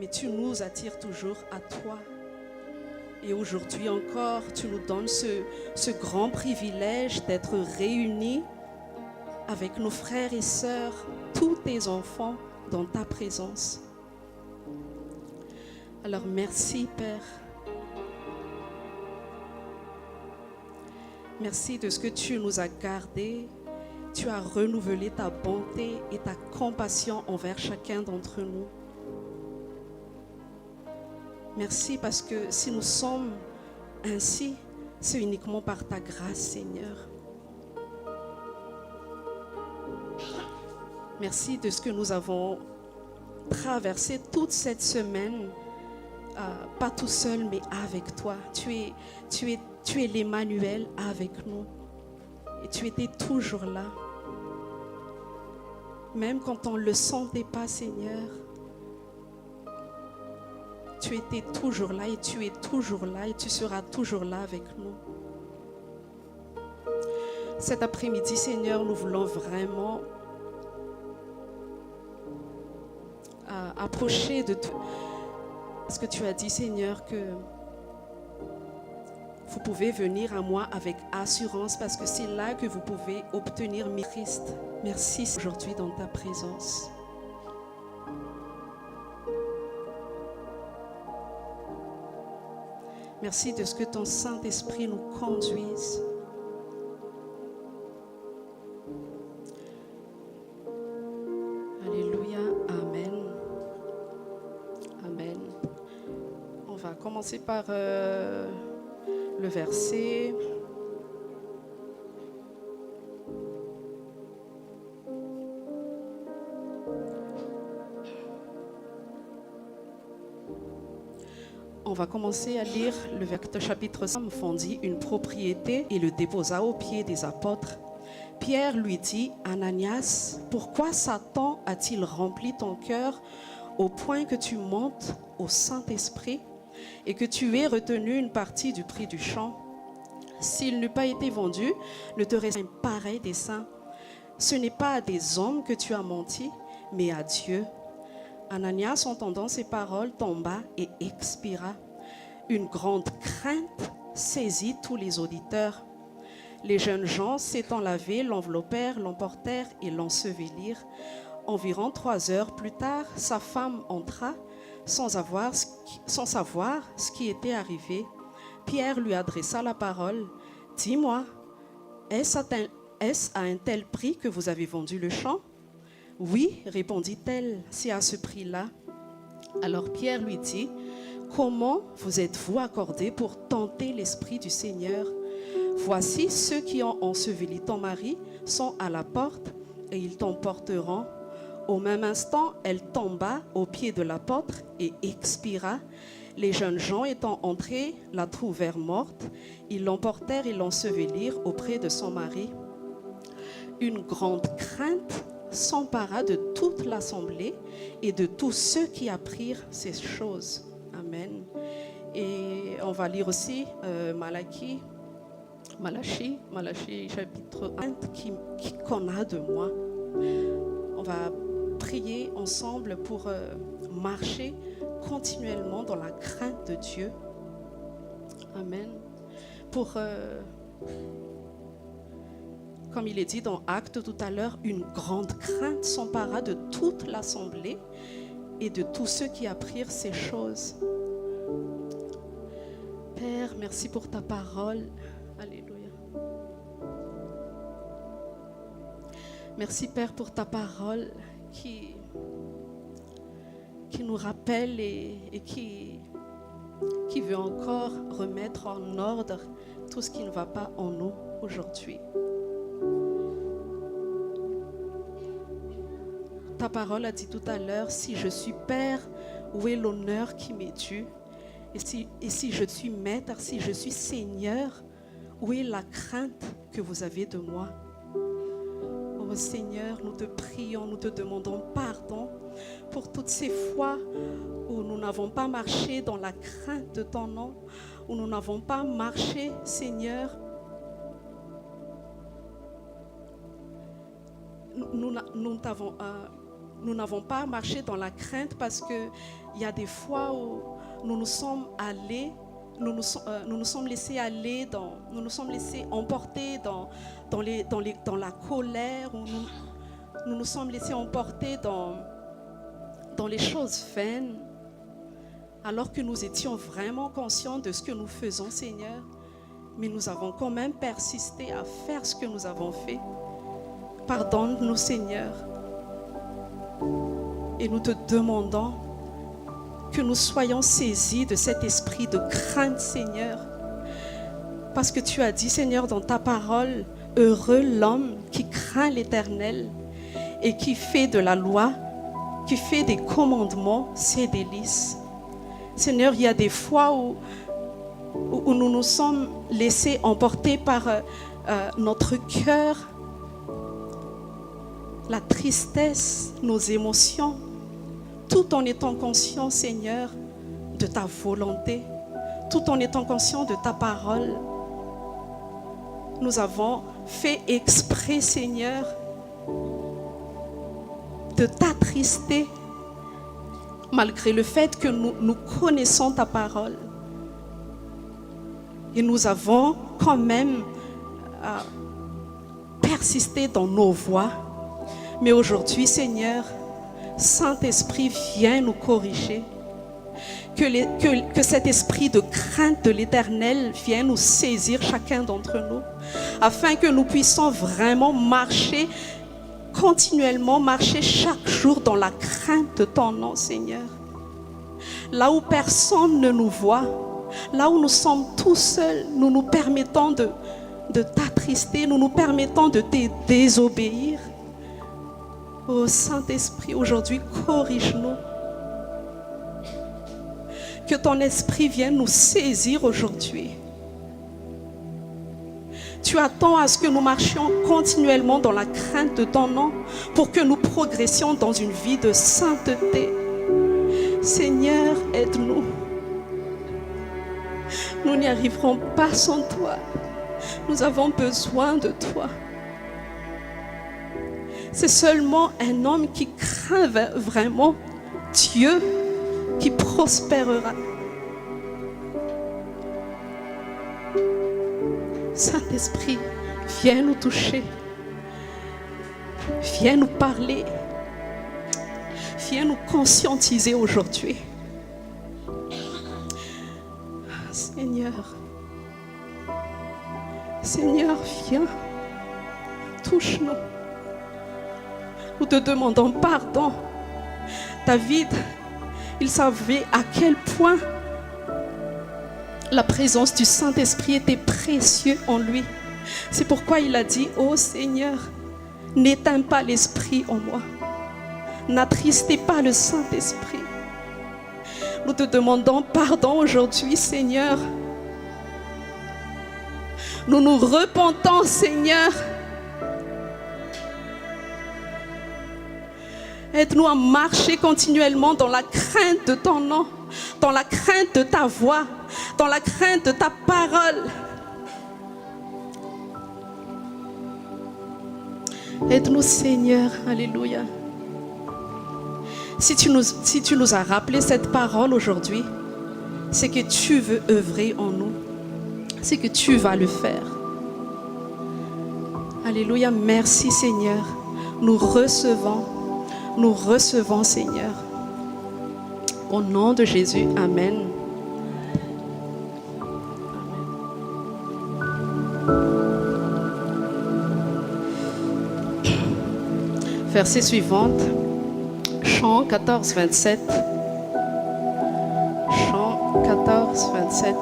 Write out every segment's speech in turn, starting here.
mais tu nous attires toujours à toi. Et aujourd'hui encore, tu nous donnes ce grand privilège d'être réunis avec nos frères et sœurs, tous tes enfants, dans ta présence. Alors merci, Père. Merci de ce que tu nous as gardés. Tu as renouvelé ta bonté et ta compassion envers chacun d'entre nous. Merci parce que si nous sommes ainsi, c'est uniquement par ta grâce, Seigneur. Merci de ce que nous avons traversé toute cette semaine, pas tout seul, mais avec toi. Tu es l'Emmanuel avec nous. Et tu étais toujours là. Même quand on ne le sentait pas, Seigneur, tu étais toujours là et tu es toujours là et tu seras toujours là avec nous. Cet après-midi, Seigneur, nous voulons vraiment approcher de toi. Parce que tu as dit, Seigneur, que vous pouvez venir à moi avec assurance parce que c'est là que vous pouvez obtenir Christ. Merci aujourd'hui dans ta présence. Merci de ce que ton Saint-Esprit nous conduise. Alléluia, Amen. Amen. On va commencer par le verset. On va commencer à lire le chapitre 5. Fondit une propriété et le déposa aux pieds des apôtres. Pierre lui dit, Ananias, pourquoi Satan a-t-il rempli ton cœur au point que tu montes au Saint-Esprit et que tu aies retenu une partie du prix du champ? S'il n'eût pas été vendu, ne te reste un pareil dessein. Ce n'est pas à des hommes que tu as menti, mais à Dieu. Ananias, entendant ces paroles, tomba et expira. Une grande crainte saisit tous les auditeurs. Les jeunes gens, s'étant lavés, l'enveloppèrent, l'emportèrent et l'ensevelirent. Environ 3 heures plus tard, sa femme entra sans savoir ce qui était arrivé. Pierre lui adressa la parole. « Dis-moi, est-ce à un tel prix que vous avez vendu le champ ?» « Oui, répondit-elle, c'est à ce prix-là. » Alors Pierre lui dit, « Comment vous êtes-vous accordés pour tenter l'Esprit du Seigneur? Voici ceux qui ont enseveli ton mari sont à la porte et ils t'emporteront. » Au même instant, elle tomba aux pieds de l'apôtre et expira. Les jeunes gens étant entrés, la trouvèrent morte. Ils l'emportèrent et l'ensevelirent auprès de son mari. Une grande crainte s'empara de toute l'assemblée et de tous ceux qui apprirent ces choses. Amen. Et on va lire aussi Malachie chapitre 1, qui connaît de moi. On va prier ensemble pour marcher continuellement dans la crainte de Dieu. Amen. Comme il est dit dans Actes tout à l'heure, une grande crainte s'empara de toute l'assemblée et de tous ceux qui apprirent ces choses. Père, merci pour ta parole. Alléluia. Merci Père pour ta parole qui nous rappelle et qui veut encore remettre en ordre tout ce qui ne va pas en nous aujourd'hui. Ta parole a dit tout à l'heure, si je suis Père, où est l'honneur qui m'est dû? Et si je suis Maître, si je suis Seigneur, où est la crainte que vous avez de moi? Oh Seigneur, nous te prions, nous te demandons pardon pour toutes ces fois où nous n'avons pas marché dans la crainte de ton nom, où nous n'avons pas marché, Seigneur, nous t'avons nous n'avons pas marché dans la crainte parce qu'il y a des fois où nous nous sommes allés, nous nous sommes laissés aller, nous nous sommes laissés emporter dans la colère, ou nous nous sommes laissés emporter dans les choses vaines, alors que nous étions vraiment conscients de ce que nous faisons, Seigneur. Mais nous avons quand même persisté à faire ce que nous avons fait. Pardonne-nous, Seigneur. Et nous te demandons que nous soyons saisis de cet esprit de crainte, Seigneur. Parce que tu as dit, Seigneur, dans ta parole, heureux l'homme qui craint l'Éternel et qui fait de la loi, qui fait des commandements, ses délices. Seigneur, il y a des fois où nous nous sommes laissés emporter par notre cœur, la tristesse, nos émotions, tout en étant conscient, Seigneur, de ta volonté, tout en étant conscient de ta parole. Nous avons fait exprès, Seigneur, de t'attrister, malgré le fait que nous connaissons ta parole. Et nous avons quand même persisté dans nos voies. Mais aujourd'hui, Seigneur, Saint-Esprit, viens nous corriger. Que cet esprit de crainte de l'Éternel vienne nous saisir chacun d'entre nous, afin que nous puissions vraiment marcher, continuellement marcher chaque jour dans la crainte de ton nom, Seigneur. Là où personne ne nous voit, là où nous sommes tout seuls, nous nous permettons de t'attrister, nous nous permettons de te désobéir. Oh Saint-Esprit, aujourd'hui, corrige-nous. Que ton esprit vienne nous saisir aujourd'hui. Tu attends à ce que nous marchions continuellement dans la crainte de ton nom pour que nous progressions dans une vie de sainteté. Seigneur, aide-nous. Nous n'y arriverons pas sans toi. Nous avons besoin de toi. C'est seulement un homme qui craint vraiment Dieu qui prospérera. Saint-Esprit, viens nous toucher. Viens nous parler. Viens nous conscientiser aujourd'hui. Seigneur, Seigneur, viens. Touche-nous. Nous te demandons pardon. David, il savait à quel point la présence du Saint-Esprit était précieuse en lui. C'est pourquoi il a dit, ô Seigneur, n'éteins pas l'Esprit en moi. N'attristez pas le Saint-Esprit. Nous te demandons pardon aujourd'hui, Seigneur. Nous nous repentons, Seigneur. Aide-nous à marcher continuellement dans la crainte de ton nom, dans la crainte de ta voix, dans la crainte de ta parole. Aide-nous, Seigneur. Alléluia. Si tu nous as rappelé cette parole aujourd'hui, c'est que tu veux œuvrer en nous. C'est que tu vas le faire. Alléluia. Merci, Seigneur. Nous recevons, Seigneur. Au nom de Jésus, Amen. Verset suivant, Chant 14, 27. Chant 14, 27.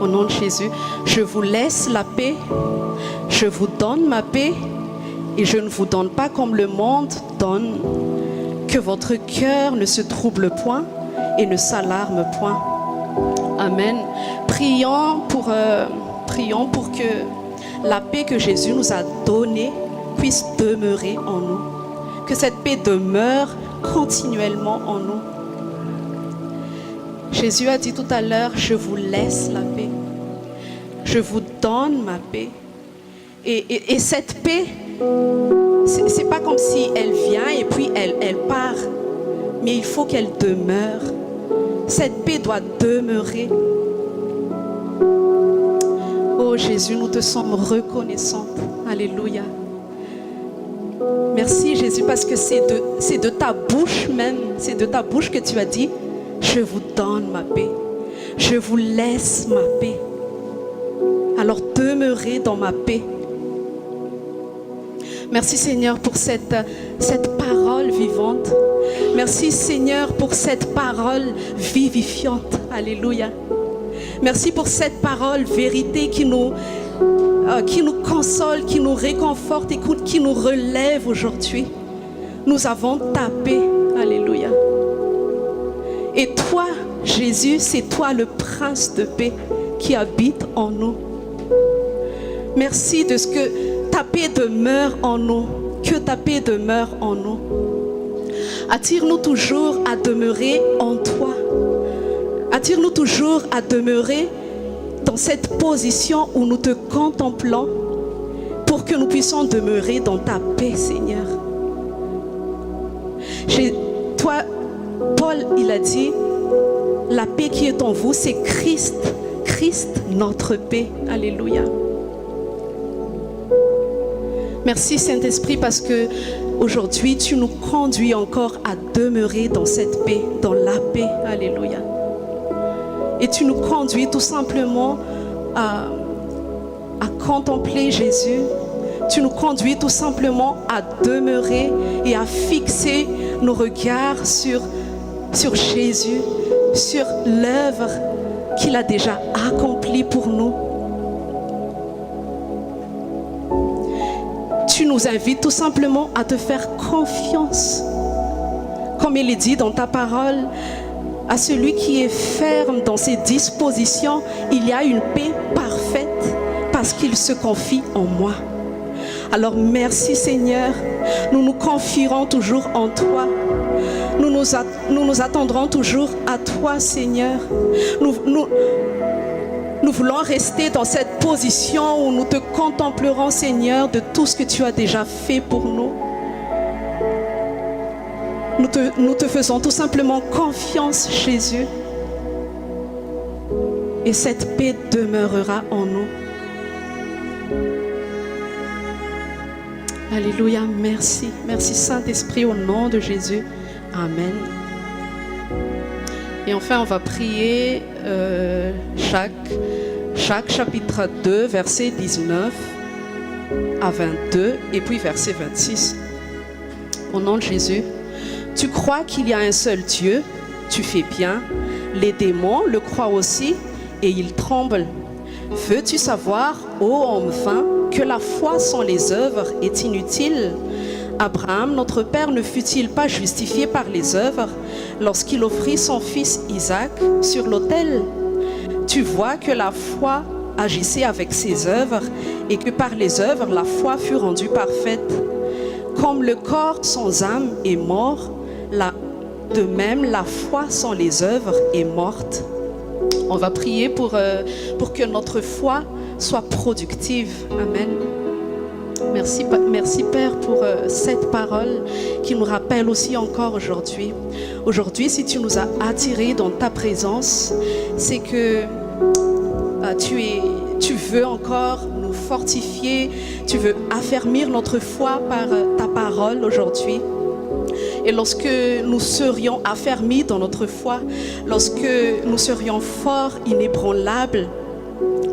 Au nom de Jésus, je vous laisse la paix, je vous donne ma paix et je ne vous donne pas comme le monde donne. Que votre cœur ne se trouble point et ne s'alarme point. Amen. Prions pour que la paix que Jésus nous a donnée puisse demeurer en nous. Que cette paix demeure continuellement en nous. Jésus a dit tout à l'heure, je vous laisse la paix. Je vous donne ma paix. Et cette paix, c'est pas comme si elle vient et puis elle part. Mais il faut qu'elle demeure. Cette paix doit demeurer. Oh Jésus, nous te sommes reconnaissants. Alléluia. Merci Jésus, parce que c'est de ta bouche même, c'est de ta bouche que tu as dit, je vous donne ma paix. Je vous laisse ma paix. Alors demeurez dans ma paix. Merci Seigneur pour cette parole vivante. Merci Seigneur pour cette parole vivifiante. Alléluia. Merci pour cette parole vérité qui nous console, qui nous réconforte et qui nous relève aujourd'hui. Nous avons ta paix. Alléluia. Et toi, Jésus, c'est toi le prince de paix qui habite en nous. Merci de ce que ta paix demeure en nous. Que ta paix demeure en nous. Attire-nous toujours à demeurer en toi. Attire-nous toujours à demeurer dans cette position où nous te contemplons pour que nous puissions demeurer dans ta paix, Seigneur. Toi, Paul, il a dit, la paix qui est en vous, c'est Christ. Christ, notre paix. Alléluia. Merci Saint-Esprit parce que aujourd'hui tu nous conduis encore à demeurer dans cette paix, dans la paix. Alléluia. Et tu nous conduis tout simplement à contempler Jésus. Tu nous conduis tout simplement à demeurer et à fixer nos regards sur Jésus, sur l'œuvre qu'il a déjà accomplie pour nous. Tu nous invites tout simplement à te faire confiance. Comme il est dit dans ta parole, à celui qui est ferme dans ses dispositions, il y a une paix parfaite parce qu'il se confie en moi. Alors merci Seigneur, nous nous confierons toujours en toi. Nous nous attendrons toujours à toi Seigneur. Nous voulons rester dans cette position où nous te contemplerons Seigneur de tout ce que tu as déjà fait pour nous. Nous te faisons tout simplement confiance Jésus. Et cette paix demeurera en nous. Alléluia, merci. Merci Saint-Esprit au nom de Jésus. Amen. Et enfin, on va prier chaque chapitre 2, verset 19 à 22 et puis verset 26. Au nom de Jésus. Tu crois qu'il y a un seul Dieu, tu fais bien. Les démons le croient aussi et ils tremblent. Veux-tu savoir, ô homme vain, que la foi sans les œuvres est inutile? Abraham, notre père, ne fut-il pas justifié par les œuvres lorsqu'il offrit son fils Isaac sur l'autel? Tu vois que la foi agissait avec ses œuvres et que par les œuvres, la foi fut rendue parfaite. Comme le corps sans âme est mort, de même la foi sans les œuvres est morte. On va prier pour que notre foi soit productive. Amen. Merci Père pour cette parole qui nous rappelle aussi encore aujourd'hui. Aujourd'hui, si tu nous as attirés dans ta présence, c'est que tu veux encore nous fortifier, tu veux affermir notre foi par ta parole aujourd'hui. Et lorsque nous serions affermis dans notre foi, lorsque nous serions forts, inébranlables,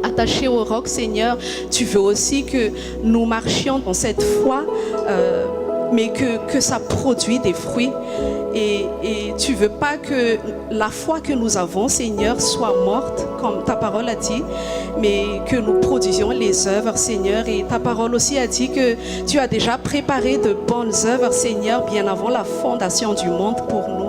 attachés au roc, Seigneur, tu veux aussi que nous marchions dans cette foi, mais que ça produit des fruits. Et tu veux pas que la foi que nous avons, Seigneur, soit morte, comme ta parole a dit, mais que nous produisions les œuvres, Seigneur. Et ta parole aussi a dit que tu as déjà préparé de bonnes œuvres, Seigneur, bien avant la fondation du monde pour nous.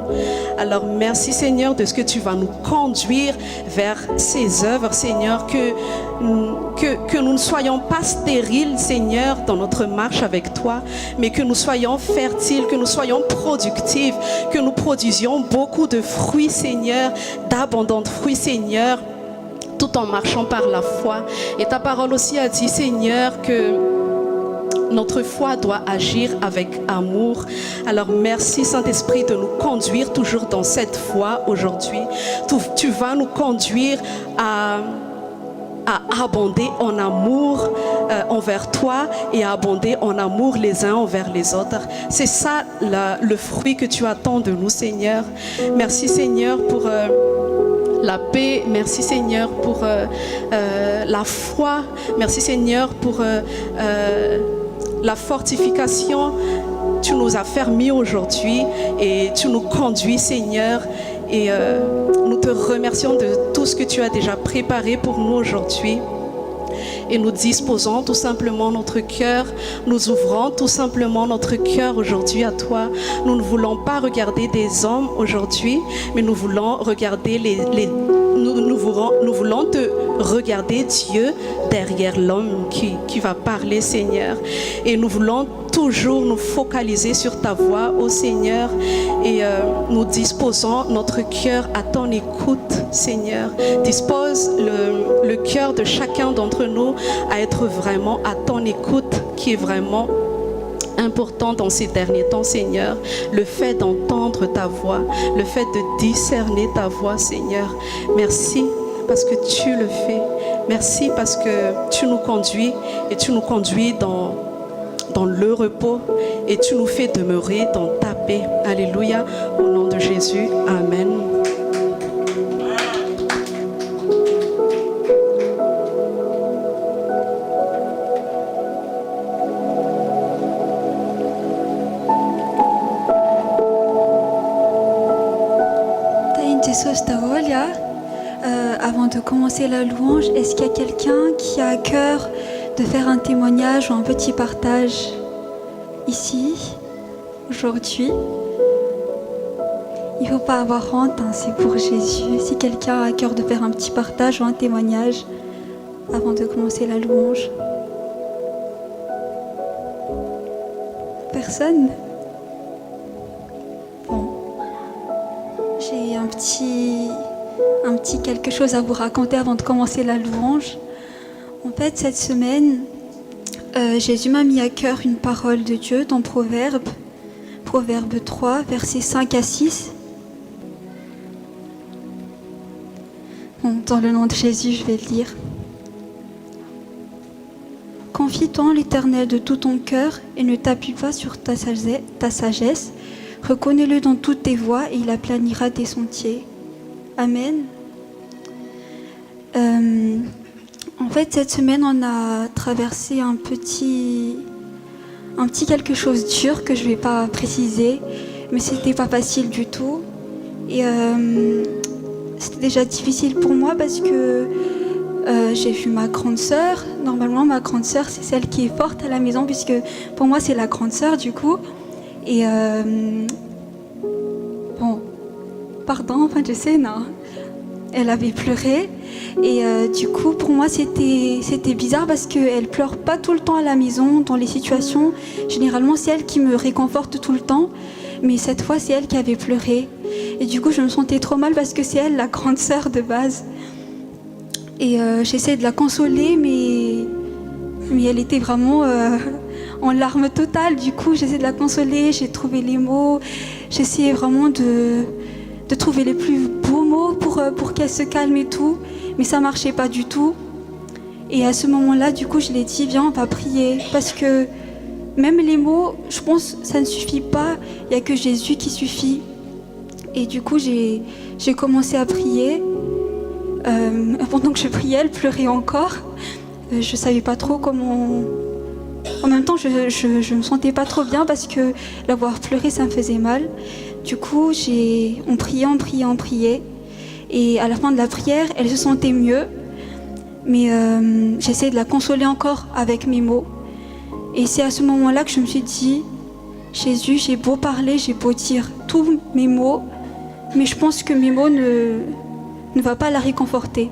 Alors merci, Seigneur, de ce que tu vas nous conduire vers ces œuvres, Seigneur, que nous ne soyons pas stériles, Seigneur, dans notre marche avec toi, mais que nous soyons fertiles, que nous soyons productifs, que nous produisions beaucoup de fruits, Seigneur, d'abondants fruits, Seigneur, tout en marchant par la foi. Et ta parole aussi a dit, Seigneur, que notre foi doit agir avec amour. Alors merci Saint-Esprit de nous conduire toujours dans cette foi aujourd'hui. Tu vas nous conduire à abonder en amour envers toi et à abonder en amour les uns envers les autres. C'est ça le fruit que tu attends de nous, Seigneur. Merci Seigneur pour la paix. Merci Seigneur pour la foi. Merci Seigneur pour la fortification. Tu nous as fermés aujourd'hui et tu nous conduis, Seigneur. Et nous te remercions de tout ce que tu as déjà préparé pour nous aujourd'hui. Et nous disposons tout simplement notre cœur, nous ouvrons tout simplement notre cœur aujourd'hui à toi. Nous ne voulons pas regarder des hommes aujourd'hui, mais nous voulons regarder nous voulons te regarder, Dieu, derrière l'homme qui va parler, Seigneur. Et nous voulons toujours nous focaliser sur ta voix, ô Seigneur, et nous disposons notre cœur à ton écoute, Seigneur. Dispose le cœur de chacun d'entre nous à être vraiment à ton écoute, qui est vraiment important dans ces derniers temps, Seigneur. Le fait d'entendre ta voix, le fait de discerner ta voix, Seigneur. Merci parce que tu le fais. Merci parce que tu nous conduis et tu nous conduis dans le repos et tu nous fais demeurer dans ta paix. Alléluia. Au nom de Jésus. Amen. Avant de commencer la louange, est-ce qu'il y a quelqu'un qui a à cœur de faire un témoignage ou un petit partage ici, aujourd'hui? Il ne faut pas avoir honte, hein, c'est pour Jésus. Si quelqu'un a à cœur de faire un petit partage ou un témoignage avant de commencer la louange. Personne? Bon. J'ai un petit quelque chose à vous raconter avant de commencer la louange. En fait, cette semaine, Jésus m'a mis à cœur une parole de Dieu dans Proverbe 3, versets 5 à 6. Bon, dans le nom de Jésus, je vais le lire. Confie-toi en l'Éternel de tout ton cœur et ne t'appuie pas sur ta sagesse. Reconnais-le dans toutes tes voies et il aplanira tes sentiers. Amen. En fait, cette semaine, on a traversé un petit quelque chose dur que je ne vais pas préciser, mais c'était pas facile du tout. Et c'était déjà difficile pour moi parce que j'ai vu ma grande sœur. Normalement, ma grande sœur, c'est celle qui est forte à la maison, puisque pour moi, c'est la grande sœur du coup. Et bon, pardon, enfin je sais, non. Elle avait pleuré et du coup pour moi c'était bizarre parce qu'elle pleure pas tout le temps à la maison dans les situations. Généralement c'est elle qui me réconforte tout le temps, mais cette fois c'est elle qui avait pleuré et du coup je me sentais trop mal parce que c'est elle la grande sœur de base et j'essayais de la consoler mais elle était vraiment en larmes totales. Du coup j'essayais de la consoler, j'ai trouvé les mots, j'essayais vraiment de trouver les plus beaux mots pour qu'elle se calme et tout, mais ça marchait pas du tout. Et à ce moment-là, du coup, je l'ai dit, viens, on va prier, parce que même les mots, je pense, ça ne suffit pas, il n'y a que Jésus qui suffit. Et du coup, j'ai commencé à prier. Pendant que je priais, elle pleurait encore. Je savais pas trop comment... En même temps, je me sentais pas trop bien parce que la voir pleurer, ça me faisait mal. Du coup, on priait. Et à la fin de la prière, elle se sentait mieux. Mais j'essayais de la consoler encore avec mes mots. Et c'est à ce moment-là que je me suis dit, Jésus, j'ai beau parler, j'ai beau dire tous mes mots, mais je pense que mes mots ne vont pas la réconforter.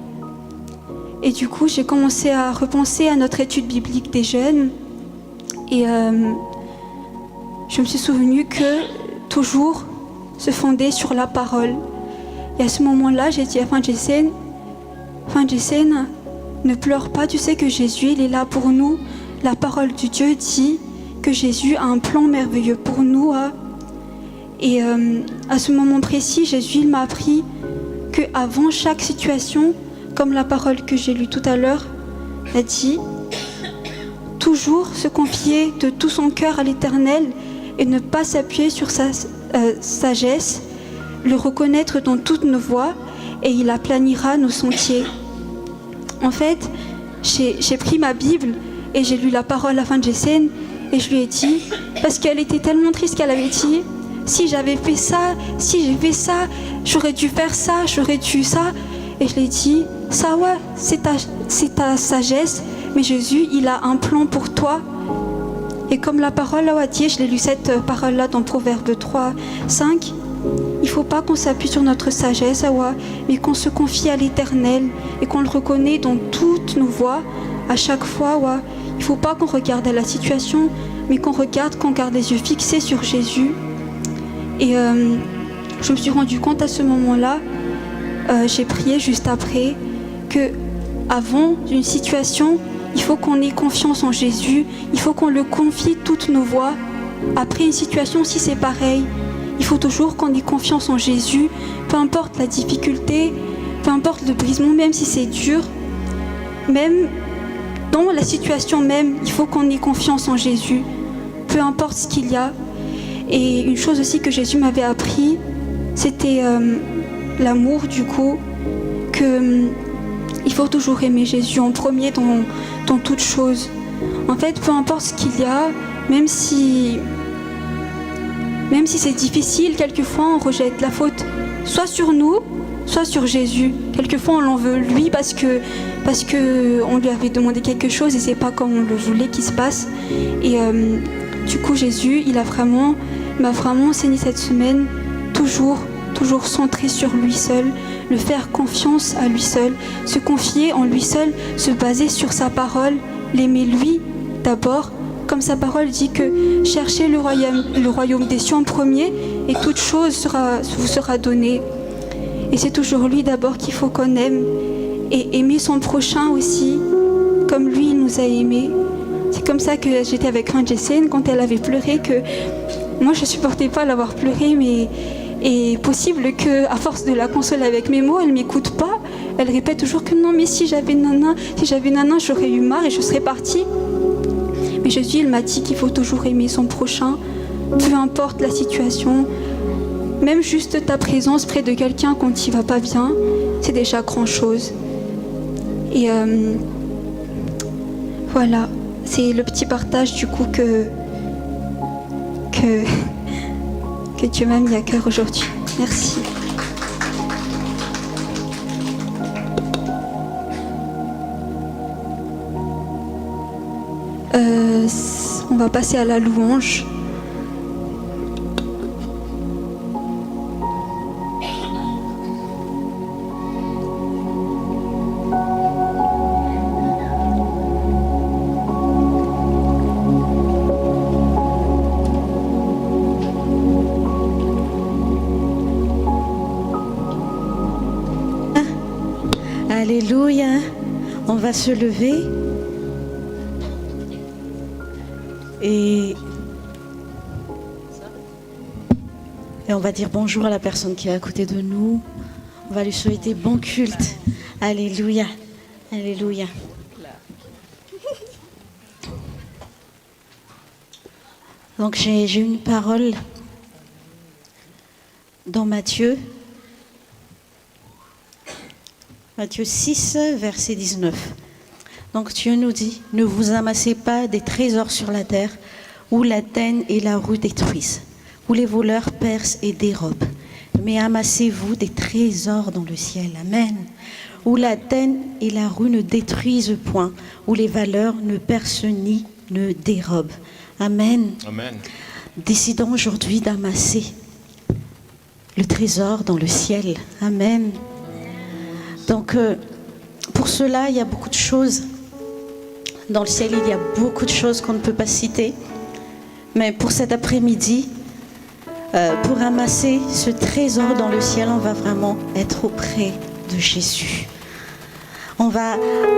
Et du coup, j'ai commencé à repenser à notre étude biblique des jeunes. Et je me suis souvenue que toujours se fonder sur la parole. Et à ce moment-là, j'ai dit à Jésus, Enfin, Jessène, ne pleure pas, tu sais que Jésus, il est là pour nous. La parole de Dieu dit que Jésus a un plan merveilleux pour nous. Et à ce moment précis, Jésus il m'a appris qu'avant chaque situation, comme la parole que j'ai lue tout à l'heure, a dit toujours se confier de tout son cœur à l'Éternel et ne pas s'appuyer sur sa sagesse, le reconnaître dans toutes nos voies et il aplanira nos sentiers. En fait, j'ai pris ma Bible et j'ai lu la parole à la fin de Jessène et je lui ai dit, parce qu'elle était tellement triste qu'elle avait dit, si j'avais fait ça, si j'ai fait ça, j'aurais dû faire ça, j'aurais dû ça. Et je lui ai dit, ça ouais, c'est ta sagesse, mais Jésus, il a un plan pour toi. Et comme la parole a dit, je l'ai lu cette parole-là dans Proverbe 3, 5, il ne faut pas qu'on s'appuie sur notre sagesse, mais qu'on se confie à l'Éternel et qu'on le reconnaît dans toutes nos voies, à chaque fois. Il ne faut pas qu'on regarde à la situation, mais qu'on garde les yeux fixés sur Jésus. Et je me suis rendu compte à ce moment-là, j'ai prié juste après, que avant une situation, il faut qu'on ait confiance en Jésus, il faut qu'on le confie toutes nos voies. Après une situation, si c'est pareil, il faut toujours qu'on ait confiance en Jésus, peu importe la difficulté, peu importe le brisement, même si c'est dur, même dans la situation même, il faut qu'on ait confiance en Jésus, peu importe ce qu'il y a. Et une chose aussi que Jésus m'avait appris, c'était l'amour du coup, il faut toujours aimer Jésus en premier dans toute chose. En fait, peu importe ce qu'il y a, même si c'est difficile, quelquefois on rejette la faute soit sur nous, soit sur Jésus. Quelquefois on l'en veut lui parce que on lui avait demandé quelque chose et c'est pas comme on le voulait qu'il se passe. Et du coup Jésus, il m'a vraiment enseigné cette semaine, toujours centré sur lui seul, le faire confiance à lui seul, se confier en lui seul, se baser sur sa parole, l'aimer lui d'abord. Comme sa parole dit que cherchez le royaume des cieux en premier et toute chose vous sera donnée. Et c'est toujours lui d'abord qu'il faut qu'on aime et aimer son prochain aussi, comme lui il nous a aimés. C'est comme ça que j'étais avec Jessène quand elle avait pleuré, que moi je supportais pas l'avoir pleuré, mais est possible qu'à force de la consoler avec mes mots, elle m'écoute pas. Elle répète toujours que non, mais si j'avais nana, j'aurais eu marre et je serais partie. Mais Jésus, il m'a dit qu'il faut toujours aimer son prochain, peu importe la situation. Même juste ta présence près de quelqu'un quand il va pas bien, c'est déjà grand chose. Et voilà, c'est le petit partage du coup que Dieu m'a mis à cœur aujourd'hui. Merci. On va passer à la louange. Alléluia. On va se lever. Et on va dire bonjour à la personne qui est à côté de nous. On va lui souhaiter bon culte. Alléluia. Alléluia. Donc j'ai une parole dans Matthieu 6, verset 19. Donc Dieu nous dit, ne vous amassez pas des trésors sur la terre, où la teigne et la rue détruisent, où les voleurs percent et dérobent. Mais amassez-vous des trésors dans le ciel. Amen. Où la teigne et la rue ne détruisent point, où les voleurs ne percent ni ne dérobent. Amen. Amen. Décidons aujourd'hui d'amasser le trésor dans le ciel. Amen. Donc, pour cela, il y a beaucoup de choses. Dans le ciel, il y a beaucoup de choses qu'on ne peut pas citer. Mais pour cet après-midi, pour amasser ce trésor dans le ciel, on va vraiment être auprès de Jésus. On va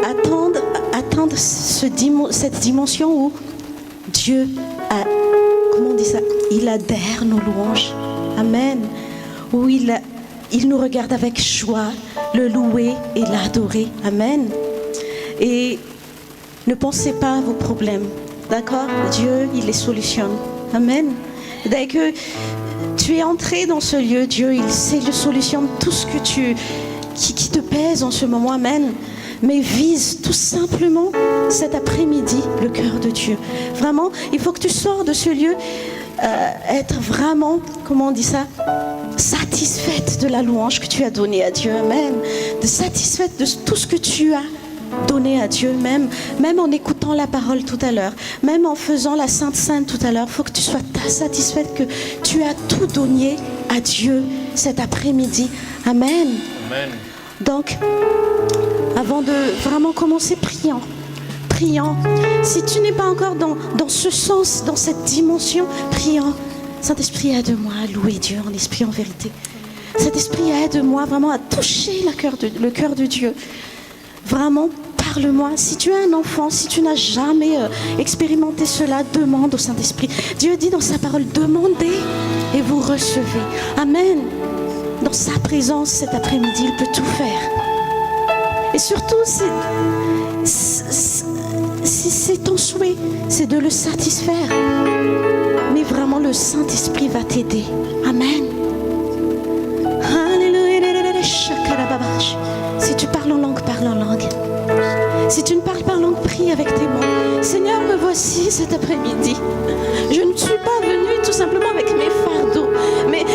attendre cette dimension où Dieu a, comment on dit ça, il adhère nos louanges. Amen. Où il nous regarde avec joie, le louer et l'adorer. Amen. Et ne pensez pas à vos problèmes. D'accord? Dieu, il les solutionne. Amen. Dès que tu es entré dans ce lieu, Dieu, il sait, il solutionne tout ce que qui te pèse en ce moment. Amen. Mais vise tout simplement cet après-midi le cœur de Dieu. Vraiment, il faut que tu sors de ce lieu, être vraiment, comment on dit ça, satisfaite de la louange que tu as donnée à Dieu. Amen. Satisfaite de tout ce que tu as donné à Dieu, même en écoutant la parole tout à l'heure, même en faisant la Sainte Seine tout à l'heure. Il faut que tu sois satisfaite que tu as tout donné à Dieu cet après-midi. Amen. Amen. Donc, avant de vraiment commencer, prions. Si tu n'es pas encore dans ce sens, dans cette dimension, prions. Saint-Esprit, aide-moi à louer Dieu en esprit, en vérité. Saint-Esprit, aide-moi vraiment à toucher le cœur de Dieu. Vraiment, parle-moi. Si tu es un enfant, si tu n'as jamais expérimenté cela, demande au Saint-Esprit. Dieu dit dans sa parole, demandez et vous recevez. Amen. Dans sa présence cet après-midi, il peut tout faire. Et surtout, si c'est ton souhait, c'est de le satisfaire. Mais vraiment, le Saint-Esprit va t'aider. Amen. Alléluia. Si tu parles en langue, parle en langue. Si tu ne parles pas en langue, prie avec tes mains. Seigneur, me voici cet après-midi. Je ne suis pas venue tout simplement avec mes fardeaux, mais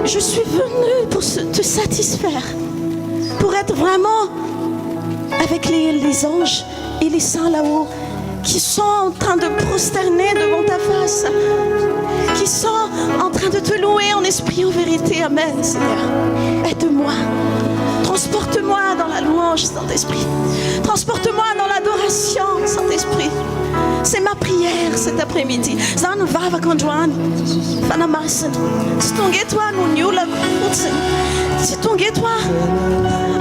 je suis venue pour te satisfaire, pour être vraiment avec les anges et les saints là-haut qui sont en train de prosterner devant ta face, qui sont en train de te louer en esprit, en vérité. Amen, Seigneur. Aide-moi. Transporte-moi dans la louange, Saint-Esprit. Transporte-moi dans l'adoration, Saint-Esprit. C'est ma prière cet après-midi. Zan vava konjuan. Fanamasen. Stongetwa nu nyula kutsen. Stongetwa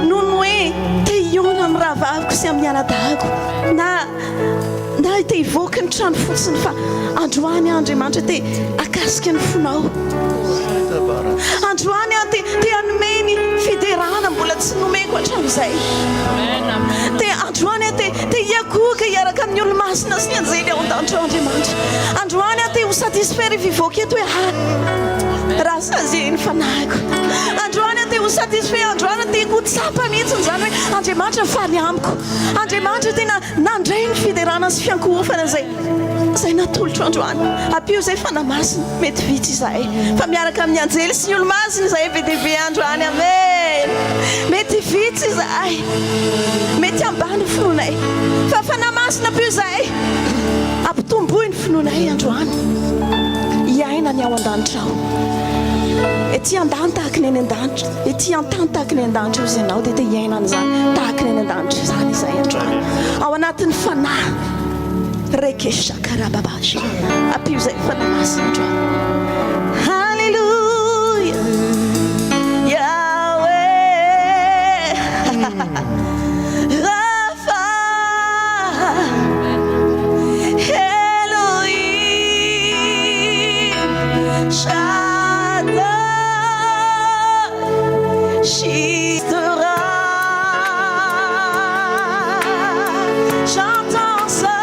nu nue te yonam ravav kusiamiana dago. Na te voken chan futsen fa. Androani andremantre te akasken funau. Androani te anmeni fiderana mbola tsy nomeko hatramin'izay. Te androany te iakoka iaraka amin'ny olo-masina sy ny anjely ao an-danitra Andriamanitra. Androany te ho satisfaire vivoaka eto hoe raha sazy ny fanahiko. Androany te ho satisfaire, androany te ho tsapa mihitsy zany hoe Andriamanitra faly amiko. Andriamanitra tena nandray ny fiderana sy fiankohofana zay natolotro androany. Apio zay fanamasina mety vitsy izahay. Fa miaraka amin'ny anjely sy ny olo-masina izahay be dia be androany. Amen. Mety vitsy izahay. Mety ambany finoanay. Fa fanamasina pio izahay. Ampitomboy ny finoanay androany. Iaina ny ao an-danitra ao. Ety andany tahaka ny any an-danitra. Ety antany tahaka ny an-danitra izy ianao dia te iaina an'izany tahaka ny any an-danitra zany izahay androany. Ao anatin'ny fanahy. Rekesha karababashi. Apio zay fanamasina androany. Hallelujah. Yahweh. Rafa. Elohim. Shaddai. Shistera. J'entends ça.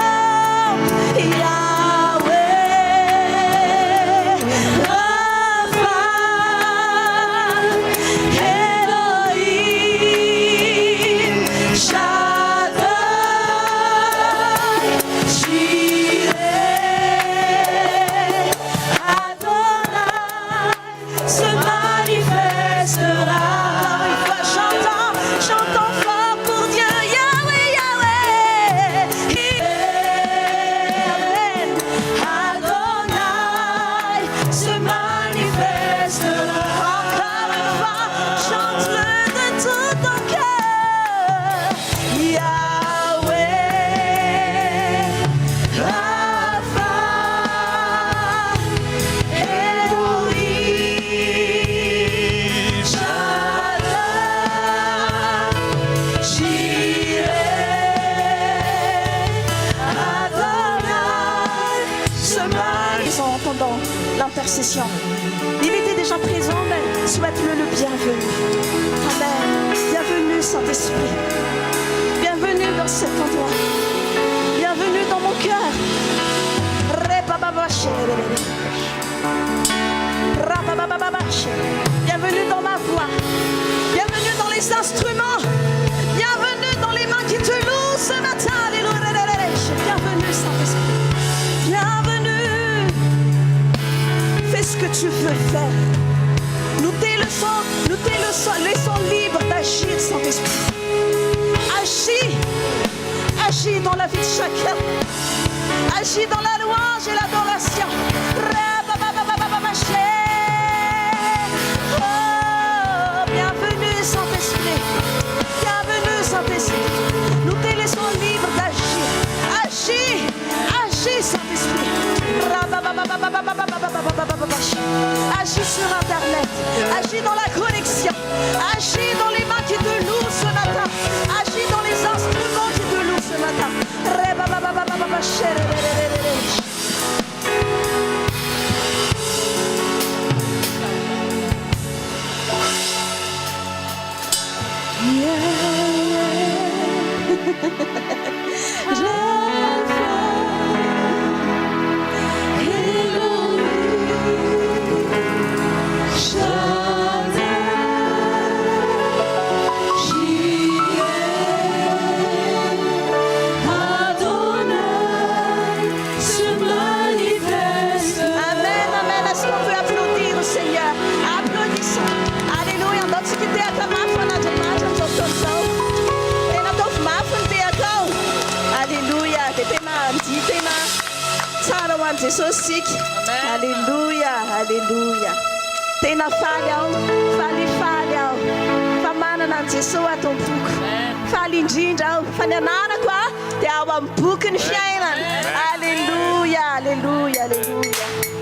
Jireh. l'intercession. Il était déjà présent, mais souhaite-le le bienvenu. Amen. Bienvenue, Saint-Esprit. Bienvenue dans cet endroit. Bienvenue dans mon cœur. Bienvenue dans ma voix. Bienvenue dans les instruments. Bienvenue dans les mains qui te louent ce matin. Bienvenue, Saint-Esprit. Bienvenue. Fais ce que tu veux faire. Nous te laissons libre d'agir, Saint-Esprit. Agis. Agis dans la vie de chacun. Agis dans la louange et l'adoration. Oh, bienvenue Saint-Esprit. Bienvenue Saint-Esprit. Nous te laissons libre d'agir. Agis. Agis Saint-Esprit. Agis sur Internet. Agis dans la connexion. Agis dans les mains qui te louent ce matin. Agis dans les instruments qui te louent ce matin. Aleluia, aleluia. Tem na falha, falha, famana na tesoura tão pouco. Falindinha, fananana qua, te awam puken fiailan. Aleluia, aleluia, aleluia.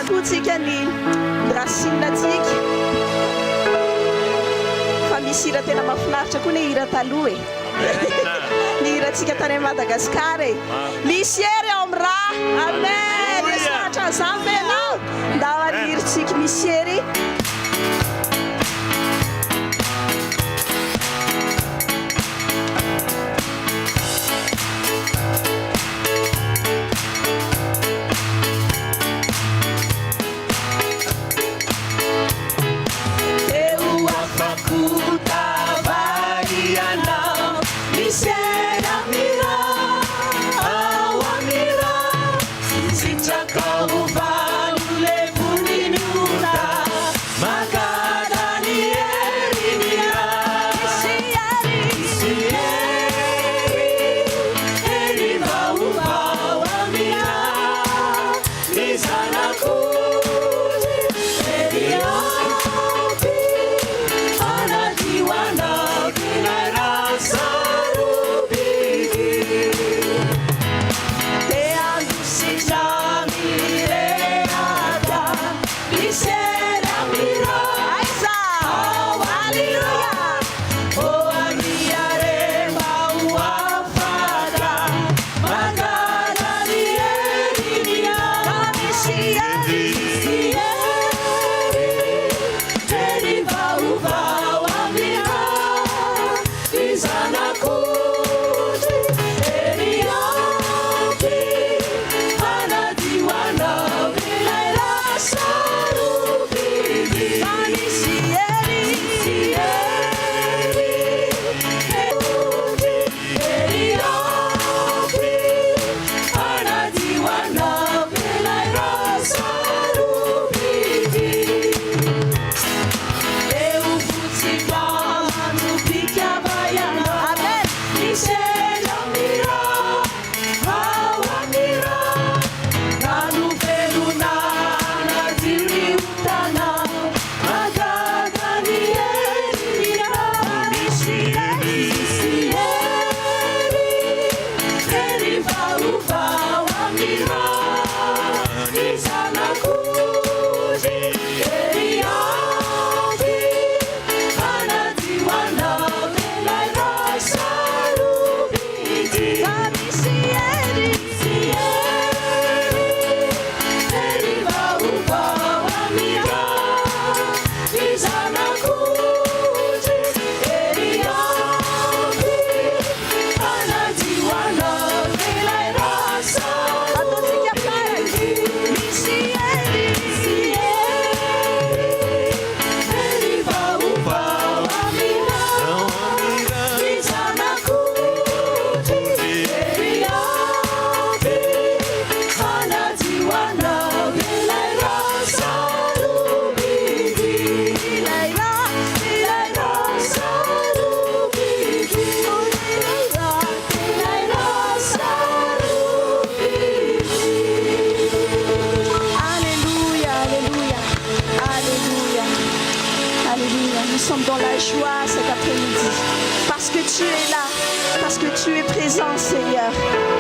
fotsika ny drasinnatsika fa misy hira tena mahafinaritra koa ny hira taloha ny hiratsika tany Madagasikara misy hery ao amin'ny raha amen esatra zany venao ndao aniritsika misy hery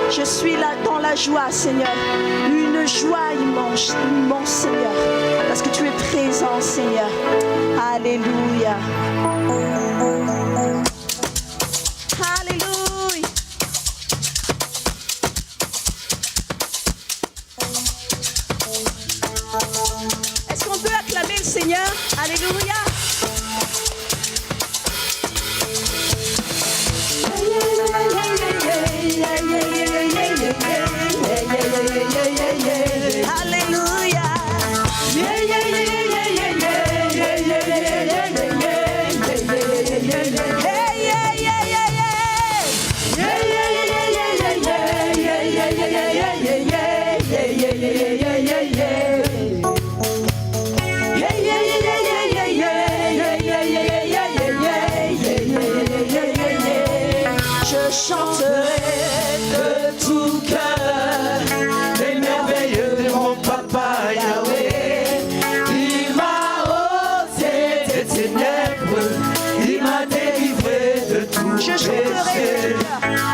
Je suis là dans la joie, Seigneur. Une joie immense, immense, Seigneur. Parce que tu es présent, Seigneur. Alléluia. Alléluia. Est-ce qu'on peut acclamer le Seigneur? Alléluia. Je chanterai de tout cœur les merveilles de mon papa Yahweh. Il m'a ôté des ténèbres, il m'a délivré de tout péché.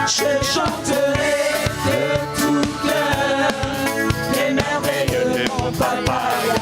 Je chanterai de tout cœur les merveilles de mon papa Yahweh.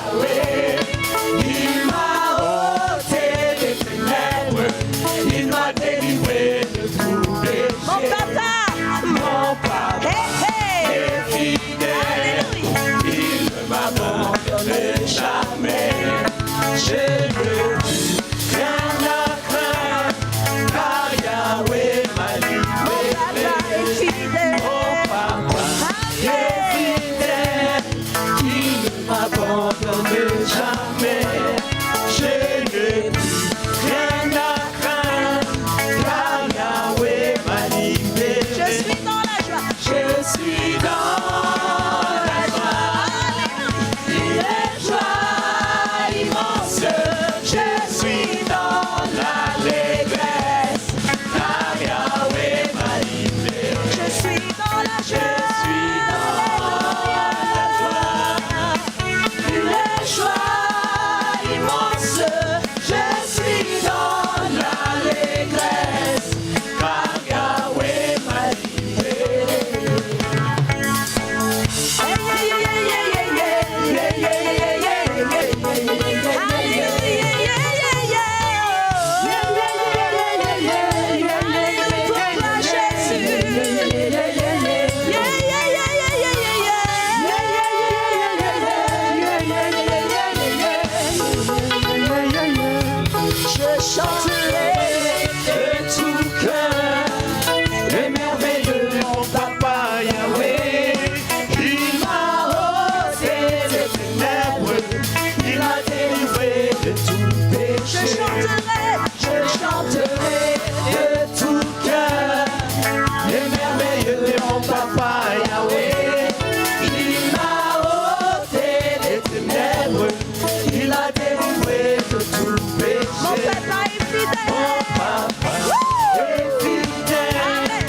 Et merveilleux est mon papa Yahweh. Il m'a ôté les ténèbres, il a délivré de tout le péché. Mon papa est fidèle. Mon papa est fidèle,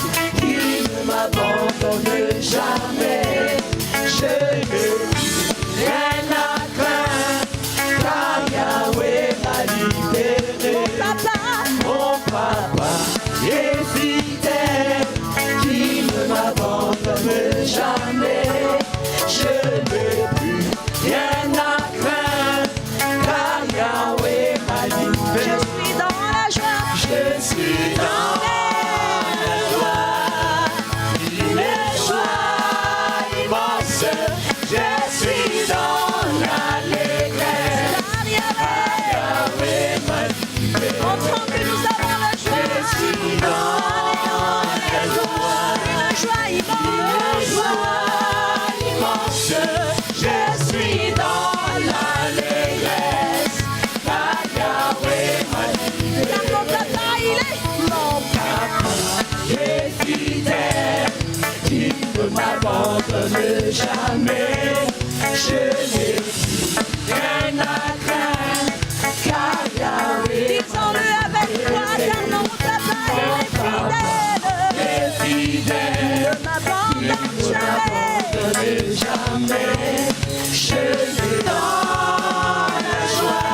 il ne m'abandonne jamais. Je n'ai plus rien à craindre, car Yahweh m'a libéré. Mon papa est fidèle, qui ne m'abandonne jamais. Je n'ai plus rien à craindre, car Yahweh m'a libéré. Je suis dans la joie. Je suis dans la joie. Il est joie immense. Je suis dans l'allégresse. Car Yahweh m'a libéré. Montrons que nous avons la joie. Je suis dans la joie. Une joie immense. Une joie immense. Je suis dans l'allégresse. Car Yahweh m'a libéré. Car mon papa, il est mon papa. est fidèle, qui ne m'abandonne jamais. Je n'ai plus rien à craindre, car Yahweh Disons-le avec foi, car mon papa est est fidèle, ne m'abandonne jamais. jamais. Je suis dans la joie,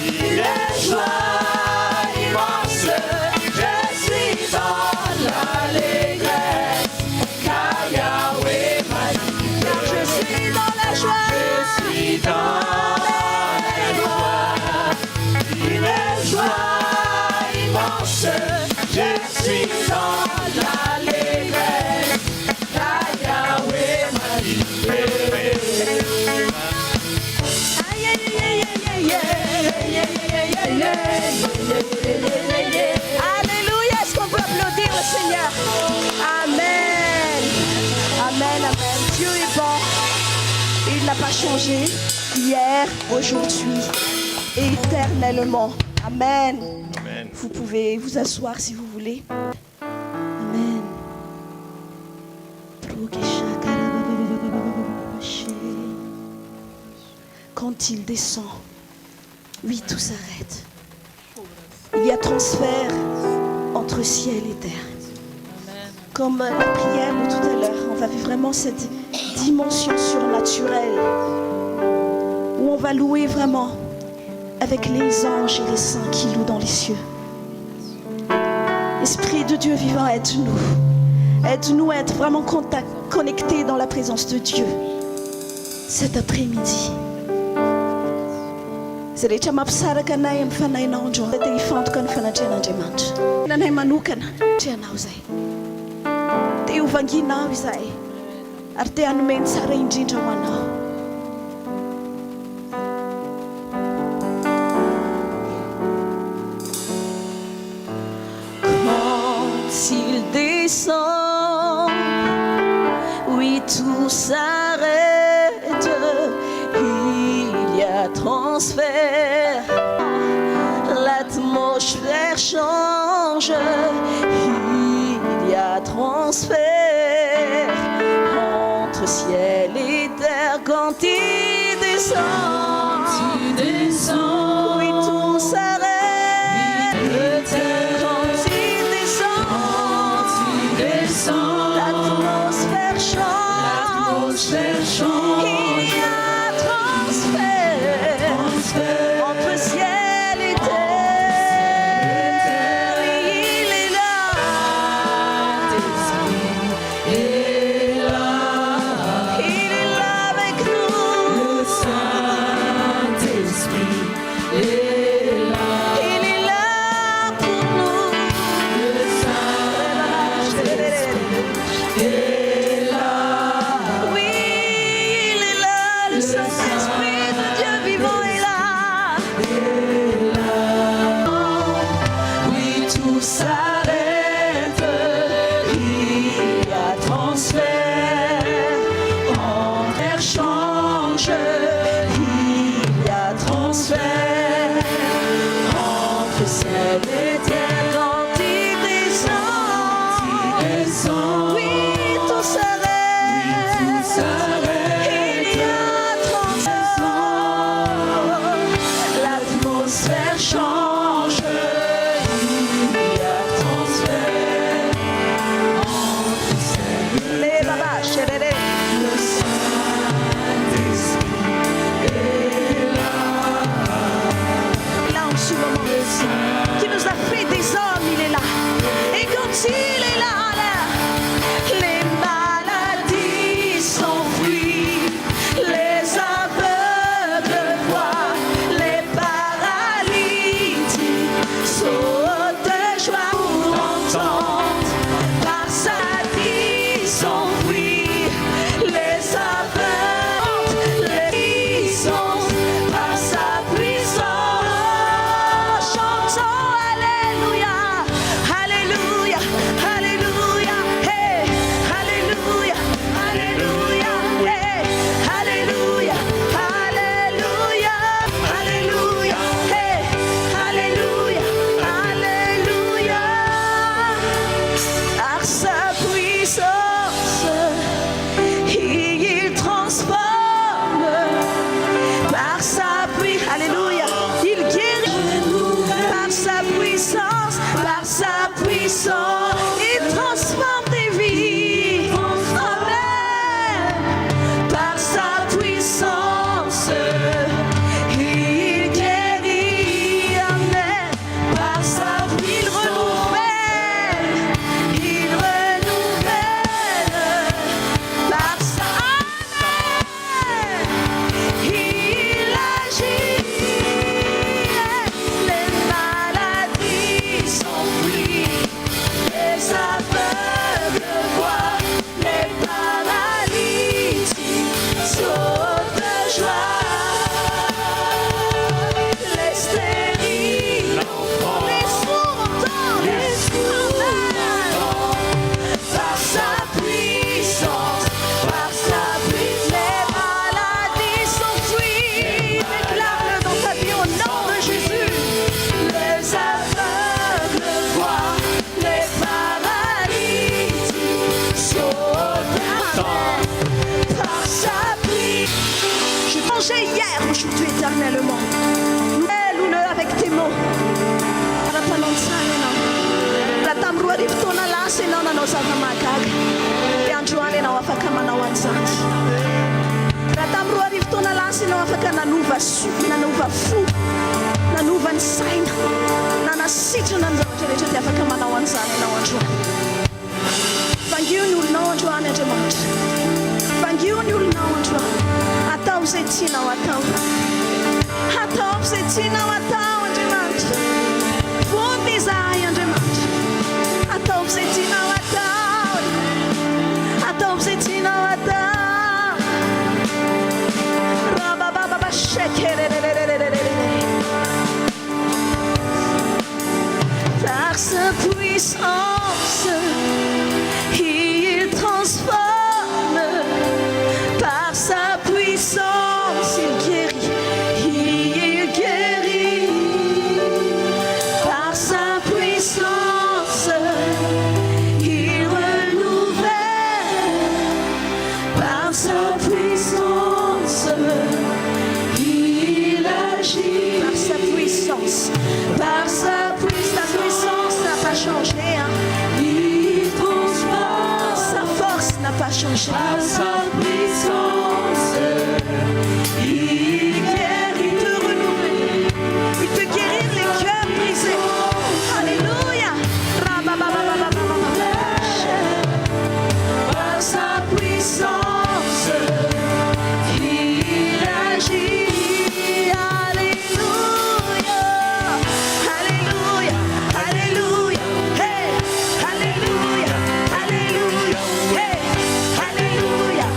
il est joie immense. Je suis dans l'allégresse, car Yahweh m'a libéré. Car je suis dans la joie. Je suis dans la joie, il est joie immense. Je suis dans l'allégresse, car Yahweh m'a libéré. Aïe, aïe, aïe, aïe, aïe, aïe, aïe, aïe. Alléluia, est-ce qu'on peut applaudir le Seigneur? Amen. Amen, amen. Dieu est bon. Il n'a pas changé hier, aujourd'hui et éternellement. Amen. Vous pouvez vous asseoir si vous voulez. Amen. Quand il descend, oui, tout s'arrête. Il y a transfert entre ciel et terre. Comme la prière de tout à l'heure, on va vivre vraiment cette dimension surnaturelle où on va louer vraiment avec les anges et les saints qui louent dans les cieux. Esprit de Dieu vivant, aide-nous. Aide-nous à être vraiment connectés dans la présence de Dieu cet après-midi. Zay rehetra mampisaraka anay amin'ny fanahinao andro te hifantoka ny fanatrehan'Andriamanitra. Nanay manokana trehanao zay. Te hovanginao izay. Ary te hanomeny tsara indrindra ho anao. Quand il descend, oui, tout s'arrête. Il y a transfert, l'atmosphère change. Il y a transfert entre ciel et terre quand il descend. Oui, tout s'arrête. Quand il descend, l'atmosphère change. Il y a transfert entre ciel et terre. Il est là. Il est là avec nous. Le Saint-Esprit est là. Il est là pour nous. Le Saint-Esprit puissant. Oui, tout s'arrête. Tout s'arrête. Il y a transfert. L'atmosphère change. Il y a transfert. Les babas, chérédé. Le Saint-Esprit est là. Là en ce moment, qui nous a fait des hommes, il est là. Et quand il est là, les maladies s'enfuient, les aveugles voient, les paralytiques sautent de joie pour entendre. Par sa vie s'enfuit, les aveugles, les puissances, par sa puissance. Chantons Alléluia, Alléluia, Alléluia, hey, Alléluia, Alléluia, hey, Alléluia, Alléluia, Alléluia, hey, Alléluia, Alléluia. Par sa puissance, il transforme. Par sa puissance, Alléluia, il guérit. Par sa puissance, il transforme des vies. Amen. Par sa puissance, il guérit. Amen. Par sa il renouvelle. Il renouvelle. Par sa Amen. Il agit. Les maladies s'enfuient. Les aveugles voient, les paralytiques sautent de joie. Les stériles, les sourds entendent, les sourds entendent. Par sa puissance, les maladies s'enfuient. Déclare-le dans ta vie au nom de Jésus. Les aveugles voient, les paralytiques sautent. Amen. Par sa puissance. Je mangeais hier, aujourd'hui éternellement. Nous avec tes mots. Ratamrua riftona lasa ianao nanao zava-mahagaga. Dia androany ianao afaka manao an'izany. Raha tamin'ny rivo-taona lasa ianao afaka nanova fo, nanova ny saina, nanasitrana ny zavatra rehetra dia afaka manao an'izany ianao androany. Vangio ny olonao androany Andriamanitra. Vangio ny olonao androany. Atao izay tianao atao. Atao izay tianao atao Andriamanitra. Vonona izahay Andriamanitra. Atao izay tianao atao. Atao izay tianao atao. Rabababa shekerererererere. Par sa puissance, il transforme. Par sa puissance, il guérit. Il guérit. Par sa puissance, il renouvelle. Par sa puissance, il agit. Par sa puissance, par sa puissance n'a pas changé. Hein. Il transforme. Sa force n'a pas changé. Par sa puissance, il guérit. Il peut renouveler. Il peut guérir les cœurs brisés. Alléluia. Par sa puissance, il agit. Alléluia. Alléluia. Alléluia. Hey. Alléluia. Alléluia. Hey. Alléluia.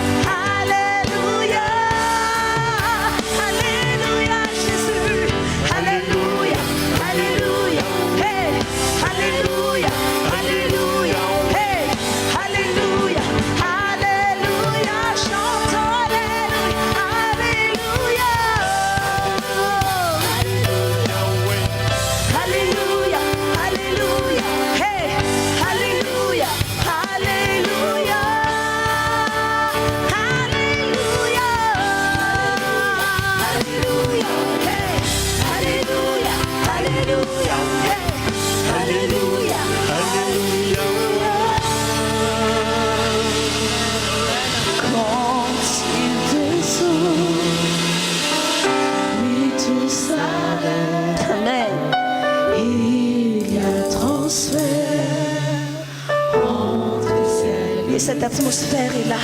Et cette atmosphère est là.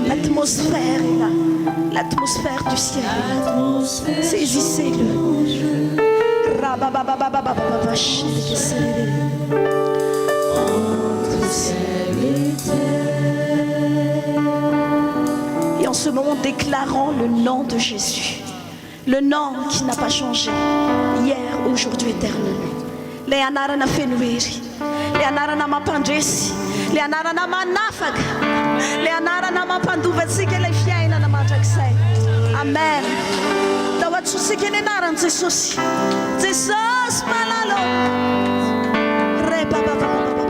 L'atmosphère est là. L'atmosphère du ciel est là. Saisissez-le. Et en ce moment, déclarons le nom de Jésus. Le nom qui n'a pas changé. Hier, aujourd'hui, éternellement. Leanara na fenueri. Leanara na mapandresi. Leanara na manafaga. Leanara na mapanduvatsika le fiaina na mandraksay. Amen. Dawatsika ni naran Jesus. Jesus malalo. Re baba baba.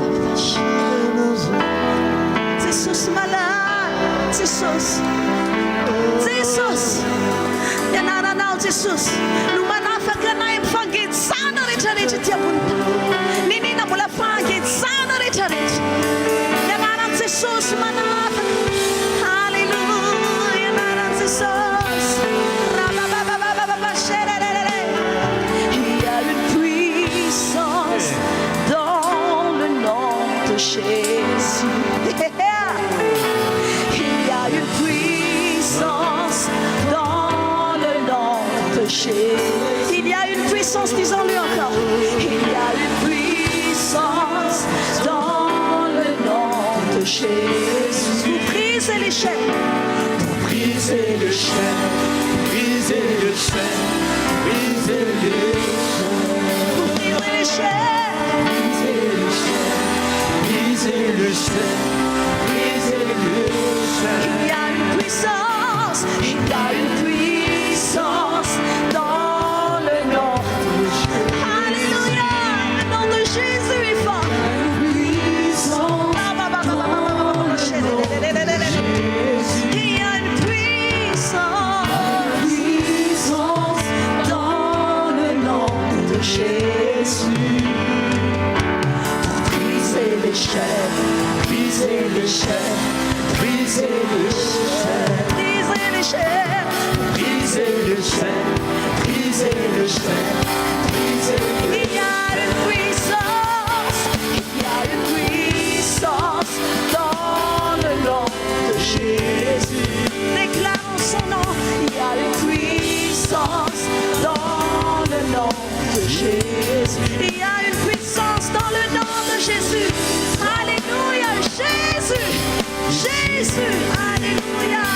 Jesus malalo. Jesus. Jesus. Leanara na Jesus. Lumanafaga na impangit sana recha tiapunta. Nini na mula fangit sana recha. Leanara Jesus manava. Hallelujah. Leanara Jesus. Il y a une puissance dans le nom de Jésus. Il y a une puissance dans le nom de Jésus. Il y a une puissance, disons-le encore. Il y a une puissance dans le nom de Jésus. Vous brisez les chaînes. Vous brisez les chaînes. Brisez les chaînes. Brisez les chaînes. Vous brisez les chaînes. Brisez les chaînes. Brisez les chaînes. Il y a une puissance. Il y a une puissance dans le nom de Jésus. Alléluia. Le nom de Jésus est fort. Il y a une puissance dans le nom de Jésus. Brisez les chaînes, Brisez les chaînes. Brisez les chaînes. brisez les chaînes. Brisez les chaînes. Brisez les chaînes. Brisez les Il y a une puissance, il y a une puissance dans le nom de Jésus. Déclarons son nom, il y a une puissance dans le nom de Jésus. Il y a une puissance dans le nom de Jésus. Alléluia, Jésus, Jésus, alléluia.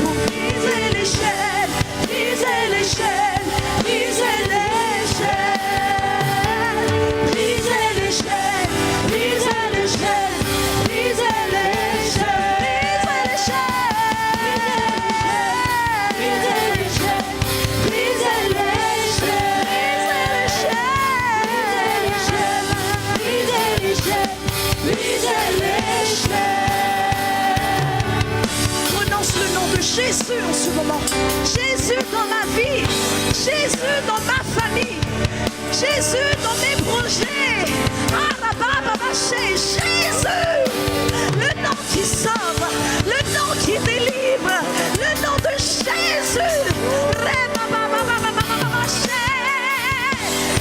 Vous brisez les chaînes, brisez les chaînes, brisez les chaînes, brisez les chaînes, brisez les chaînes, brisez les chaînes, brisez les chaînes, brisez les chaînes, brisez les chaînes, brisez les chaînes. Prononce le nom de Jésus en ce moment. Jésus dans ma vie, Jésus dans ma famille, Jésus dans mes projets. Jésus, le nom qui sauve, le nom qui délivre, le nom de Jésus.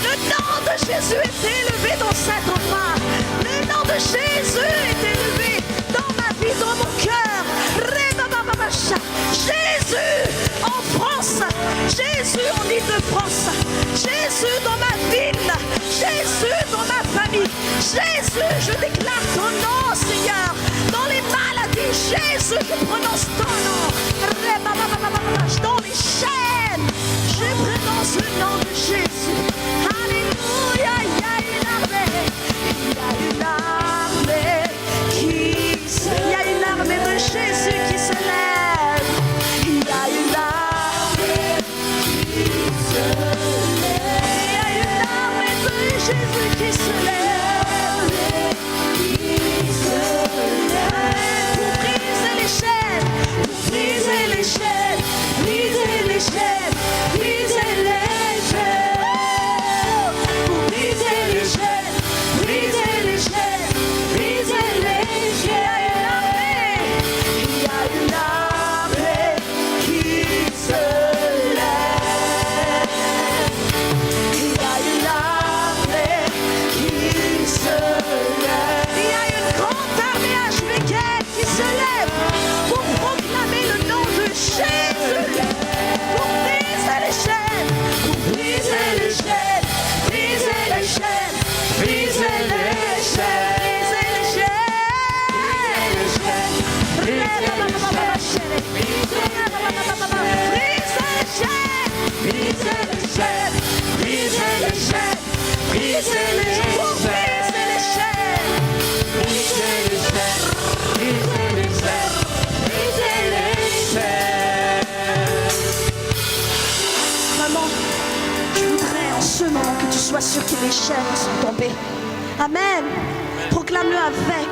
Le nom de Jésus est élevé dans cet endroit. Le nom de Jésus est élevé dans ma vie, dans mon cœur. Jésus en France, Jésus en Île-de-France, Jésus dans ma ville, Jésus dans ma famille, Jésus, je déclare ton nom, Seigneur, dans les maladies, Jésus, je prononce ton nom, dans les chaînes, je prononce le nom de Jésus. Alléluia, il y a une armée, il y a une armée de Jésus qui se lève. Il y a une armée qui se lève. Il y a une armée de Jésus qui se lève. Pour briser les chaînes, pour briser les chaînes, briser les chaînes, briser les chaînes. Amen. Proclame-le avec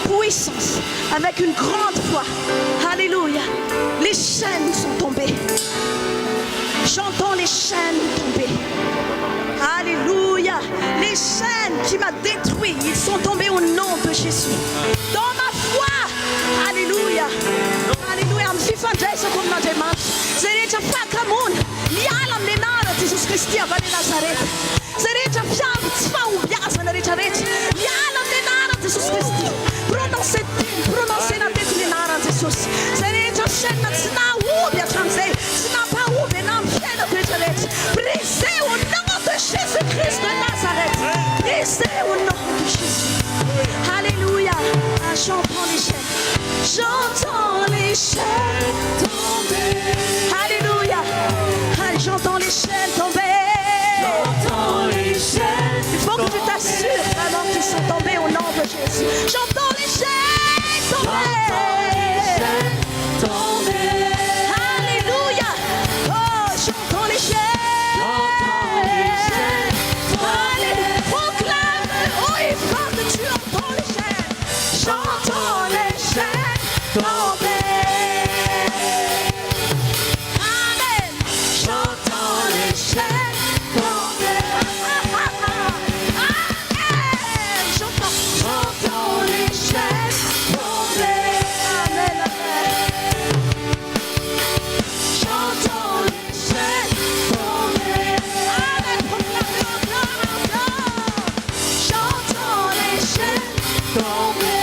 puissance, avec une grande foi. Alléluia. Les chaînes sont tombées. J'entends les chaînes tomber. Alléluia. Les chaînes qui m'ont détruit, ils sont tombés au nom de Jésus. Dans ma foi. Alléluia. Alléluia. Msifa Jesu kumna jemans. Zerecha fakamun. Nialam nenara Jesus Christi avale Nazareth. Zerecha fiam tsfa ubiasa na recha recha. Nialam nenara Jesus Christi. Prononcez na tête nenara Jesus. Zerecha shena tsna ubia transe. Tsna pa ubia nam shena recha recha. Brisez au nom de Jésus-Christ de Nazareth. Brisez au nom de Jésus. Alléluia. J'entends les chaînes. J'entends les chaînes tomber. Alléluia. J'entends les chaînes tomber. J'entends les chaînes. Il faut que tu t'assures vraiment qu'ils sont tombés au nom de Jésus. J'entends les chaînes tomber. Alléluia. Oh, j'entends les chaînes. Alléluia. Proclame. Oh, il faut que tu entends les chaînes. J'entends les chaînes tomber. Amen. J'entends les chaînes tomber. Amen. J'entends les chaînes tomber. Amen. J'entends les chaînes tomber. Amen. Proclame-le encore. J'entends les chaînes tomber.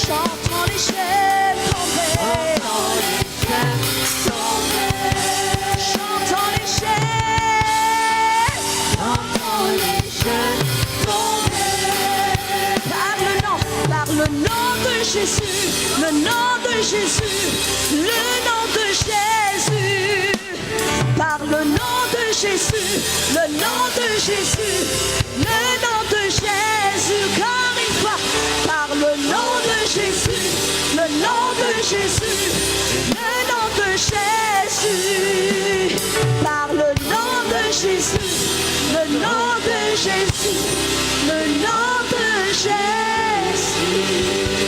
J'entends les chaînes tomber. J'entends les chaînes tomber. Par le nom de Jésus, le nom de Jésus, le nom de Jésus. Par le nom de Jésus, le nom de Jésus, le nom de Jésus. Car une fois, par le nom de Jésus, le nom de Jésus, le nom de Jésus. Par le nom de Jésus, le nom de Jésus, le nom de Jésus.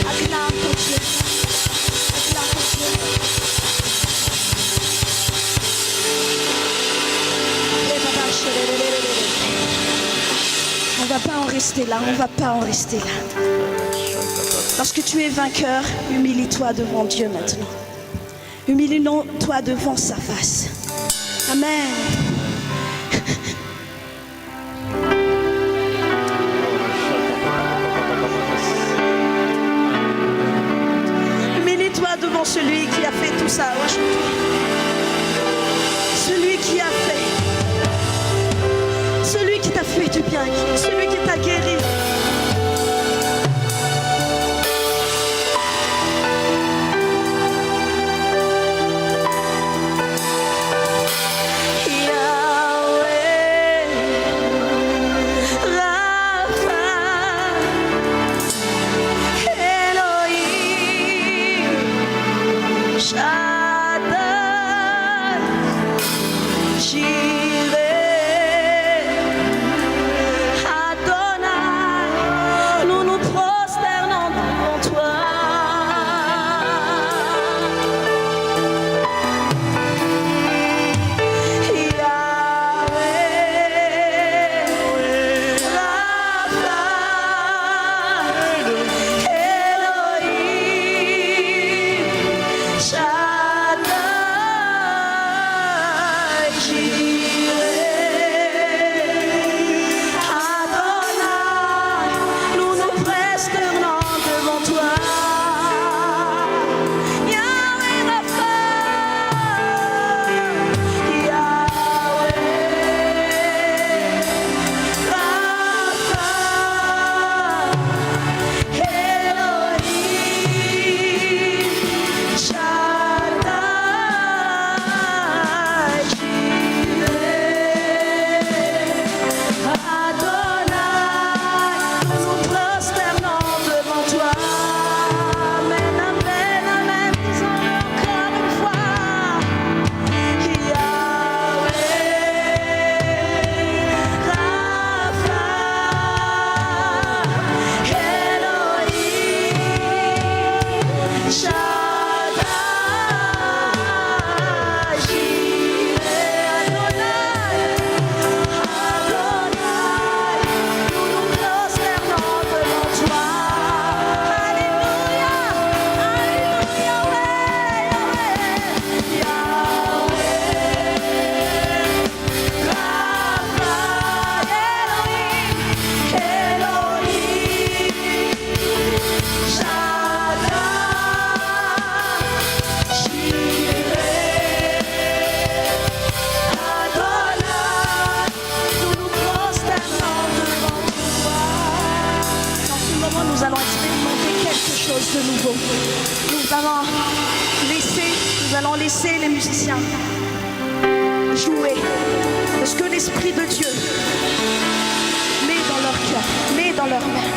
Acclame ton Dieu. Acclame ton Dieu. On ne va pas en rester là, on ne va pas en rester là. Lorsque tu es vainqueur, humilie-toi devant Dieu maintenant. Humilie-toi devant sa face. Amen. Humilie-toi devant celui qui a fait tout ça aujourd'hui. Celui qui a fait. Celui qui t'a fait du bien. Celui qui t'a guéri. Adonai. nous allons expérimenter quelque chose de nouveau. Nous allons laisser les musiciens jouer de ce que l'Esprit de Dieu met dans leur cœur, met dans leurs mains.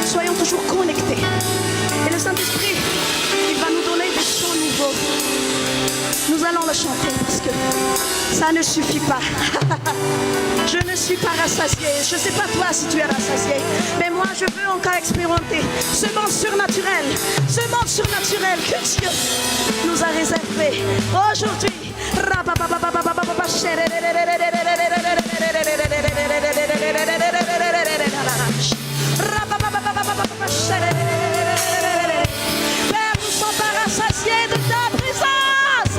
Soyons toujours connectés. Et le Saint-Esprit, il va nous donner des chants nouveaux. Nous allons le chanter parce que ça ne suffit pas. Je ne suis pas rassasiée. Je ne sais pas toi si tu es rassasiée. Mais moi, je veux encore expérimenter ce monde surnaturel. Ce monde surnaturel que Dieu nous a réservé aujourd'hui. Père, nous ne sommes pas rassasiés de ta présence.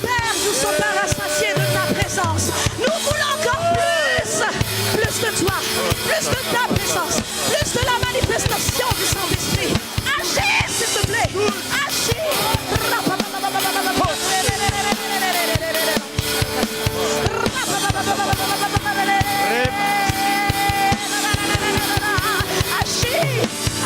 Père, nous ne sommes pas rassasiés de ta présence. Nous voulons encore plus de toi, plus de ta présence, plus de la manifestation du Saint-Esprit. Agis, s'il te plaît. Agis.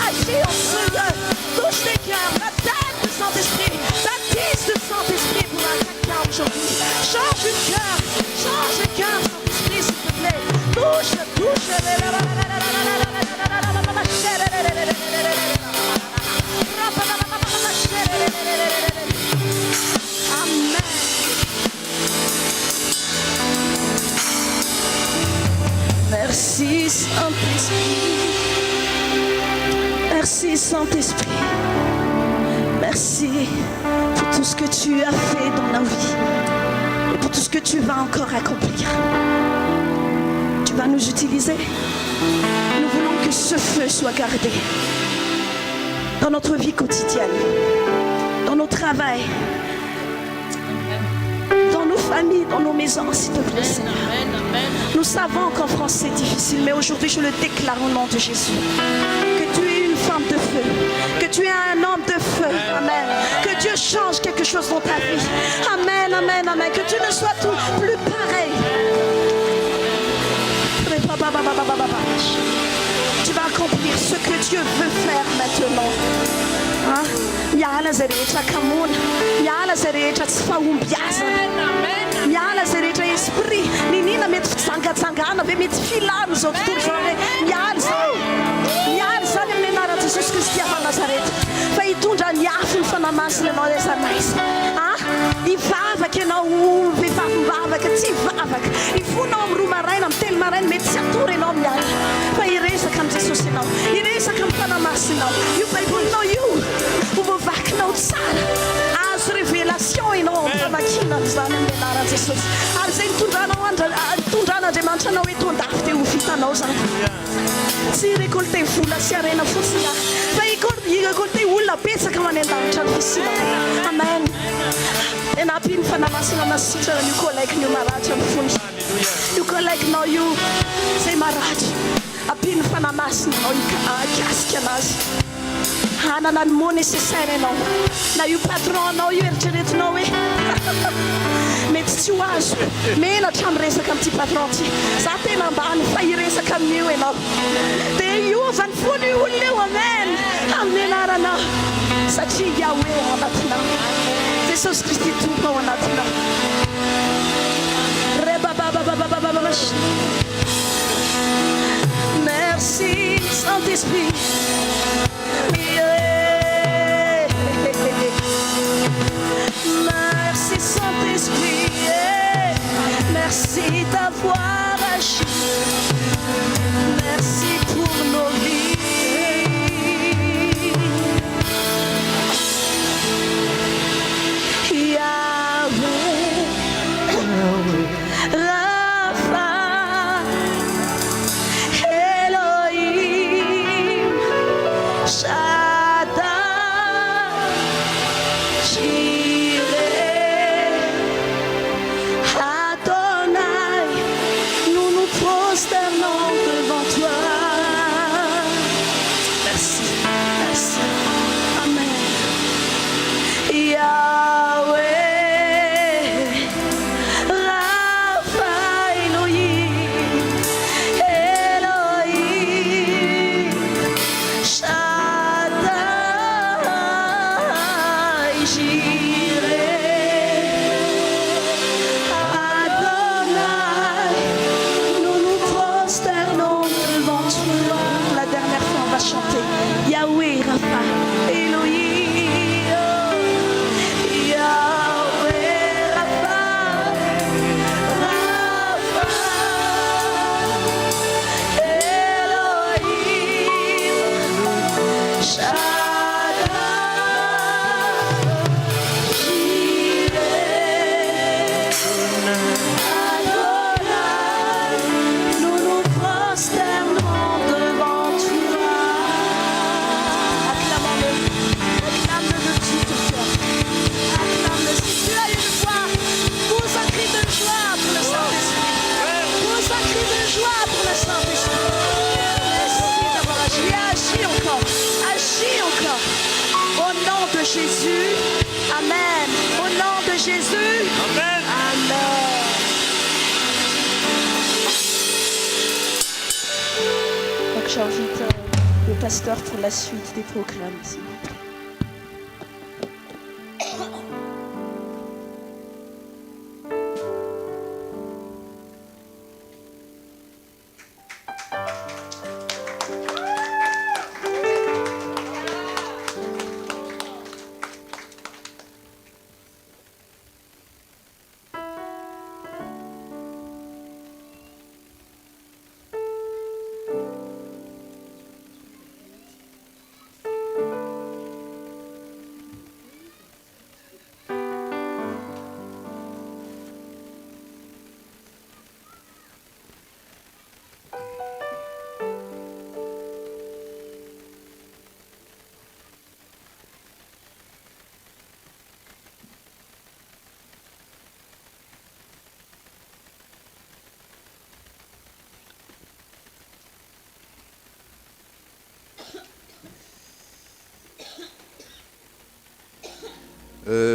Agis en Seigneur, touche les cœurs, baptême du Saint-Esprit, baptise du Saint-Esprit pour un chacun aujourd'hui. Change le cœur, Saint-Esprit, s'il te plaît. Touche. Amen. Merci Saint-Esprit. Merci Saint-Esprit. Merci pour tout ce que tu as fait dans nos vies et pour tout ce que tu vas encore accomplir. Tu vas nous utiliser. Nous voulons que ce feu soit gardé dans notre vie quotidienne, dans nos travails, dans nos familles, dans nos maisons, s'il te plaît, Seigneur. Nous savons qu'en France c'est difficile, mais aujourd'hui je le déclare au nom de Jésus. Que tu es une femme de feu, que tu es un homme de feu. Amen. Que Dieu change quelque chose dans ta vie. Amen, amen, amen. Que tu ne sois plus pareil. Tu vas accomplir ce que Dieu veut faire maintenant. Miala zay rehetra kamoana, miala zay rehetra tsy fahombiazana, miala zay rehetra esprit ninina mety fitsangatsangana ve mety filano zao tontolo zao hoe miala zany amin'ny anarana Jesosy Kristy avy Nazareta fa hitondra ny afo ny fanamasina anao rezanaiza. Hivavaka ianao vehivavy mivavaka tsy hivavaka, hifonao amin'ny roa maraina amin'ny telo maraina mety tsy atory ianao miala fa hiresaka amin'ny Jesosy ianao, hiresaka amin'ny fanamasinao. Io baibolinao io hovovakinao tsara, azo révélation ianao amin'ny famakinana zany amin'ny anaran'i Jesosy. Ary izay nitondran'Andriamanitra anao hoe tondafy dia ho vitanao zany. Tsy récolté vola sy arena fotsiny fa hirécolté olona betsaka manendanitra ny fisinana. Amen. Enampy ny fanamasina masitrana io collègue-nio maratra amin'ny fony. Io collègue-nao io izay maratra. Ampy ny fanamasina anao hikasika anazy. Hanana ny mot nécessaire ianao. Na io patron anao io eritreretinao hoe mety tsy ho azo menatra amin'ny resaka amin'ity patron ty. Za tena ambany fa hiresaka amin'io ianao. Dia hiova ny fony io olona eo. Amen. Amin'ny anarana satria Yahweh ao anatinao. Jesosy Kristy tompo ao anatinao. Merci Saint-Esprit. Merci Saint-Esprit. Merci d'avoir agi. Merci pour nos vies. Yahweh, Rapha, Elohim, Shaddai, Jireh, Adonai, nous nous prosternons devant toi. Yahweh Rapha, Elohim, Yahweh Rapha, Rapha, Elohim, Shaddai, Jireh, Adonai, nous nous prosternons devant toi. Acclame-le de tout ton cœur. Acclame-le. Si tu as une voix, pousse un cri de joie pour le Saint-Esprit. Pousse un cri de joie pour le Saint-Esprit. Merci d'avoir agi. Agis encore. Agis encore. Au nom de Jésus. Amen. Au nom de Jésus. Amen. Amen. Donc j'invite le pasteur pour la suite des programmes, s'il vous plaît.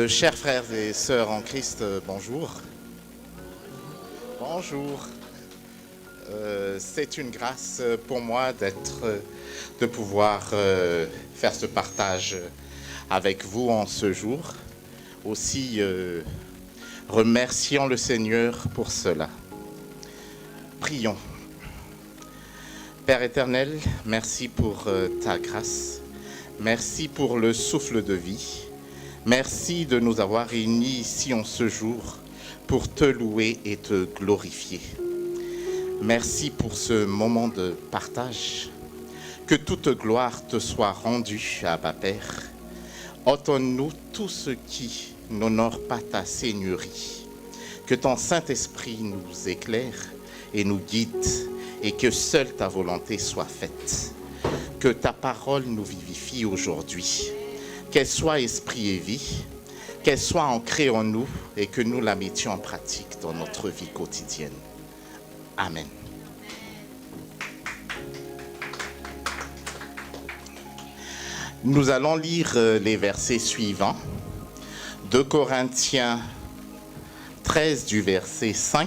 Chers frères et sœurs en Christ, bonjour. Bonjour. C'est une grâce pour moi de pouvoir faire ce partage avec vous en ce jour. Aussi, remercions le Seigneur pour cela. Prions. Père éternel, merci pour ta grâce. Merci pour le souffle de vie. Merci de nous avoir réunis ici en ce jour pour te louer et te glorifier. Merci pour ce moment de partage. Que toute gloire te soit rendue, Abba Père. Ôte-nous tout ce qui n'honore pas ta Seigneurie. Que ton Saint-Esprit nous éclaire et nous guide et que seule ta volonté soit faite. Que ta parole nous vivifie aujourd'hui. Qu'elle soit esprit et vie, qu'elle soit ancrée en nous et que nous la mettions en pratique dans notre vie quotidienne. Amen. Nous allons lire les versets suivants. 2 Corinthiens 13 du verset 5.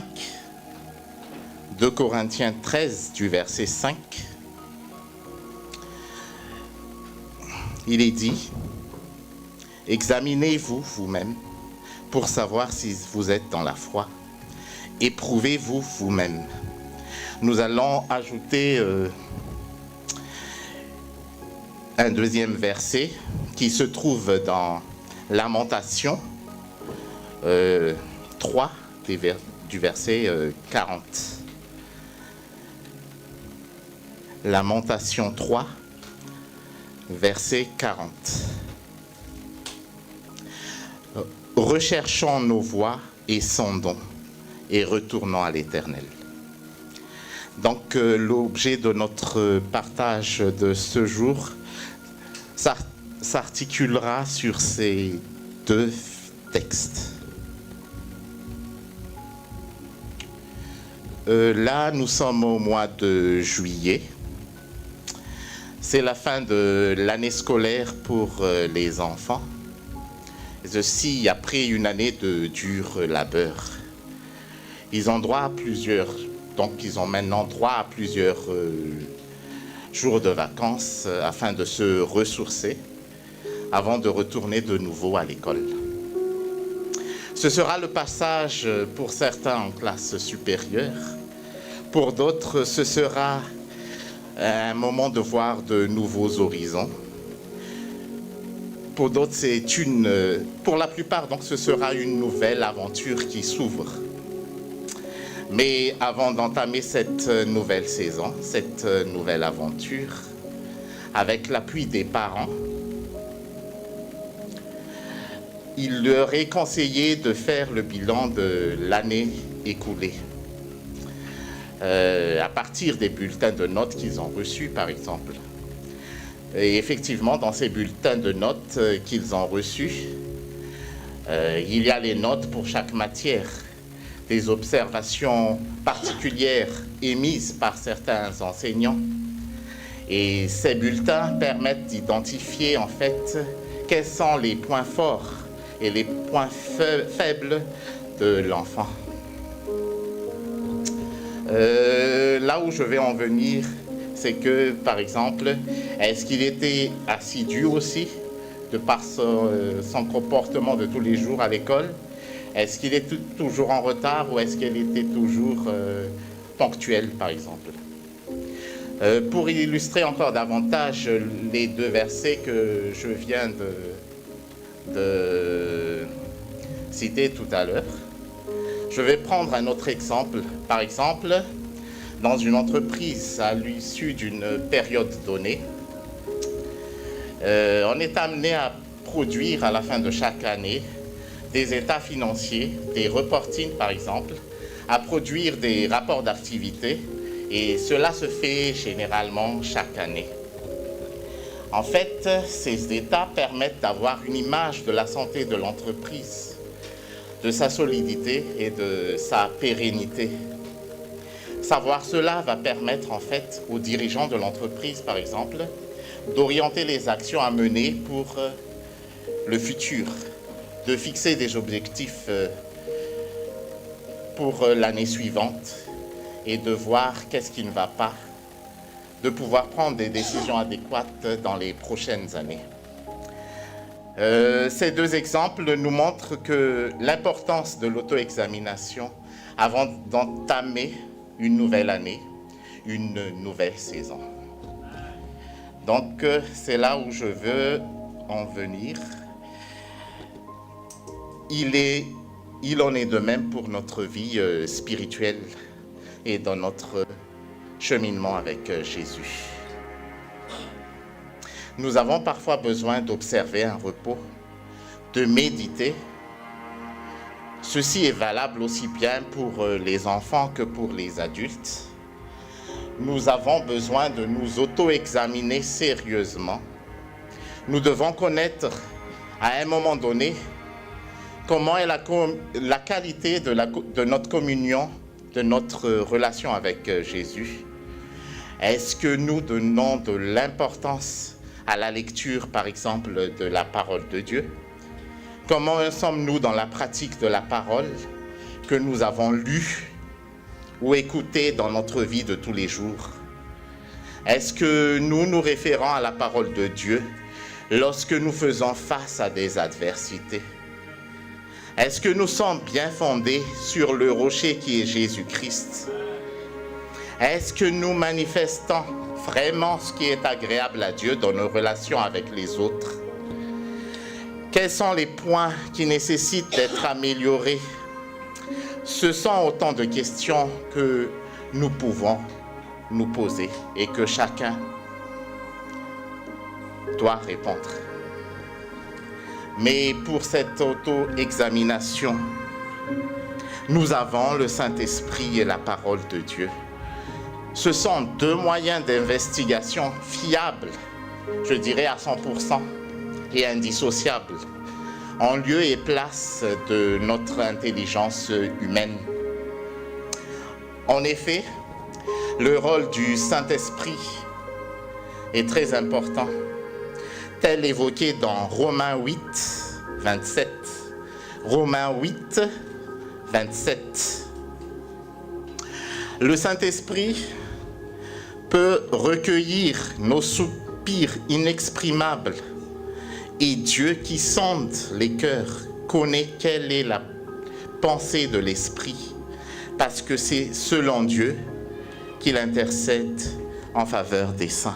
2 Corinthiens 13 du verset 5. Il est dit: examinez-vous vous-même pour savoir si vous êtes dans la foi. Éprouvez-vous vous-même. Nous allons ajouter un deuxième verset qui se trouve dans Lamentation 3 du verset 40. Lamentation 3, verset 40. Recherchons nos voies et sondons et retournons à l'Éternel. Donc l'objet de notre partage de ce jour s'articulera sur ces deux textes. Là, nous sommes au mois de juillet. C'est la fin de l'année scolaire pour les enfants. Ceci après une année de dur labeur. Ils ont droit à ils ont maintenant droit à plusieurs jours de vacances afin de se ressourcer avant de retourner de nouveau à l'école. Ce sera le passage pour certains en classe supérieure. Pour d'autres, ce sera un moment de voir de nouveaux horizons, Pour d'autres, pour la plupart, donc, ce sera une nouvelle aventure qui s'ouvre. Mais avant d'entamer cette nouvelle saison, cette nouvelle aventure, avec l'appui des parents, il leur est conseillé de faire le bilan de l'année écoulée. À partir des bulletins de notes qu'ils ont reçus, par exemple. Et effectivement, dans ces bulletins de notes qu'ils ont reçus, il y a les notes pour chaque matière, des observations particulières émises par certains enseignants. Et ces bulletins permettent d'identifier en fait quels sont les points forts et les points faibles de l'enfant. Là où je vais en venir, c'est que, par exemple, est-ce qu'il était assidu aussi, de par son comportement de tous les jours à l'école? Est-ce qu'il est toujours en retard ou est-ce qu'il était toujours ponctuel, par exemple? Pour illustrer encore davantage les deux versets que je viens de citer tout à l'heure, je vais prendre un autre exemple. Par exemple, dans une entreprise, à l'issue d'une période donnée, on est amené à produire à la fin de chaque année des états financiers, des reportings par exemple, à produire des rapports d'activité, et cela se fait généralement chaque année. En fait, ces états permettent d'avoir une image de la santé de l'entreprise, de sa solidité et de sa pérennité. Savoir cela va permettre en fait aux dirigeants de l'entreprise, par exemple, d'orienter les actions à mener pour le futur, de fixer des objectifs pour l'année suivante et de voir qu'est-ce qui ne va pas, de pouvoir prendre des décisions adéquates dans les prochaines années. Ces deux exemples nous montrent que l'importance de l'auto-examination avant d'entamer une nouvelle année, une nouvelle saison. Donc, c'est là où je veux en venir. Il en est de même pour notre vie spirituelle et dans notre cheminement avec Jésus. Nous avons parfois besoin d'observer un repos, de méditer. Ceci est valable aussi bien pour les enfants que pour les adultes. Nous avons besoin de nous auto-examiner sérieusement. Nous devons connaître à un moment donné comment est la qualité de notre communion, de notre relation avec Jésus. Est-ce que nous donnons de l'importance à la lecture, par exemple, de la parole de Dieu? Comment sommes-nous dans la pratique de la parole que nous avons lue ou écoutée dans notre vie de tous les jours? Est-ce que nous nous référons à la parole de Dieu lorsque nous faisons face à des adversités? Est-ce que nous sommes bien fondés sur le rocher qui est Jésus-Christ? Est-ce que nous manifestons vraiment ce qui est agréable à Dieu dans nos relations avec les autres? Quels sont les points qui nécessitent d'être améliorés? Ce sont autant de questions que nous pouvons nous poser et que chacun doit répondre. Mais pour cette auto-examination, nous avons le Saint-Esprit et la parole de Dieu. Ce sont deux moyens d'investigation fiables, je dirais à 100%, et indissociables, en lieu et place de notre intelligence humaine. En effet, le rôle du Saint-Esprit est très important, tel évoqué dans Romains 8, 27. Romains 8, 27. Le Saint-Esprit peut recueillir nos soupirs inexprimables et Dieu qui sonde les cœurs connaît quelle est la pensée de l'Esprit parce que c'est selon Dieu qu'il intercède en faveur des saints.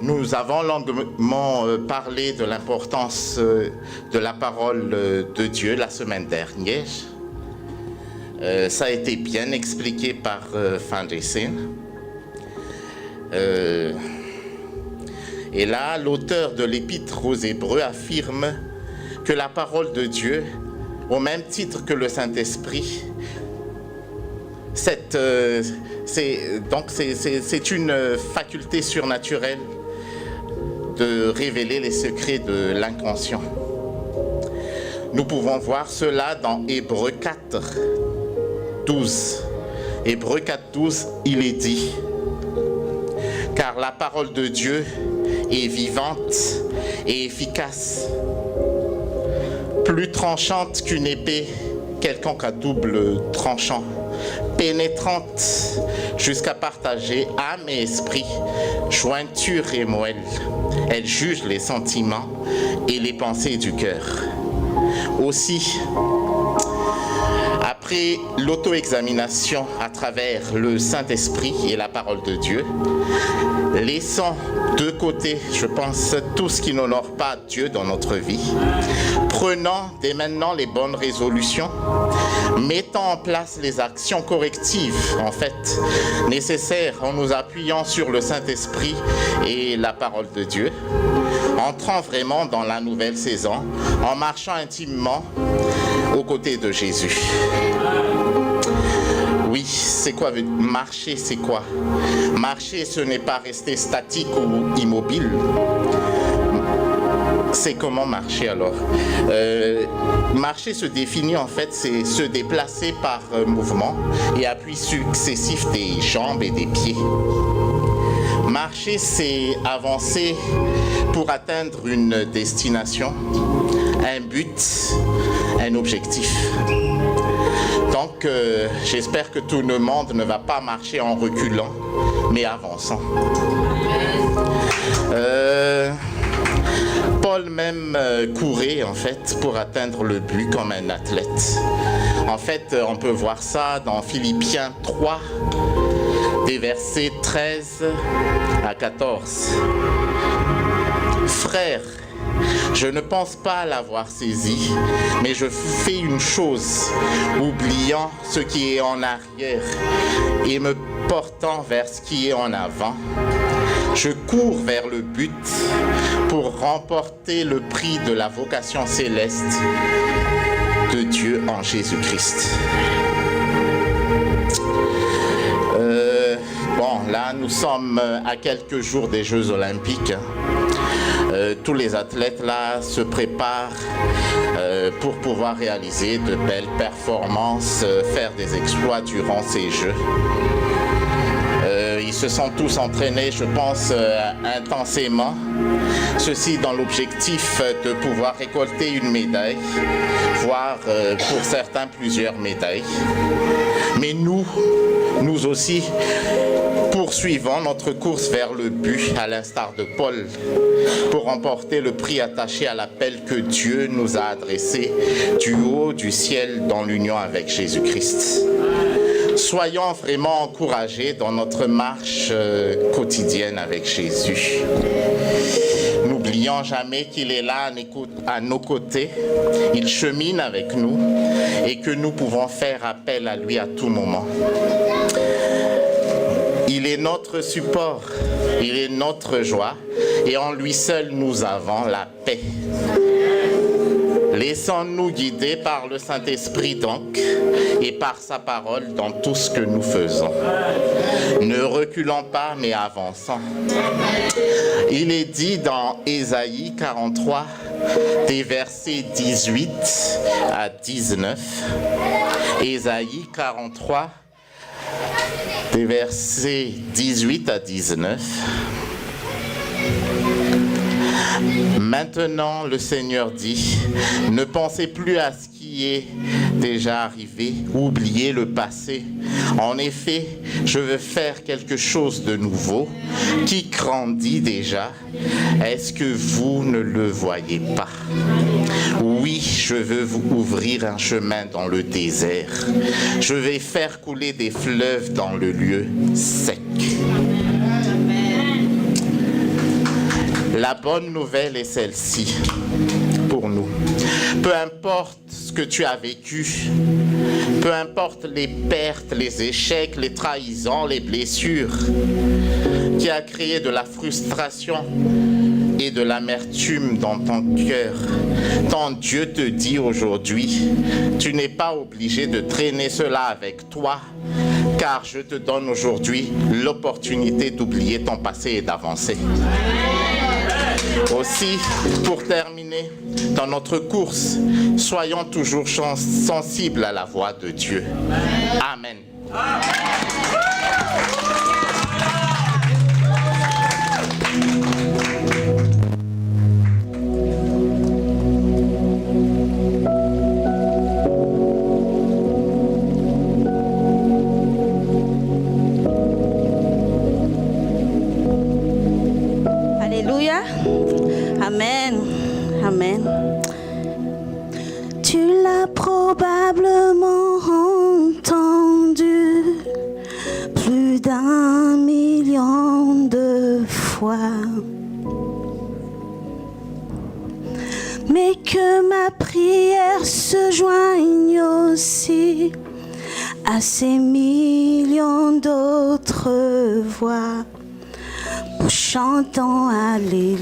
Nous avons longuement parlé de l'importance de la parole de Dieu la semaine dernière. Ça a été bien expliqué par Fandresen. Et là, l'auteur de l'Épître aux Hébreux affirme que la parole de Dieu, au même titre que le Saint-Esprit, c'est une faculté surnaturelle de révéler les secrets de l'inconscient. Nous pouvons voir cela dans Hébreux 4, 12. Hébreux 4, 12, il est dit: car la parole de Dieu est vivante et efficace, plus tranchante qu'une épée quelconque à double tranchant, pénétrante jusqu'à partager âme et esprit, jointure et moelle. Elle juge les sentiments et les pensées du cœur. Aussi, après l'auto-examination à travers le Saint-Esprit et la parole de Dieu, laissons de côté, je pense, tout ce qui n'honore pas Dieu dans notre vie. Prenons dès maintenant les bonnes résolutions, mettons en place les actions correctives, en fait, nécessaires en nous appuyant sur le Saint-Esprit et la parole de Dieu. Entrons vraiment dans la nouvelle saison en marchant intimement aux côtés de Jésus. Oui, c'est quoi marcher? C'est quoi? Marcher, ce n'est pas rester statique ou immobile. C'est comment marcher alors? Marcher se définit en fait, c'est se déplacer par mouvement et appui successif des jambes et des pieds. Marcher, c'est avancer pour atteindre une destination, un but, un objectif. Donc, j'espère que tout le monde ne va pas marcher en reculant, mais avançant. Paul même courait, en fait, pour atteindre le but comme un athlète. En fait, on peut voir ça dans Philippiens 3, des versets 13 à 14. Frères, je ne pense pas l'avoir saisi, mais je fais une chose, oubliant ce qui est en arrière et me portant vers ce qui est en avant. Je cours vers le but pour remporter le prix de la vocation céleste de Dieu en Jésus-Christ. Bon, là, nous sommes à quelques jours des Jeux Olympiques. Tous les athlètes là se préparent pour pouvoir réaliser de belles performances, faire des exploits durant ces Jeux. Ils se sont tous entraînés, je pense, intensément. Ceci dans l'objectif de pouvoir récolter une médaille, voire pour certains plusieurs médailles. Mais nous aussi, poursuivons notre course vers le but, à l'instar de Paul, pour remporter le prix attaché à l'appel que Dieu nous a adressé du haut du ciel dans l'union avec Jésus-Christ. Soyons vraiment encouragés dans notre marche quotidienne avec Jésus. N'oublions jamais qu'il est là à nos côtés, il chemine avec nous et que nous pouvons faire appel à lui à tout moment. Il est notre support, il est notre joie et en lui seul nous avons la paix. Laissons-nous guider par le Saint-Esprit donc et par sa parole dans tout ce que nous faisons. Ne reculons pas mais avançons. Il est dit dans Ésaïe 43, des versets 18 à 19. Ésaïe 43, des versets 18 à 19. Maintenant, le Seigneur dit, ne pensez plus à ce qui est déjà arrivé, oubliez le passé. En effet, je veux faire quelque chose de nouveau qui grandit déjà. Est-ce que vous ne le voyez pas? Oui, je veux vous ouvrir un chemin dans le désert. Je vais faire couler des fleuves dans le lieu sec. La bonne nouvelle est celle-ci pour nous. Peu importe ce que tu as vécu, peu importe les pertes, les échecs, les trahisons, les blessures qui a créé de la frustration et de l'amertume dans ton cœur, ton Dieu te dit aujourd'hui, tu n'es pas obligé de traîner cela avec toi, car je te donne aujourd'hui l'opportunité d'oublier ton passé et d'avancer. Aussi, pour terminer, dans notre course, soyons toujours sensibles à la voix de Dieu. Amen. Alléluia. Amen. Amen. Tu l'as probablement entendu plus d'1 million de fois. Mais que ma prière se joigne aussi à ces millions d'autres voix, chantant Alléluia.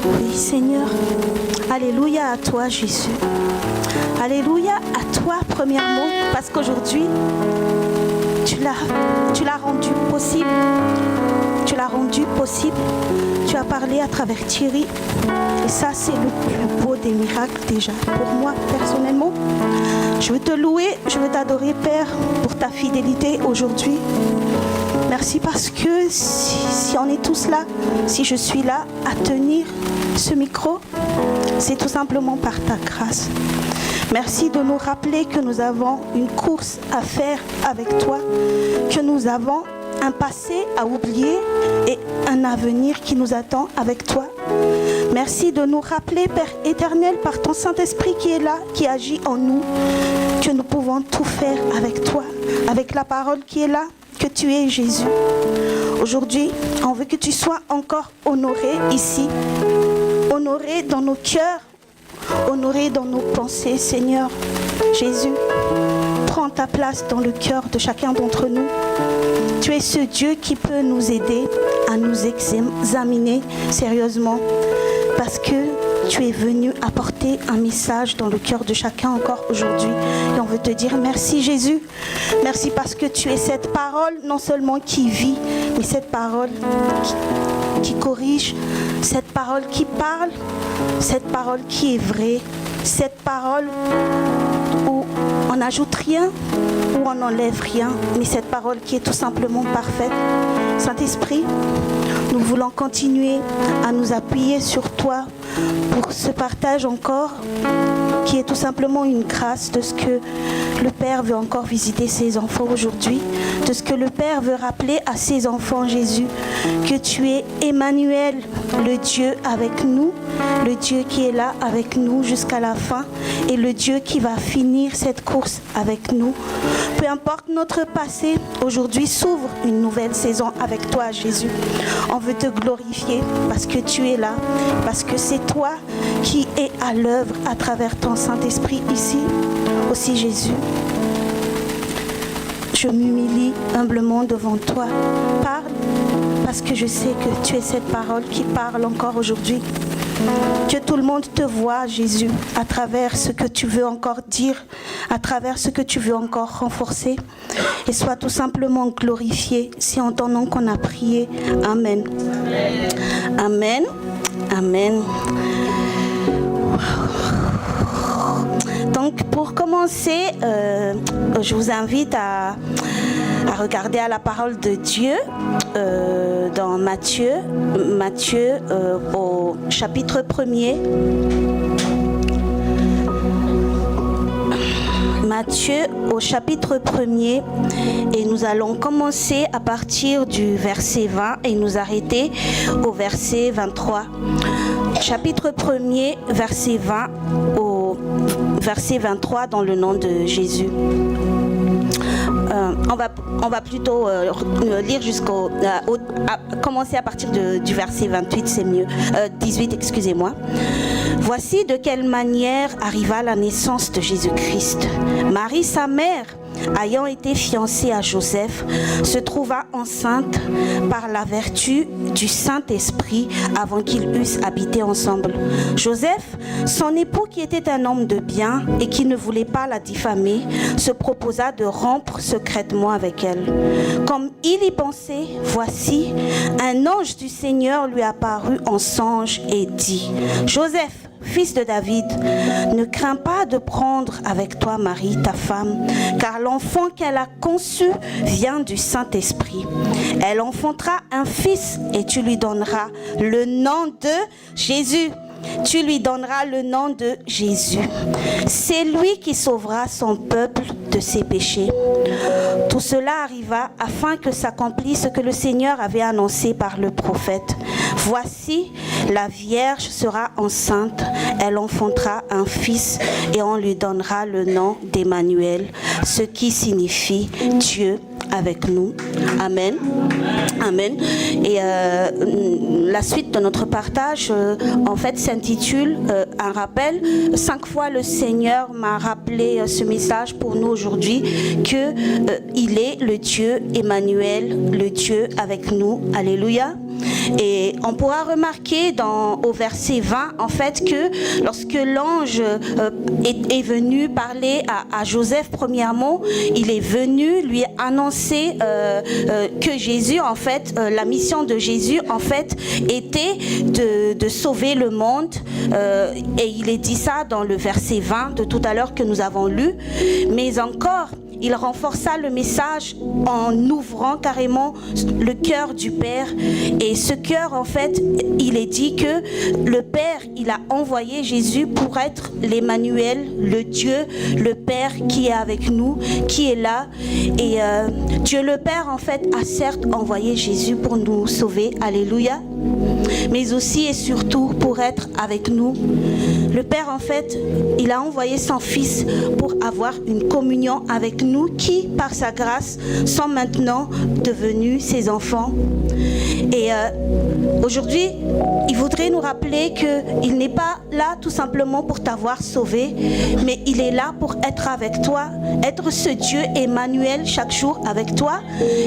Oui, Seigneur. Alléluia à toi, Jésus. Alléluia à toi, premièrement, parce qu'aujourd'hui, tu l'as rendu possible. Tu l'as rendu possible. Tu as parlé à travers Thierry. Et ça, c'est le plus beau des miracles déjà. Pour moi, personnellement, je veux te louer, je veux t'adorer, Père, pour ta fidélité aujourd'hui. Merci parce que si on est tous là, si je suis là à tenir ce micro, c'est tout simplement par ta grâce. Merci de nous rappeler que nous avons une course à faire avec toi, que nous avons un passé à oublier et un avenir qui nous attend avec toi. Merci de nous rappeler, Père éternel, par ton Saint-Esprit qui est là, qui agit en nous, que nous pouvons tout faire avec toi, avec la parole qui est là, que tu es Jésus. Aujourd'hui, on veut que tu sois encore honoré ici, honoré dans nos cœurs, honoré dans nos pensées, Seigneur. Jésus, prends ta place dans le cœur de chacun d'entre nous. Tu es ce Dieu qui peut nous aider à nous examiner sérieusement, parce que tu es venu apporter un message dans le cœur de chacun encore aujourd'hui. Et on veut te dire merci Jésus. Merci parce que tu es cette parole non seulement qui vit, mais cette parole qui corrige, cette parole qui parle, cette parole qui est vraie, cette parole où on n'ajoute rien, où on n'enlève rien, mais cette parole qui est tout simplement parfaite. Saint-Esprit, nous voulons continuer à nous appuyer sur toi pour ce partage encore, qui est tout simplement une grâce de ce que le Père veut encore visiter ses enfants aujourd'hui, de ce que le Père veut rappeler à ses enfants, Jésus, que tu es Emmanuel, le Dieu avec nous, le Dieu qui est là avec nous jusqu'à la fin, et le Dieu qui va finir cette course avec nous. Peu importe notre passé, aujourd'hui s'ouvre une nouvelle saison avec toi, Jésus. On veut te glorifier parce que tu es là, parce que c'est toi qui es à l'œuvre à travers ton Saint-Esprit ici. Aussi, Jésus, je m'humilie humblement devant toi. Parle, parce que je sais que tu es cette parole qui parle encore aujourd'hui. Que tout le monde te voit, Jésus, à travers ce que tu veux encore dire, à travers ce que tu veux encore renforcer, et sois tout simplement glorifié. C'est en ton nom qu'on a prié. Amen. Amen. Amen. Donc, pour commencer, je vous invite à regarder à la parole de Dieu dans Matthieu au chapitre 1er. Matthieu au chapitre 1er, et nous allons commencer à partir du verset 20 et nous arrêter au verset 23. Chapitre 1er, verset 20 au verset 23 dans le nom de Jésus. on va plutôt lire commencer à partir du verset 28, c'est mieux. 18, excusez-moi. Voici de quelle manière arriva la naissance de Jésus-Christ. Marie, sa mère, ayant été fiancée à Joseph, se trouva enceinte par la vertu du Saint-Esprit avant qu'ils eussent habité ensemble. Joseph, son époux qui était un homme de bien et qui ne voulait pas la diffamer, se proposa de rompre secrètement avec elle. Comme il y pensait, voici, un ange du Seigneur lui apparut en songe et dit : Joseph, fils de David, ne crains pas de prendre avec toi Marie, ta femme, car l'enfant qu'elle a conçu vient du Saint-Esprit. Elle enfantera un fils et tu lui donneras le nom de Jésus. Tu lui donneras le nom de Jésus. C'est lui qui sauvera son peuple de ses péchés. Tout cela arriva afin que s'accomplisse ce que le Seigneur avait annoncé par le prophète. Voici, la Vierge sera enceinte, elle enfantera un fils et on lui donnera le nom d'Emmanuel, ce qui signifie Dieu avec nous. Amen. Amen. Et la suite de notre partage, en fait, s'intitule un rappel. 5 fois, le Seigneur m'a rappelé ce message pour nous aujourd'hui, que il est le Dieu Emmanuel, le Dieu avec nous. Alléluia. Et on pourra remarquer au verset 20, en fait, que lorsque l'ange est venu parler à Joseph, premièrement, il est venu lui annoncer que Jésus, en fait, la mission de Jésus, en fait, était de sauver le monde. Et il est dit ça dans le verset 20 de tout à l'heure que nous avons lu. Mais encore, il renforça le message en ouvrant carrément le cœur du Père. Et ce cœur, en fait, il est dit que le Père, il a envoyé Jésus pour être l'Emmanuel, le Dieu, le Père qui est avec nous, qui est là. Et Dieu le Père, en fait, a certes envoyé Jésus pour nous sauver. Alléluia. Mais aussi et surtout pour être avec nous. Le Père, en fait, il a envoyé son Fils pour avoir une communion avec nous qui, par sa grâce, sont maintenant devenus ses enfants. Et aujourd'hui, il voudrait nous rappeler qu'il n'est pas là tout simplement pour t'avoir sauvé, mais il est là pour être avec toi, être ce Dieu Emmanuel chaque jour avec toi.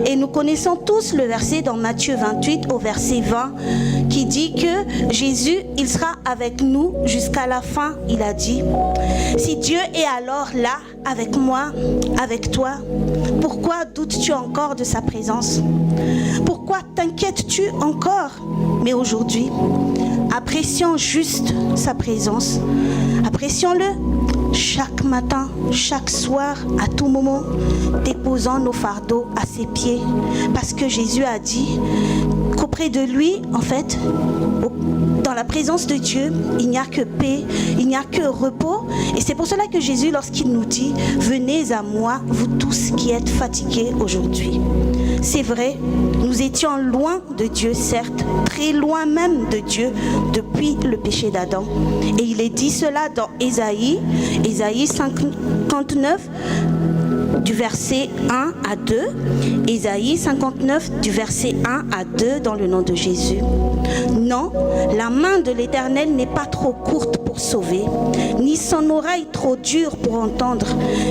Et nous connaissons tous le verset dans Matthieu 28 au verset 20 qui dit que Jésus, il sera avec nous jusqu'à la fin, il a dit. Si Dieu est alors là avec moi, avec toi, pourquoi doutes-tu encore de sa présence? Pourquoi t'inquiètes-tu encore? Mais aujourd'hui, apprécions juste sa présence. Apprécions-le chaque matin, chaque soir, à tout moment, déposant nos fardeaux à ses pieds. Parce que Jésus a dit qu'auprès de lui, en fait, dans la présence de Dieu, il n'y a que paix, il n'y a que repos. Et c'est pour cela que Jésus, lorsqu'il nous dit « Venez à moi, vous tous qui êtes fatigués aujourd'hui ». C'est vrai, nous étions loin de Dieu, certes, très loin même de Dieu depuis le péché d'Adam. Et il est dit cela dans Ésaïe 59, du verset 1 à 2, Ésaïe 59 du verset 1 à 2 dans le nom de Jésus. Non, la main de l'Éternel n'est pas trop courte pour sauver, ni son oreille trop dure pour entendre,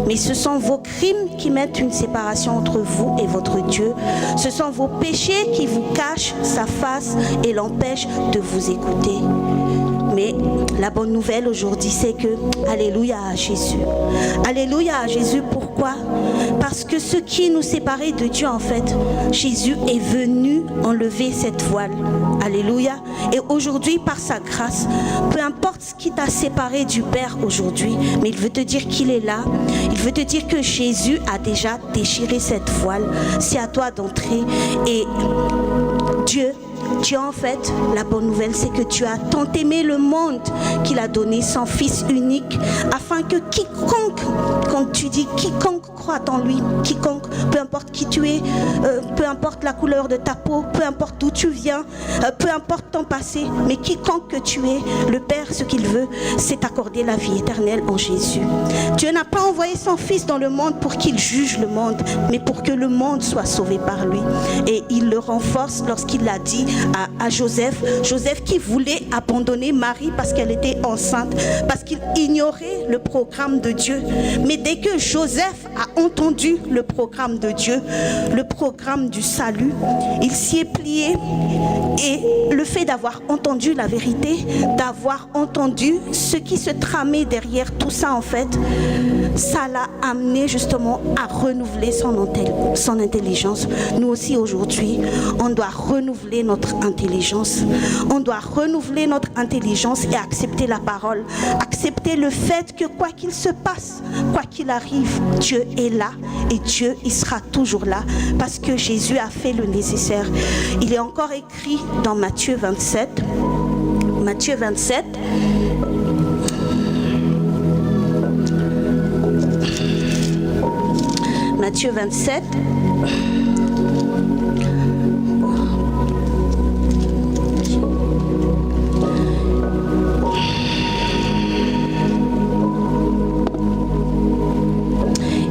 mais ce sont vos crimes qui mettent une séparation entre vous et votre Dieu. Ce sont vos péchés qui vous cachent sa face et l'empêchent de vous écouter. Mais la bonne nouvelle aujourd'hui, c'est que, alléluia à Jésus. Alléluia à Jésus, pourquoi? Parce que ce qui nous séparait de Dieu, en fait, Jésus est venu enlever cette voile. Alléluia. Et aujourd'hui, par sa grâce, peu importe ce qui t'a séparé du Père aujourd'hui, mais il veut te dire qu'il est là. Il veut te dire que Jésus a déjà déchiré cette voile. C'est à toi d'entrer. Et Dieu Dieu, en fait, la bonne nouvelle, c'est que Dieu a tant aimé le monde qu'il a donné son Fils unique, afin que quiconque, quand tu dis quiconque croit en lui, quiconque, peu importe qui tu es, peu importe la couleur de ta peau, peu importe d'où tu viens, peu importe ton passé, mais quiconque que tu es, le Père, ce qu'il veut, c'est t'accorder la vie éternelle en Jésus. Dieu n'a pas envoyé son Fils dans le monde pour qu'il juge le monde, mais pour que le monde soit sauvé par lui. Et il le renforce lorsqu'il a dit à Joseph qui voulait abandonner Marie parce qu'elle était enceinte, parce qu'il ignorait le programme de Dieu. Mais dès que Joseph a entendu le programme de Dieu, le programme du salut, il s'y est plié. Et le fait d'avoir entendu la vérité, d'avoir entendu ce qui se tramait derrière tout ça, en fait, ça l'a amené justement à renouveler son intelligence. Nous aussi aujourd'hui, on doit renouveler notre intelligence. On doit renouveler notre intelligence et accepter la parole. Accepter le fait que quoi qu'il se passe, quoi qu'il arrive, Dieu est là et Dieu, il sera toujours là parce que Jésus a fait le nécessaire. Il est encore écrit dans Matthieu 27. Matthieu 27. Matthieu 27.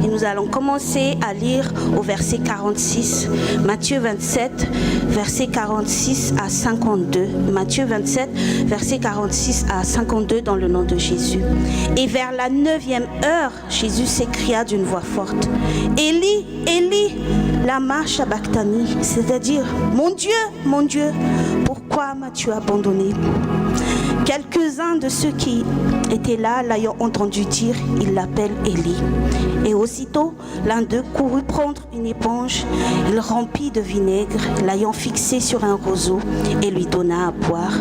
Et nous allons commencer à lire au verset 46. Matthieu 27, verset 46 à 52. Matthieu 27, verset 46 à 52 dans le nom de Jésus. Et vers la 9e heure, Jésus s'écria d'une voix forte: Élie, Élie, lama sabachthani, c'est-à-dire, mon Dieu, pourquoi m'as-tu abandonné? Quelques-uns de ceux qui étaient là, l'ayant entendu dire, il l'appelle Élie. Et aussitôt, l'un d'eux courut prendre une éponge, il remplit de vinaigre, l'ayant fixé sur un roseau, et lui donna à boire.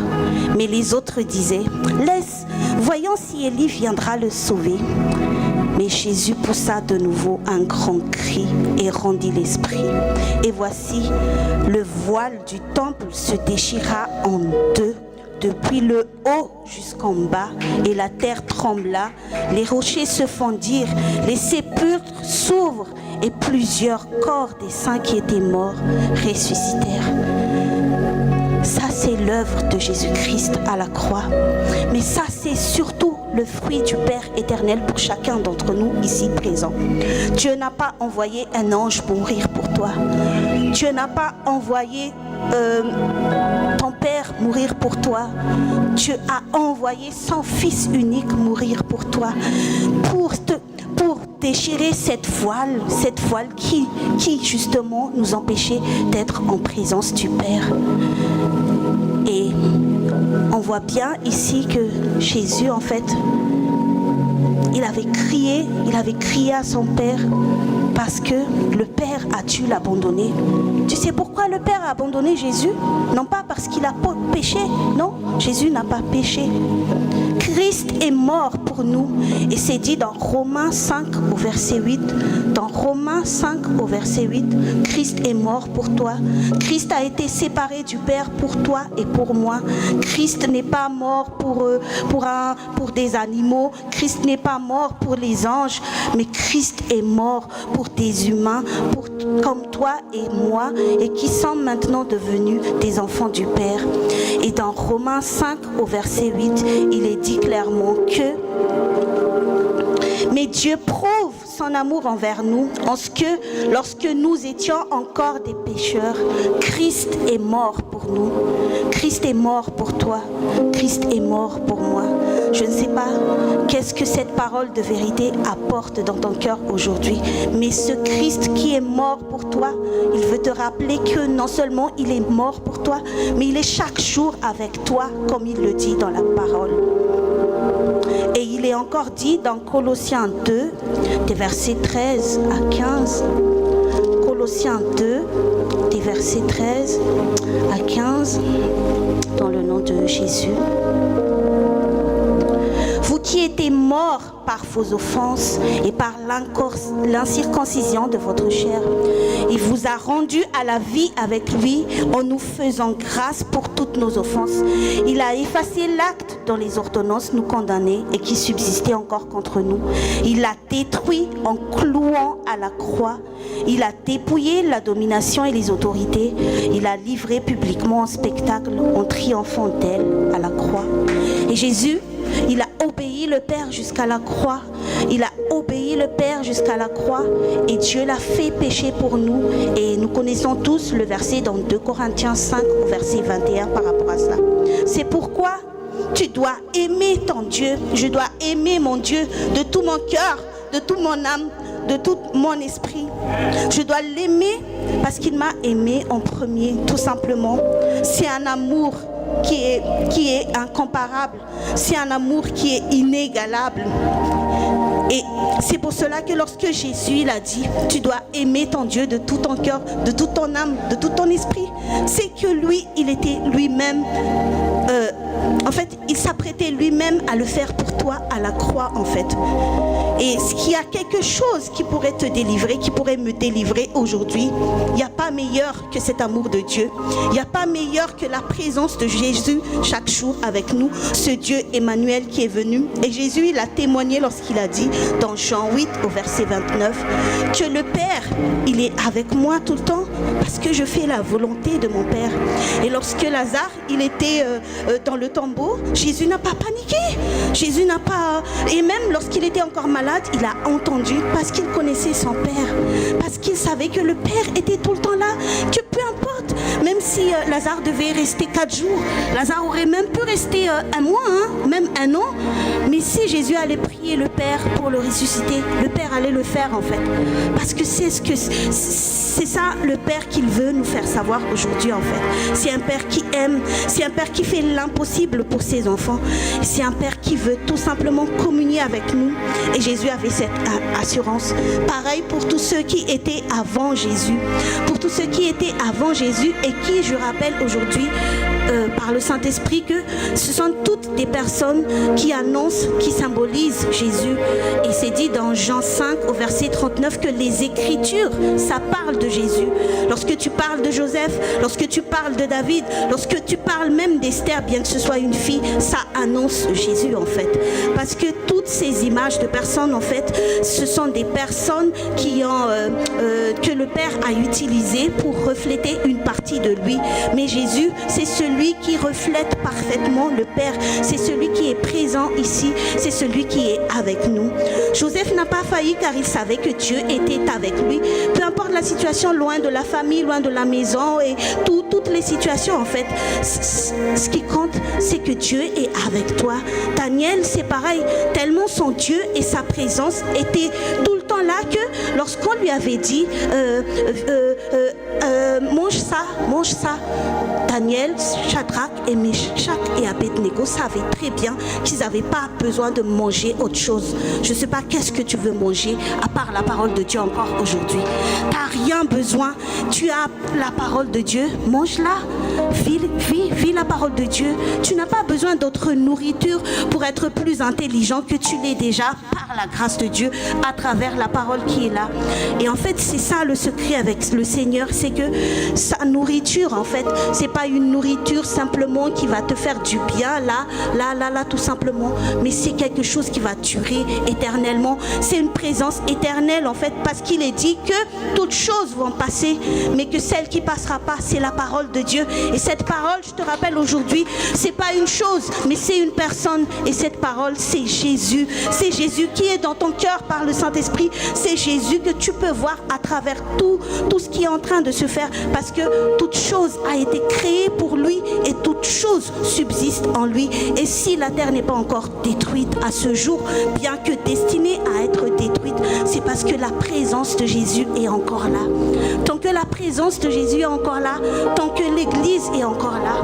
Mais les autres disaient: laisse, voyons si Élie viendra le sauver. Mais Jésus poussa de nouveau un grand cri et rendit l'esprit. Et voici, le voile du temple se déchira en deux, depuis le haut jusqu'en bas, et la terre trembla, les rochers se fendirent, les sépulcres s'ouvrent, et plusieurs corps des saints qui étaient morts ressuscitèrent. Ça, c'est l'œuvre de Jésus-Christ à la croix. Mais ça, c'est surtout le fruit du Père éternel pour chacun d'entre nous ici présents. Dieu n'a pas envoyé un ange mourir pour toi. Dieu n'a pas envoyé ton Père mourir pour toi. Dieu a envoyé son Fils unique mourir pour toi, pour déchirer cette voile qui justement nous empêchait d'être en présence du Père. Et on voit bien ici que Jésus, en fait, il avait crié à son Père parce que le Père a dû l'abandonner. Tu sais pourquoi le Père a abandonné Jésus? Non pas parce qu'il a péché, non, Jésus n'a pas péché. Christ est mort pour nous et c'est dit dans Romains 5 au verset 8. Dans Romains 5 au verset 8, Christ est mort pour toi. Christ a été séparé du Père pour toi et pour moi. Christ n'est pas mort pour des animaux. Christ n'est pas mort pour les anges, mais Christ est mort pour des humains, comme toi et moi, et qui sont maintenant devenus des enfants du Père. Et dans Romains 5 au verset 8, il est dit clairement que mais Dieu prouve son amour envers nous en ce que lorsque nous étions encore des pécheurs, Christ est mort pour nous. Christ est mort pour toi. Christ est mort pour moi. Je ne sais pas qu'est-ce que cette parole de vérité apporte dans ton cœur aujourd'hui, mais ce Christ qui est mort pour toi, il veut te rappeler que non seulement il est mort pour toi, mais il est chaque jour avec toi, comme il le dit dans la parole. Et il est encore dit dans Colossiens 2, des versets 13 à 15. Colossiens 2, des versets 13 à 15, dans le nom de Jésus. Vous qui étaient morts par vos offenses et par l'incirconcision de votre chair. Il vous a rendus à la vie avec lui en nous faisant grâce pour toutes nos offenses. Il a effacé l'acte dont les ordonnances nous condamnaient et qui subsistait encore contre nous. Il l'a détruit en clouant à la croix. Il a dépouillé la domination et les autorités. Il a livré publiquement en spectacle en triomphant d'elle à la croix. Et Jésus, il a obéi le Père jusqu'à la croix. Il a obéi le Père jusqu'à la croix et Dieu l'a fait pécher pour nous. Et nous connaissons tous le verset dans 2 Corinthiens 5 au verset 21 par rapport à ça. C'est pourquoi tu dois aimer ton Dieu. Je dois aimer mon Dieu de tout mon cœur, de toute mon âme, de tout mon esprit. Je dois l'aimer parce qu'il m'a aimé en premier, tout simplement. C'est un amour qui est incomparable. C'est un amour qui est inégalable. Et c'est pour cela que lorsque Jésus il a dit, tu dois aimer ton Dieu de tout ton cœur, de toute ton âme, de tout ton esprit, c'est que lui, il était lui-même, en fait, il s'apprêtait lui-même à le faire pour toi à la croix, en fait. Et s'il y a quelque chose qui pourrait te délivrer, qui pourrait me délivrer aujourd'hui, il n'y a pas meilleur que cet amour de Dieu. Il n'y a pas meilleur que la présence de Jésus chaque jour avec nous, ce Dieu Emmanuel qui est venu. Et Jésus, il a témoigné lorsqu'il a dit dans Jean 8 au verset 29 que le Père, il est avec moi tout le temps parce que je fais la volonté de mon Père. Et lorsque Lazare, il était dans le tombeau, Jésus n'a pas paniqué. Jésus n'a pas... Et même lorsqu'il était encore malade, il a entendu parce qu'il connaissait son Père. Parce qu'il savait que le Père était tout le temps là. Que peu importe, même si Lazare devait rester 4 jours, Lazare aurait même pu rester un mois, même un an. Mais si Jésus allait prier le Père pour le ressusciter, le Père allait le faire en fait. Parce que c'est ça le Père qu'il veut nous faire savoir aujourd'hui en fait. C'est un Père qui aime, c'est un Père qui fait l'impossible pour ses enfants. C'est un Père qui veut tout simplement communier avec nous. Et Jésus avait cette assurance. Pareil pour tous ceux qui étaient avant Jésus. Pour tous ceux qui étaient avant Jésus et qui, je rappelle aujourd'hui, par le Saint-Esprit, que ce sont toutes des personnes qui annoncent, qui symbolisent Jésus. Et c'est dit dans Jean 5 au verset 39 que les Écritures, ça parle de Jésus. Lorsque tu parles de Joseph, lorsque tu parles de David, lorsque tu parles même d'Esther, bien que ce soit une fille, ça annonce Jésus en fait. Parce que toutes ces images de personnes en fait, ce sont des personnes qui ont, que le Père a utilisées pour refléter une partie de lui. Mais Jésus, c'est celui qui reflète parfaitement le Père. C'est celui qui est présent ici. C'est celui qui est avec nous. Joseph n'a pas failli car il savait que Dieu était avec lui. Peu importe la situation, loin de la famille, loin de la maison et toutes les situations en fait. Ce qui compte, c'est que Dieu est avec toi. Daniel, c'est pareil. Tellement son Dieu et sa présence étaient tout le temps là que lorsqu'on lui avait dit mange ça, Daniel, Shadrach et Meshach et Abednego savaient très bien qu'ils n'avaient pas besoin de manger autre chose. Je ne sais pas qu'est-ce que tu veux manger à part la parole de Dieu encore aujourd'hui. Tu n'as rien besoin. Tu as la parole de Dieu. Mange-la. Vis la parole de Dieu. Tu n'as pas besoin d'autre nourriture pour être plus intelligent que tu l'es déjà par la grâce de Dieu à travers la parole qui est là. Et en fait, c'est ça le secret avec le Seigneur, c'est que sa nourriture, en fait, c'est pas une nourriture simplement qui va te faire du bien là, tout simplement, mais c'est quelque chose qui va durer éternellement. C'est une présence éternelle, en fait, parce qu'il est dit que toutes choses vont passer, mais que celle qui passera pas, c'est la parole de Dieu. Et cette parole, je te rappelle aujourd'hui, c'est pas une chose, mais c'est une personne. Et cette parole, c'est Jésus. C'est Jésus qui est dans ton cœur par le Saint-Esprit. C'est Jésus que tu peux voir à travers tout ce qui est en train de se faire, parce que toute chose a été créée pour lui et toute chose subsiste en lui. Et si la terre n'est pas encore détruite à ce jour, bien que destinée à être détruite, c'est parce que la présence de Jésus est encore là. Ton que la présence de Jésus est encore là, tant que l'Église est encore là,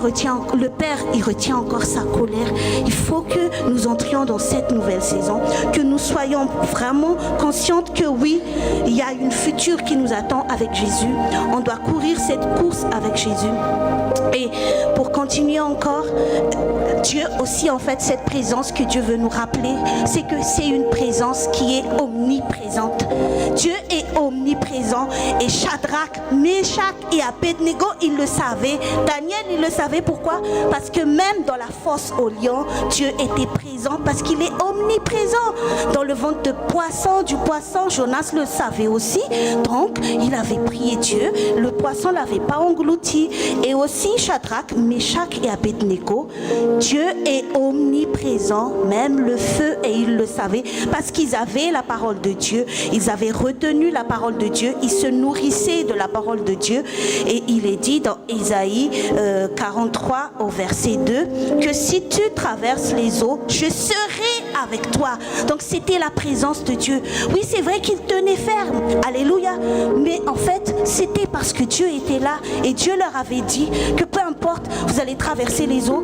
le Père, il retient encore sa colère. Il faut que nous entrions dans cette nouvelle saison, que nous soyons vraiment conscientes que oui, il y a une future qui nous attend avec Jésus. On doit courir cette course avec Jésus. Et pour continuer encore, Dieu aussi, en fait, cette présence que Dieu veut nous rappeler, c'est que c'est une présence qui est omniprésente. Dieu est omniprésent. Et Shadrach, Meshach et Abednego, ils le savaient. Daniel, il le savait. Pourquoi? Parce que même dans la fosse au lion, Dieu était présent parce qu'il est omniprésent. Dans le ventre du poisson, Jonas le savait aussi. Donc, il avait prié Dieu. Le poisson ne l'avait pas englouti. Et aussi, Shadrach, Meshach et Abednego, Dieu est omniprésent, même le feu, et ils le savaient parce qu'ils avaient la parole de Dieu. Ils avaient retenu la parole de Dieu. Ils se nourrissaient de la parole de Dieu. Et il est dit dans Ésaïe 43 au verset 2 que si tu traverses les eaux, je serai avec toi. Donc c'était la présence de Dieu. Oui, c'est vrai qu'il tenait ferme. Alléluia. Mais en fait, c'était parce que Dieu était là et Dieu leur avait dit que peu importe, vous allez traverser les eaux,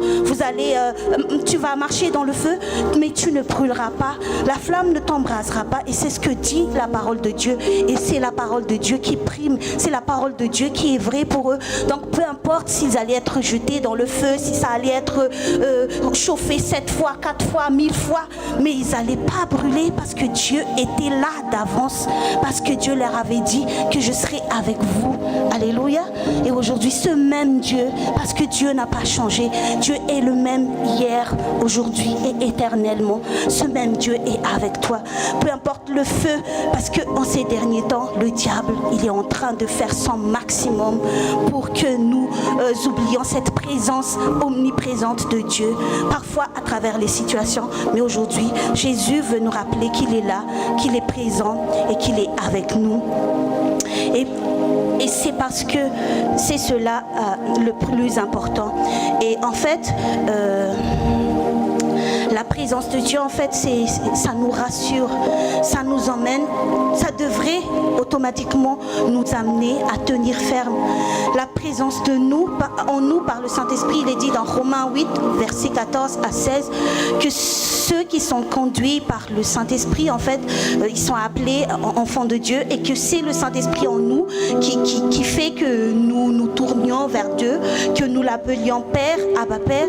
tu vas marcher dans le feu, mais tu ne brûleras pas. La flamme ne t'embrasera pas. Et c'est ce que dit la parole de Dieu. Et c'est la parole de Dieu qui prime. C'est la parole de Dieu qui est vraie pour eux. Donc peu importe s'ils allaient être jetés dans le feu, si ça allait être chauffé 7 fois, 4 fois, 1000 fois, mais ils n'allaient pas brûler parce que Dieu était là d'avance, parce que Dieu leur avait dit que je serai avec vous. Alléluia. Et aujourd'hui, ce même Dieu, parce que Dieu n'a pas changé, Dieu est le même hier, aujourd'hui et éternellement. Ce même Dieu est avec toi. Peu importe le feu, parce que en ces derniers temps, le diable, il est en train de faire son maximum pour que nous oublions cette présence omniprésente de Dieu, parfois à travers les situations. Mais aujourd'hui, Jésus veut nous rappeler qu'il est là, qu'il est présent et qu'il est avec nous. Et c'est parce que c'est cela le plus important. Et en fait, la présence de Dieu, en fait, ça nous rassure, ça nous emmène, ça devrait automatiquement nous amener à tenir ferme. La présence de nous, en nous par le Saint-Esprit, il est dit dans Romains 8, versets 14 à 16, que ceux qui sont conduits par le Saint-Esprit, en fait, ils sont appelés enfants de Dieu et que c'est le Saint-Esprit en nous qui fait que nous nous tournions vers Dieu, que nous l'appelions Père, Abba Père.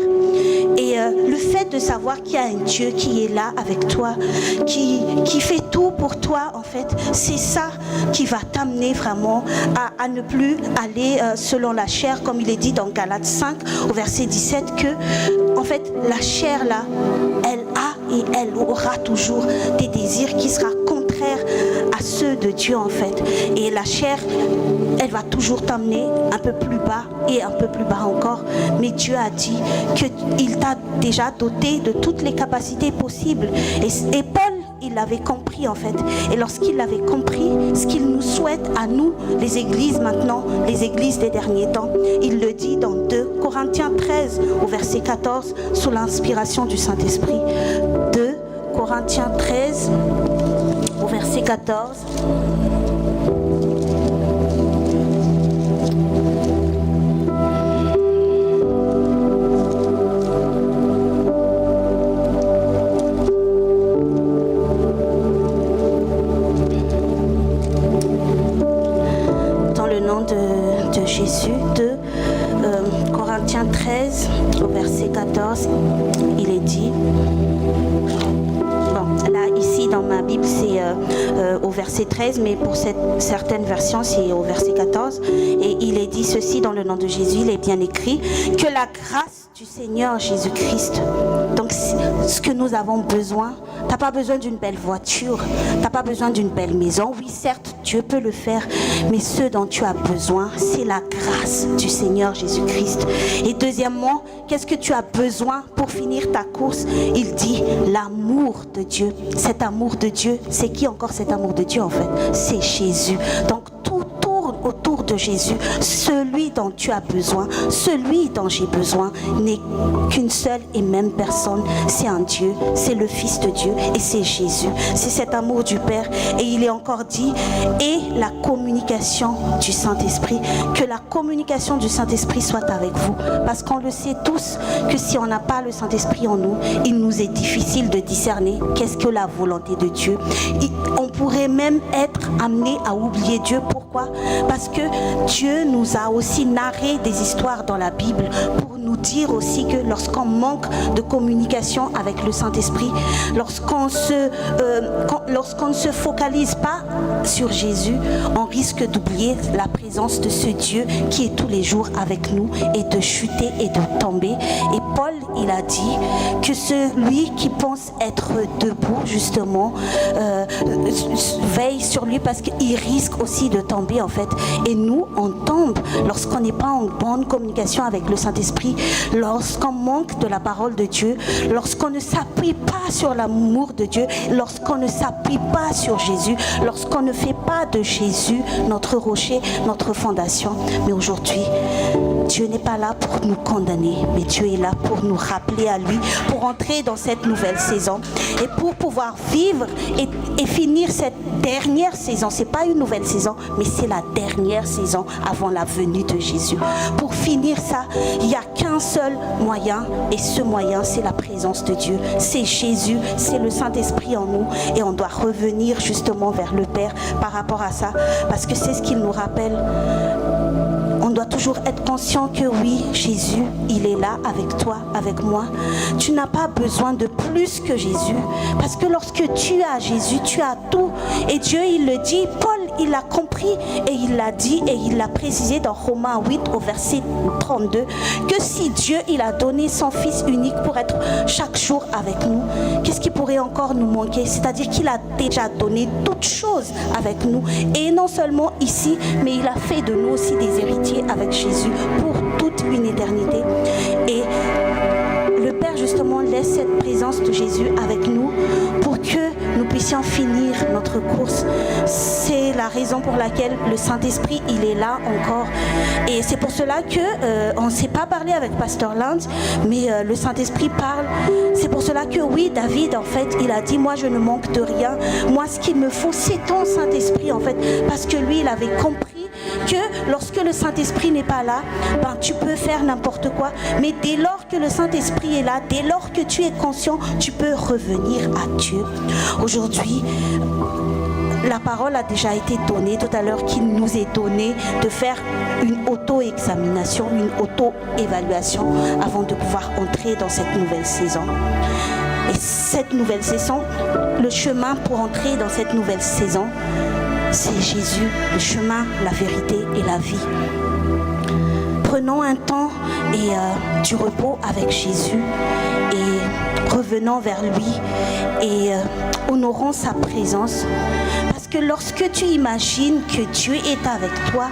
Et le fait de savoir qu'il y a un Dieu qui est là avec toi, qui fait tout pour toi, en fait, c'est ça qui va t'amener vraiment à ne plus aller selon la chair, comme il est dit dans Galates 5 au verset 17, que en fait la chair là, elle a et elle aura toujours des désirs qui seront contraires à ceux de Dieu, en fait. Et la chair, elle va toujours t'amener un peu plus bas et un peu plus bas encore. Mais Dieu a dit qu'il t'a déjà doté de toutes les capacités possibles. Et Paul, il l'avait compris, en fait. Et lorsqu'il l'avait compris, ce qu'il nous souhaite à nous, les églises maintenant, les églises des derniers temps, il le dit dans 2 Corinthiens 13 au verset 14 sous l'inspiration du Saint-Esprit. 2 Corinthiens 13 au verset 14. De Jésus, 2 Corinthiens 13 au verset 14, il est dit, bon là ici dans ma Bible c'est au verset 13, mais pour certaines versions c'est au verset 14, et il est dit ceci dans le nom de Jésus, il est bien écrit que la grâce du Seigneur Jésus-Christ, donc ce que nous avons besoin, t'as pas besoin d'une belle voiture, t'as pas besoin d'une belle maison, oui certes Dieu peut le faire, mais ce dont tu as besoin, c'est la grâce du Seigneur Jésus-Christ. Et deuxièmement, qu'est-ce que tu as besoin pour finir ta course? Il dit l'amour de Dieu. Cet amour de Dieu, c'est qui encore cet amour de Dieu en fait? C'est Jésus. Donc tout tourne autour de de Jésus, celui dont tu as besoin, celui dont j'ai besoin, n'est qu'une seule et même personne. C'est un Dieu, c'est le Fils de Dieu et c'est Jésus. C'est cet amour du Père. Et il est encore dit, et la communication du Saint-Esprit. Que la communication du Saint-Esprit soit avec vous. Parce qu'on le sait tous que si on n'a pas le Saint-Esprit en nous, il nous est difficile de discerner qu'est-ce que la volonté de Dieu. On pourrait même être amené à oublier Dieu. Pourquoi? Parce que Dieu nous a aussi narré des histoires dans la Bible pour nous dire aussi que lorsqu'on manque de communication avec le Saint-Esprit, lorsqu'on ne se focalise pas sur Jésus, on risque d'oublier la présence de ce Dieu qui est tous les jours avec nous et de chuter et de tomber. Et Paul, il a dit que celui qui pense être debout, justement, veille sur lui parce qu'il risque aussi de tomber, en fait. Et nous, on tombe lorsqu'on n'est pas en bonne communication avec le Saint-Esprit, lorsqu'on manque de la parole de Dieu, lorsqu'on ne s'appuie pas sur l'amour de Dieu, lorsqu'on ne s'appuie pas sur Jésus, lorsqu'on ne fait pas de Jésus notre rocher, notre fondation. Mais aujourd'hui, Dieu n'est pas là pour nous condamner, mais Dieu est là pour nous rappeler à lui, pour entrer dans cette nouvelle saison et pour pouvoir vivre et finir cette dernière saison. C'est pas une nouvelle saison, mais c'est la dernière saison avant la venue de Jésus. Pour finir ça, il n'y a qu'un seul moyen, et ce moyen, c'est la présence de Dieu. C'est Jésus, c'est le Saint-Esprit en nous, et on doit revenir justement vers le Père par rapport à ça, parce que c'est ce qu'il nous rappelle. On doit toujours être conscient que oui, Jésus, il est là avec toi, avec moi. Tu n'as pas besoin de plus que Jésus. Parce que lorsque tu as Jésus, tu as tout. Et Dieu, il le dit, Paul, il l'a compris et il l'a dit et il l'a précisé dans Romains 8 au verset 32, que si Dieu, il a donné son Fils unique pour être chaque jour avec nous, qu'est-ce qui pourrait encore nous manquer? C'est-à-dire qu'il a déjà donné toutes choses avec nous. Et non seulement ici, mais il a fait de nous aussi des héritiers avec Jésus pour toute une éternité. Et le Père justement laisse cette présence de Jésus avec nous pour que nous puissions finir notre course. C'est la raison pour laquelle le Saint-Esprit, il est là encore. Et c'est pour cela que on ne s'est pas parlé avec Pasteur Land, mais le Saint-Esprit parle. C'est pour cela que oui, David, en fait, il a dit, moi je ne manque de rien. Moi, ce qu'il me faut, c'est ton Saint-Esprit, en fait. Parce que lui, il avait compris que lorsque le Saint-Esprit n'est pas là, ben, tu peux faire n'importe quoi. Mais dès lors que le Saint-Esprit est là, dès lors que tu es conscient, tu peux revenir à Dieu. Aujourd'hui, la parole a déjà été donnée tout à l'heure, qu'il nous est donné de faire une auto-examination, une auto-évaluation avant de pouvoir entrer dans cette nouvelle saison. Et cette nouvelle saison, le chemin pour entrer dans cette nouvelle saison, c'est Jésus, le chemin, la vérité et la vie. Prenons un temps et du repos avec Jésus et revenons vers lui et honorons sa présence. Parce que lorsque tu imagines que Dieu est avec toi,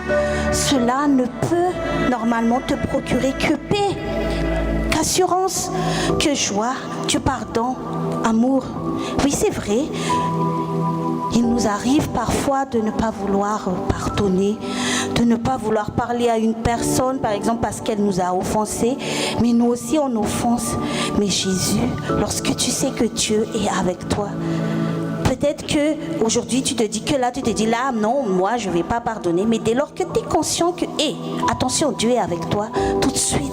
cela ne peut normalement te procurer que paix, qu'assurance, que joie, que pardon, amour. Oui, c'est vrai. Il nous arrive parfois de ne pas vouloir pardonner, de ne pas vouloir parler à une personne, par exemple parce qu'elle nous a offensés, mais nous aussi on offense. Mais Jésus, lorsque tu sais que Dieu est avec toi, peut-être qu'aujourd'hui tu te dis que là, tu te dis là, non, moi je ne vais pas pardonner, mais dès lors que tu es conscient que, attention, Dieu est avec toi, tout de suite,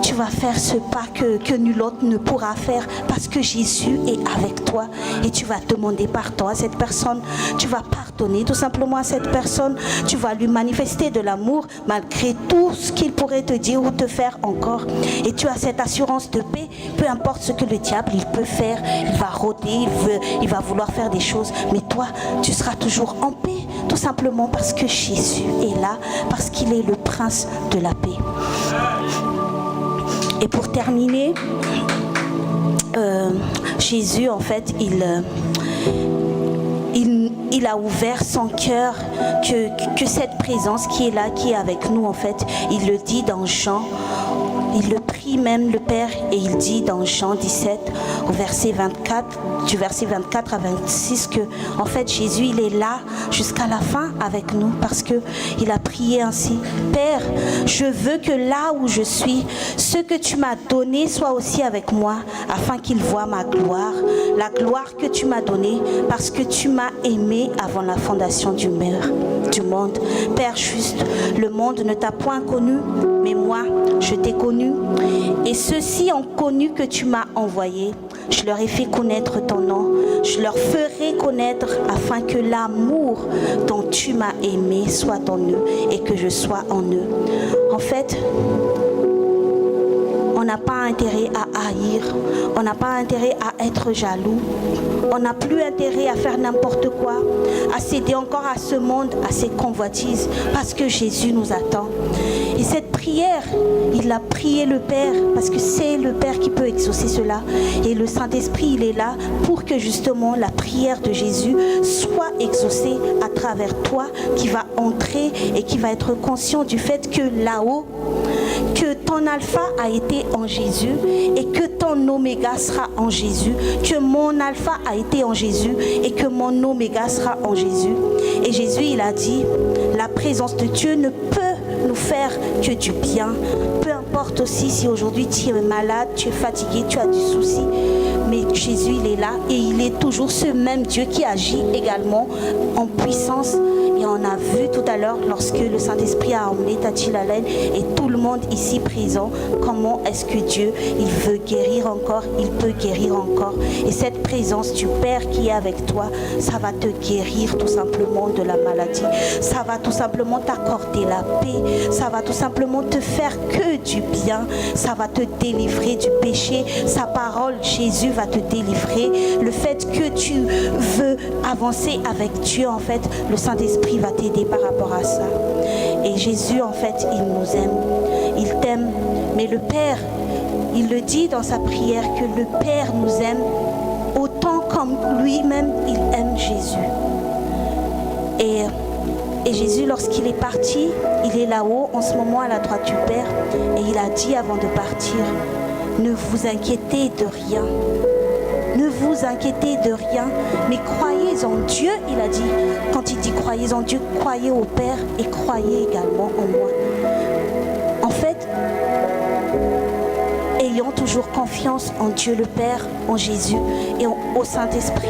tu vas faire ce pas que nul autre ne pourra faire parce que Jésus est avec toi et tu vas demander pardon à cette personne, tu vas pardonner tout simplement à cette personne, tu vas lui manifester de l'amour malgré tout ce qu'il pourrait te dire ou te faire encore et tu as cette assurance de paix, peu importe ce que le diable il peut faire, il va rôder, il va vouloir faire des choses, mais toi tu seras toujours en paix tout simplement parce que Jésus est là, parce qu'il est le prince de la paix. Et pour terminer, Jésus, en fait, il a ouvert son cœur que cette présence qui est là, qui est avec nous, en fait, il le dit dans Jean il le prie même le Père et il dit dans Jean 17 au verset 24, du verset 24 à 26 que en fait Jésus il est là jusqu'à la fin avec nous parce que il a prié ainsi: Père, je veux que là où je suis, ce que tu m'as donné soit aussi avec moi, afin qu'il voie ma gloire, la gloire que tu m'as donnée parce que tu m'as aimé avant la fondation du monde. Père juste, le monde ne t'a point connu, mais moi je t'ai connu, et ceux-ci ont connu que tu m'as envoyé. Je leur ai fait connaître ton nom, je leur ferai connaître afin que l'amour dont tu m'as aimé soit en eux et que je sois en eux. En fait, on n'a pas intérêt à haïr, on n'a pas intérêt à être jaloux, on n'a plus intérêt à faire n'importe quoi, à céder encore à ce monde, à ses convoitises, parce que Jésus nous attend. Et cette prière, il a prié le Père, parce que c'est le Père qui peut exaucer cela. Et le Saint-Esprit, il est là pour que justement la prière de Jésus soit exaucée à travers toi, qui va entrer et qui va être conscient du fait que là-haut, que ton alpha a été en Jésus et que ton oméga sera en Jésus, que mon alpha a été en Jésus et que mon oméga sera en Jésus. Et Jésus, il a dit, la présence de Dieu ne peut nous faire que du bien. Peu importe aussi si aujourd'hui tu es malade, tu es fatigué, tu as du souci, mais Jésus, il est là et il est toujours ce même Dieu qui agit également en puissance. Et on a vu tout à l'heure, lorsque le Saint-Esprit a emmené Tati Lalène et tout le monde ici présent, comment est-ce que Dieu, il veut guérir encore, il peut guérir encore. Et cette présence du Père qui est avec toi, ça va te guérir tout simplement de la maladie. Ça va tout simplement t'accorder la paix. Ça va tout simplement te faire que du bien. Ça va te délivrer du péché. Sa parole, Jésus, va te délivrer. Le fait que tu veux avancer avec Dieu, en fait, le Saint-Esprit va t'aider par rapport à ça. Et Jésus, en fait, il nous aime, il t'aime. Mais le Père, il le dit dans sa prière que le Père nous aime autant comme lui-même, il aime Jésus. Et Jésus, lorsqu'il est parti, il est là-haut, en ce moment à la droite du Père, et il a dit avant de partir, ne vous inquiétez de rien. Ne vous inquiétez de rien, mais croyez en Dieu, il a dit. Quand il dit croyez en Dieu, croyez au Père et croyez également en moi. En fait, ayons toujours confiance en Dieu le Père, en Jésus et au Saint-Esprit.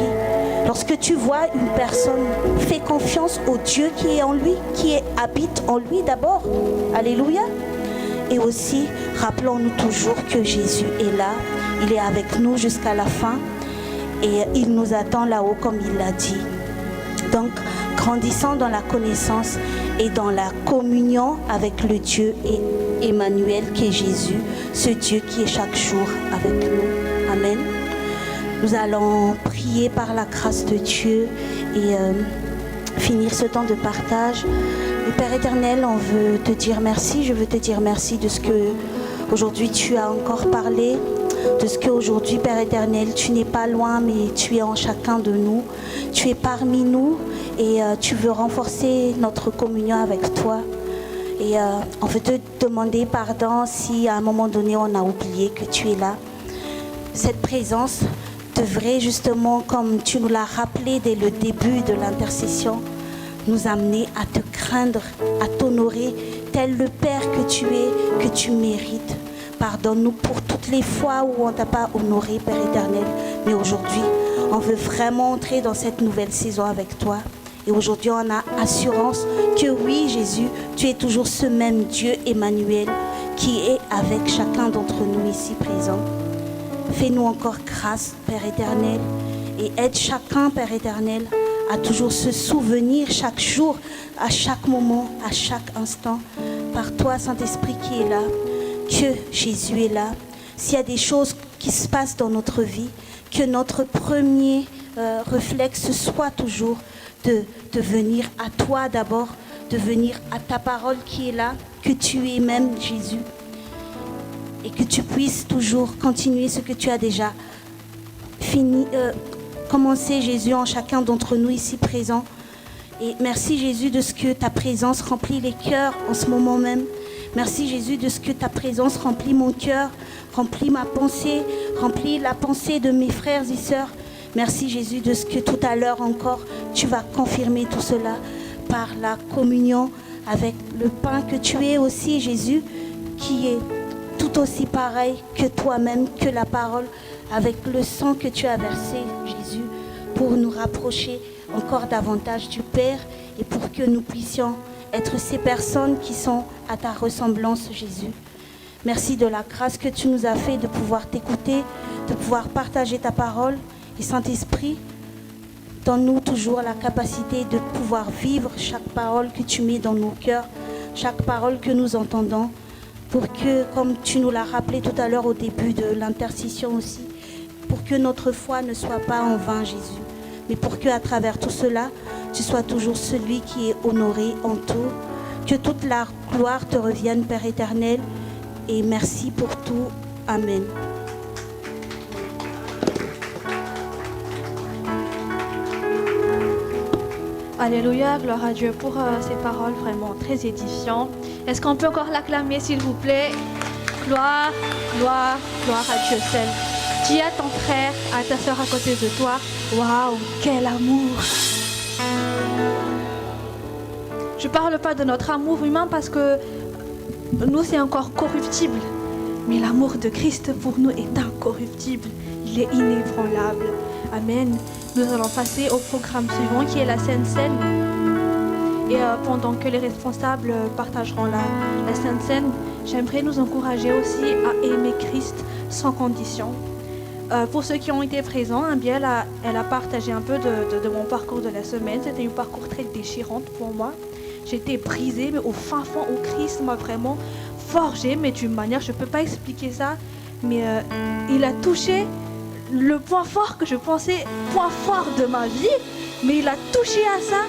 Lorsque tu vois une personne, fais confiance au Dieu qui est en lui, qui habite en lui d'abord. Alléluia. Et aussi, rappelons-nous toujours que Jésus est là. Il est avec nous jusqu'à la fin et il nous attend là-haut comme il l'a dit. Donc, grandissons dans la connaissance et dans la communion avec le Dieu et Emmanuel qui est Jésus, ce Dieu qui est chaque jour avec nous. Amen. Nous allons prier par la grâce de Dieu et finir ce temps de partage. Le Père éternel, on veut te dire merci. Je veux te dire merci de ce que aujourd'hui tu as encore parlé. De ce qu'aujourd'hui, Père éternel, tu n'es pas loin, mais tu es en chacun de nous. Tu es parmi nous et tu veux renforcer notre communion avec toi. Et on veut te demander pardon si à un moment donné, on a oublié que tu es là. Cette présence devrait justement, comme tu nous l'as rappelé dès le début de l'intercession, nous amener à te craindre, à t'honorer, tel le Père que tu es, que tu mérites. Pardonne-nous pour toutes les fois où on ne t'a pas honoré, Père éternel. Mais aujourd'hui, on veut vraiment entrer dans cette nouvelle saison avec toi. Et aujourd'hui, on a assurance que oui, Jésus, tu es toujours ce même Dieu Emmanuel qui est avec chacun d'entre nous ici présents. Fais-nous encore grâce, Père éternel, et aide chacun, Père éternel, à toujours se souvenir chaque jour, à chaque moment, à chaque instant, par toi, Saint-Esprit qui est là, que Jésus est là. S'il y a des choses qui se passent dans notre vie, que notre premier réflexe soit toujours de venir à toi d'abord, de venir à ta parole qui est là, que tu es même Jésus, et que tu puisses toujours continuer ce que tu as déjà commencé, Jésus, en chacun d'entre nous ici présents. Et merci Jésus de ce que ta présence remplit les cœurs en ce moment même. Merci Jésus de ce que ta présence remplit mon cœur, remplit ma pensée, remplit la pensée de mes frères et sœurs. Merci Jésus de ce que tout à l'heure encore, tu vas confirmer tout cela par la communion avec le pain que tu es aussi Jésus, qui est tout aussi pareil que toi-même, que la parole, avec le sang que tu as versé Jésus, pour nous rapprocher encore davantage du Père et pour que nous puissions être ces personnes qui sont à ta ressemblance Jésus. Merci de la grâce que tu nous as fait de pouvoir t'écouter, de pouvoir partager ta parole. Et Saint-Esprit, donne-nous toujours la capacité de pouvoir vivre chaque parole que tu mets dans nos cœurs, chaque parole que nous entendons, pour que, comme tu nous l'as rappelé tout à l'heure au début de l'intercession aussi, pour que notre foi ne soit pas en vain, Jésus, mais pour que à travers tout cela, tu sois toujours celui qui est honoré en tout, que toute la gloire te revienne, Père éternel, et merci pour tout. Amen. Alléluia, gloire à Dieu pour ces paroles vraiment très édifiantes. Est-ce qu'on peut encore l'acclamer, s'il vous plaît? Gloire, gloire, gloire à Dieu seul. Dis à ton frère, à ta soeur à côté de toi, waouh, quel amour! Je ne parle pas de notre amour humain parce que nous, c'est encore corruptible. Mais l'amour de Christ pour nous est incorruptible. Il est inébranlable. Amen. Nous allons passer au programme suivant qui est la Sainte Seine. Et pendant que les responsables partageront la Sainte Seine, j'aimerais nous encourager aussi à aimer Christ sans condition. Pour ceux qui ont été présents, elle a partagé un peu de mon parcours de la semaine. C'était un parcours très déchirant pour moi. J'étais brisée, mais au fin fond où Christ m'a vraiment forgée, mais d'une manière, je ne peux pas expliquer ça. Mais il a touché le point fort que je pensais point fort de ma vie, mais il a touché à ça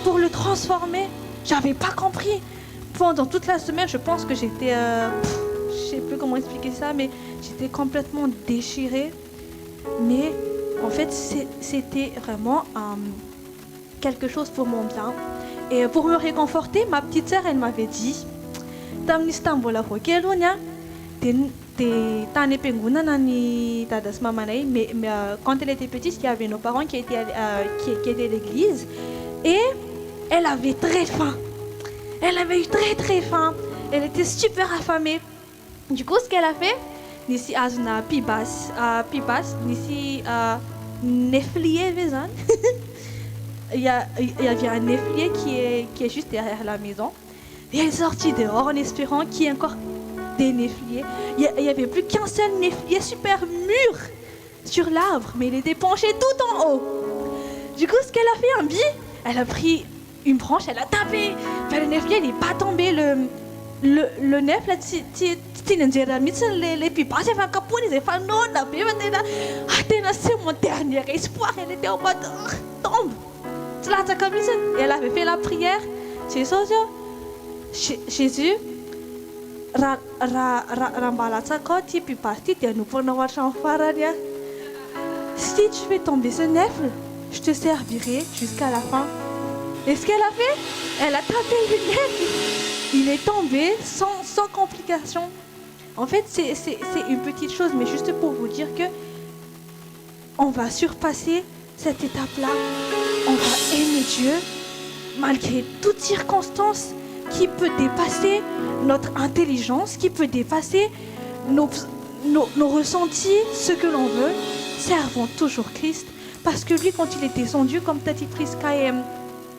pour le transformer. J'avais pas compris. Pendant toute la semaine, je pense que j'étais, je sais plus comment expliquer ça, mais j'étais complètement déchirée. Mais en fait, c'était vraiment quelque chose pour mon bien. Et pour me réconforter, ma petite sœur, elle m'avait dit, mais quand elle était petite, il y avait nos parents qui étaient à l'église et elle avait très faim. Elle avait eu très très faim. Elle était super affamée. Du coup, ce qu'elle a fait, nisi azuna pibas, nisi neflier vezan. Il y avait un néflier qui est juste derrière la maison. Et elle est sortie dehors en espérant qu'il y ait encore des néfliers. Il n'y avait plus qu'un seul néflier super mûr sur l'arbre, mais il était penché tout en haut. Du coup, ce qu'elle a fait, un bi, elle a pris une branche, elle a tapé. Enfin, le néflier, il n'est pas tombé. Le nef, là, c'est mon dernier espoir. Elle était en mode tombe. Et elle avait fait la prière. Jésus, si tu fais tomber ce nef, je te servirai jusqu'à la fin. Et ce qu'elle a fait, elle a tapé le nef. Il est tombé sans complication. En fait, c'est une petite chose, mais juste pour vous dire que on va surpasser cette étape-là. On va aimer Dieu malgré toute circonstance qui peut dépasser notre intelligence, qui peut dépasser nos ressentis, ce que l'on veut. Servons toujours Christ, parce que lui, quand il est descendu, comme Tati Priska et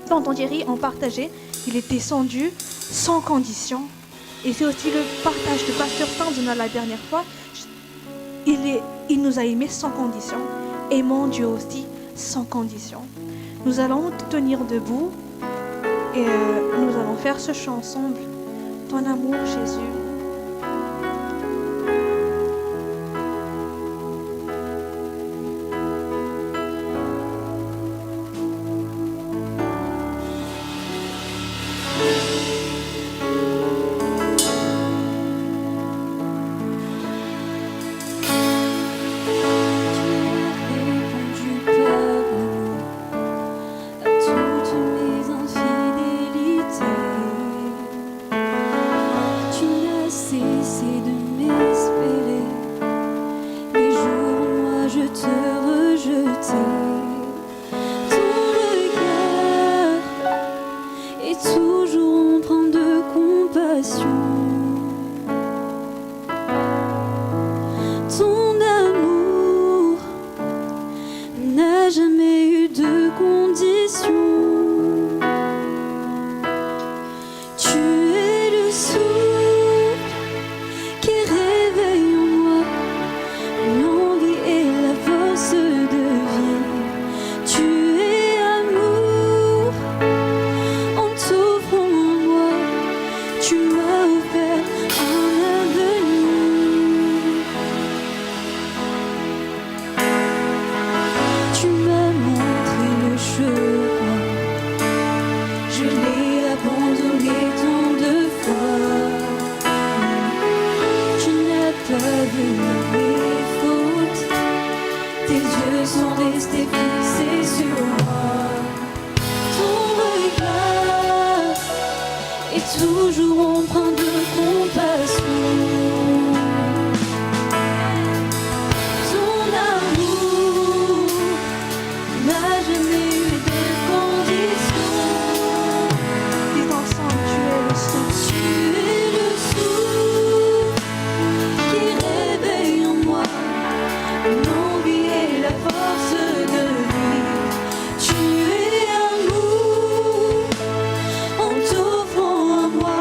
Tonton Thierry ont partagé, il est descendu sans condition. Et c'est aussi le partage de Pasteur Tanzona la dernière fois. Il nous a aimés sans condition. Aimons Dieu aussi sans condition. Nous allons tenir debout et nous allons faire ce chant ensemble. Ton amour, Jésus. Toutes mes infidélités. cesser de m'espérer. Les jours où moi je te rejetais, ton regard est toujours empreint de compassion. Ton amour n'a jamais eu de condition. Tu es le souffle qui réveille en moi l'envie et la force de vie. Tu es amour, en t'offrant en moi, tu m'as offert un avenir. Tu m'as montré le chemin, je l'ai abandonné tant de fois. Tu n'as pas vu mes fautes, tes yeux sont restés fixés sur moi. Ton regard est toujours empreint de compassion. Ton amour n'a jamais eu de condition. Dis ensemble, tu es le souffle. Tu es le souffle qui réveille en moi l'envie et la force de vivre. Tu es amour, en t'offrant à moi,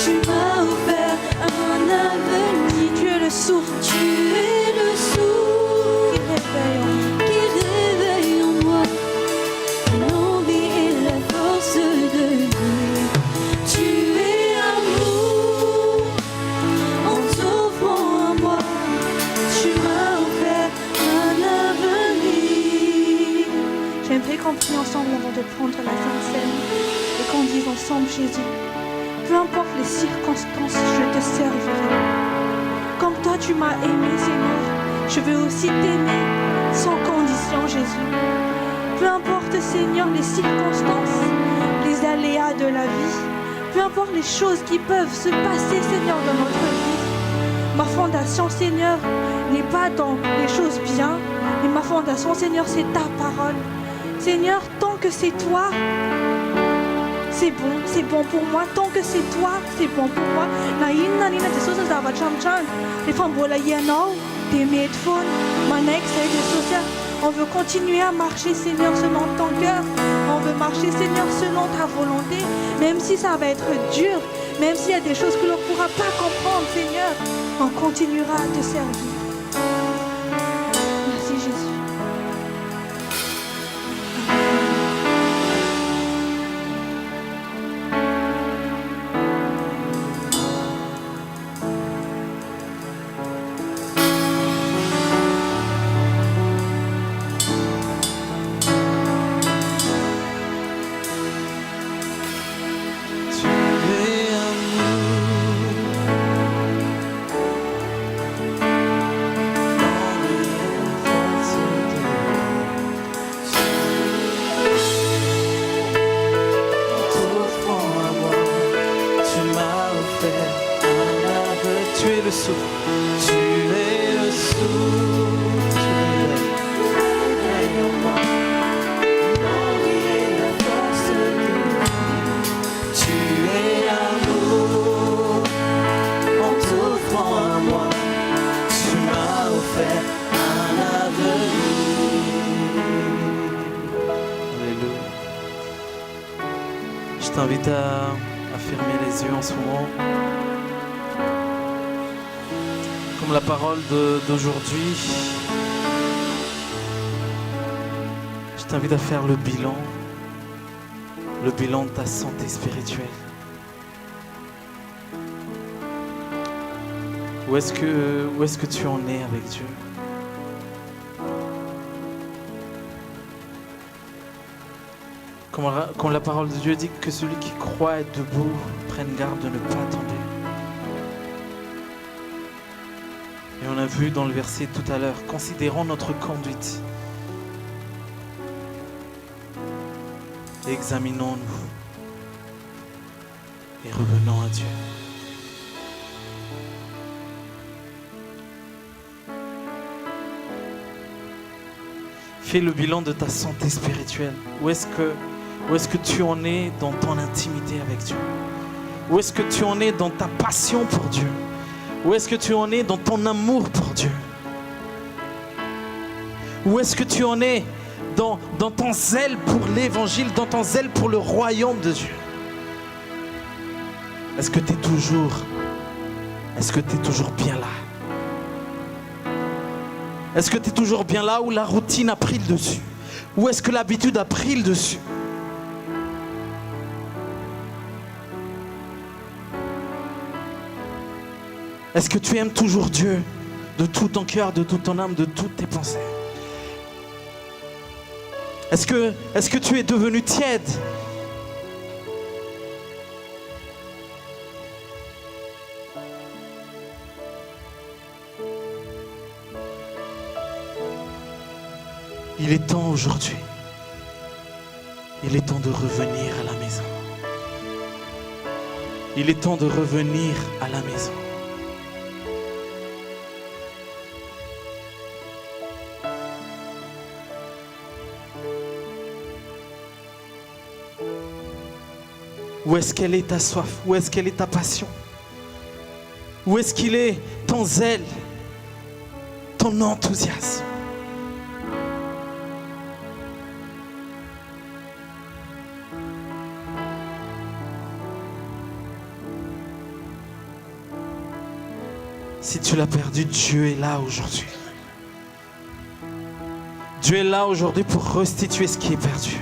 tu m'as offert un avenir. Tu es le souffle Tu es le souffle qui réveille en nous. qui réveille en moi l'envie et la force de vivre. Tu es amour, en t'offrant à moi, tu m'as offert un avenir. J'aimerais qu'on prie ensemble avant de prendre la Sainte Seine et qu'on dise ensemble, Jésus, peu importe les circonstances, je te servirai. Comme toi tu m'as aimé, Seigneur, je veux aussi t'aimer sans condition, Jésus. Peu importe, Seigneur, les circonstances, les aléas de la vie, peu importe les choses qui peuvent se passer, Seigneur, dans notre vie. Ma fondation, Seigneur, n'est pas dans les choses bien, mais ma fondation, Seigneur, c'est ta parole. Seigneur, tant que c'est toi, c'est bon pour moi. Tant que c'est toi, c'est bon pour moi. On veut continuer à marcher, Seigneur, selon ton cœur. On veut marcher, Seigneur, selon ta volonté. Même si ça va être dur, même s'il y a des choses que l'on ne pourra pas comprendre, Seigneur, on continuera à te servir. Merci, Jésus. Tu es amour, Tu es le souffle, tu es le souffle qui réveille en moi l'envie et la force de vivre. Tu es l'amour en t'offrant à moi, tu m'as offert un avenir. Alléluia. Je t'invite à fermer les yeux en ce moment. Comme la parole d'aujourd'hui, je t'invite à faire le bilan de ta santé spirituelle. Où est-ce que tu en es avec Dieu? Comme la parole de Dieu dit que celui qui croit être debout prenne garde de ne pas tomber. Et on a vu dans le verset tout à l'heure, considérons notre conduite. Examinons-nous et revenons à Dieu. Fais le bilan de ta santé spirituelle. Où est-ce que tu en es dans ton intimité avec Dieu? Où est-ce que tu en es dans ta passion pour Dieu? Où est-ce que tu en es dans ton amour pour Dieu? Où est-ce que tu en es dans ton zèle pour l'évangile, dans ton zèle pour le royaume de Dieu? Est-ce que tu es toujours bien là? Est-ce que tu es toujours bien là où la routine a pris le dessus? Ou est-ce que l'habitude a pris le dessus? Est-ce que tu aimes toujours Dieu de tout ton cœur, de toute ton âme, de toutes tes pensées? Est-ce que tu es devenu tiède? Il est temps aujourd'hui. Il est temps de revenir à la maison. Il est temps de revenir à la maison. Où est-ce qu'elle est ta soif? Où est-ce qu'elle est ta passion? Où est-ce qu'il est ton zèle, ton enthousiasme? Si tu l'as perdu, Dieu est là aujourd'hui. Dieu est là aujourd'hui pour restituer ce qui est perdu.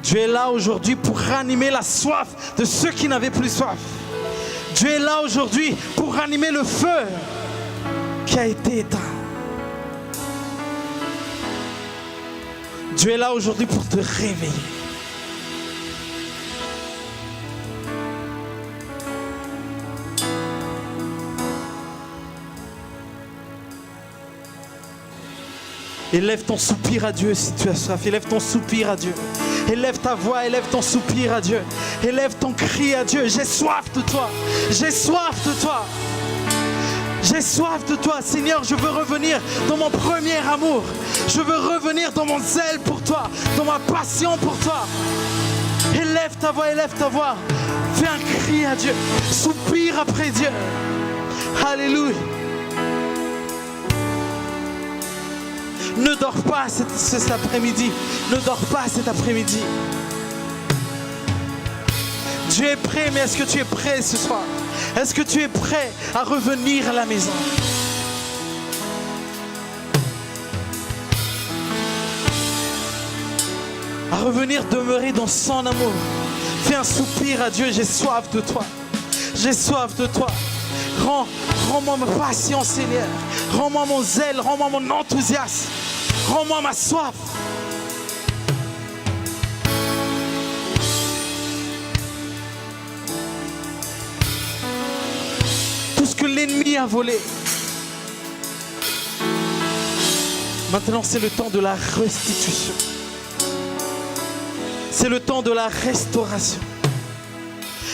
Dieu est là aujourd'hui pour ranimer la soif de ceux qui n'avaient plus soif. Dieu est là aujourd'hui pour ranimer le feu qui a été éteint. Dieu est là aujourd'hui pour te réveiller. Élève ton soupir à Dieu si tu as soif. Élève ton soupir à Dieu. Élève ta voix, élève ton soupir à Dieu. Élève ton cri à Dieu. J'ai soif de toi. J'ai soif de toi. J'ai soif de toi. Seigneur, je veux revenir dans mon premier amour. Je veux revenir dans mon zèle pour toi. Dans ma passion pour toi. Élève ta voix, élève ta voix. Fais un cri à Dieu. Soupire après Dieu. Alléluia. Ne dors pas cet après-midi. Ne dors pas cet après-midi. Dieu est prêt, mais est-ce que tu es prêt ce soir? Est-ce que tu es prêt à revenir à la maison? À revenir demeurer dans son amour. Fais un soupir à Dieu. J'ai soif de toi. J'ai soif de toi. Rends-moi ma passion, Seigneur. Rends-moi mon zèle. Rends-moi mon enthousiasme. Rends-moi ma soif. Tout ce que l'ennemi a volé. Maintenant, c'est le temps de la restitution. C'est le temps de la restauration.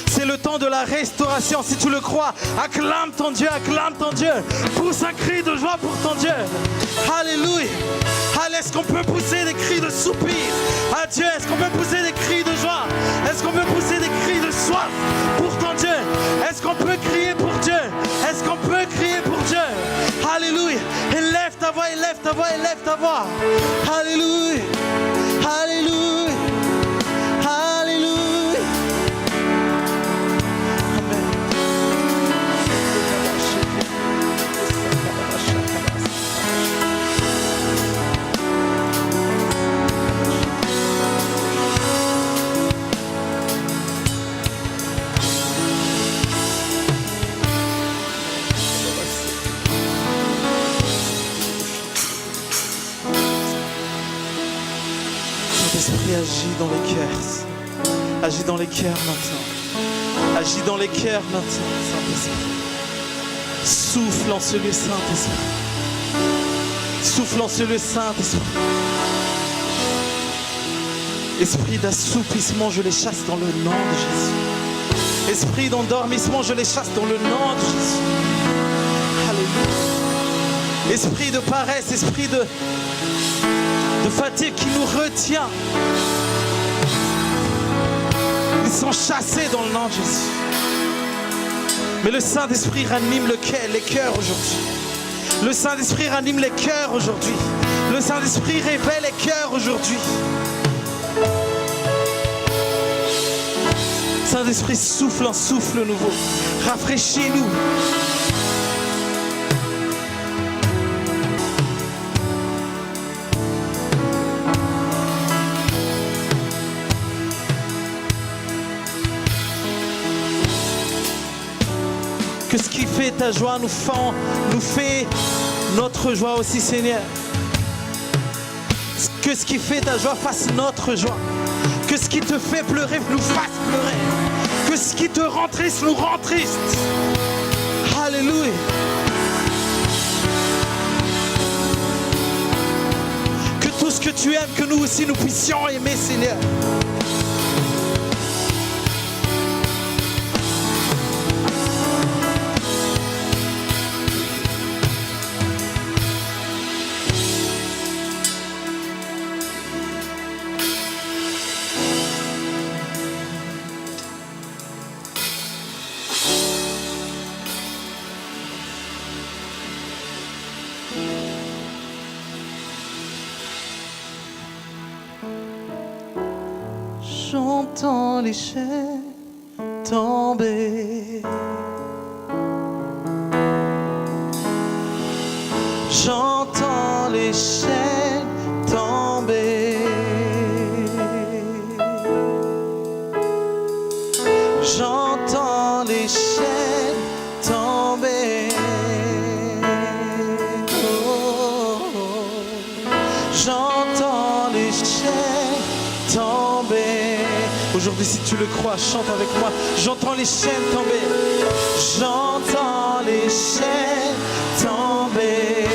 C'est le temps de la restauration. Si tu le crois, acclame ton Dieu, acclame ton Dieu. Pousse un cri de joie pour ton Dieu. Alléluia. Allez, est-ce qu'on peut pousser des cris de soupir à Dieu? Est-ce qu'on peut pousser des cris de joie? Est-ce qu'on peut pousser des cris de soif pour ton Dieu? Est-ce qu'on peut crier pour Dieu? Est-ce qu'on peut crier pour Dieu? Alléluia. Élève ta voix, élève ta voix, élève ta voix. Alléluia. Alléluia. Alléluia. Amen. Saint-Esprit, agis dans les cœurs. Agis dans les cœurs maintenant. Agis dans les cœurs maintenant, Saint-Esprit. Souffle en ce lieu, Saint-Esprit. Souffle en ce lieu, Saint-Esprit. Esprit d'assoupissement, je les chasse dans le nom de Jésus. Esprit d'endormissement, je les chasse dans le nom de Jésus. Alléluia. Esprit de paresse, esprit de de fatigue qui nous retient. Ils sont chassés dans le nom de Jésus. Mais le Saint-Esprit ranime les cœurs aujourd'hui. Le Saint-Esprit ranime les cœurs aujourd'hui. Le Saint-Esprit révèle les cœurs aujourd'hui. Saint-Esprit, souffle un souffle nouveau. Rafraîchis-nous. Que ce qui fait ta joie nous fait notre joie aussi, Seigneur. Que ce qui fait ta joie fasse notre joie. Que ce qui te fait pleurer nous fasse pleurer. Que ce qui te rend triste nous rend triste. Alléluia. Que tout ce que tu aimes, que nous aussi nous puissions aimer, Seigneur. J'entends les chaînes tomber. J'entends les chaînes tomber. J'entends les chaînes tomber. Oh, oh, oh. J'entends les chaînes tomber. Aujourd'hui, si tu le crois, chante avec moi. J'entends les chaînes tomber. J'entends les chaînes tomber.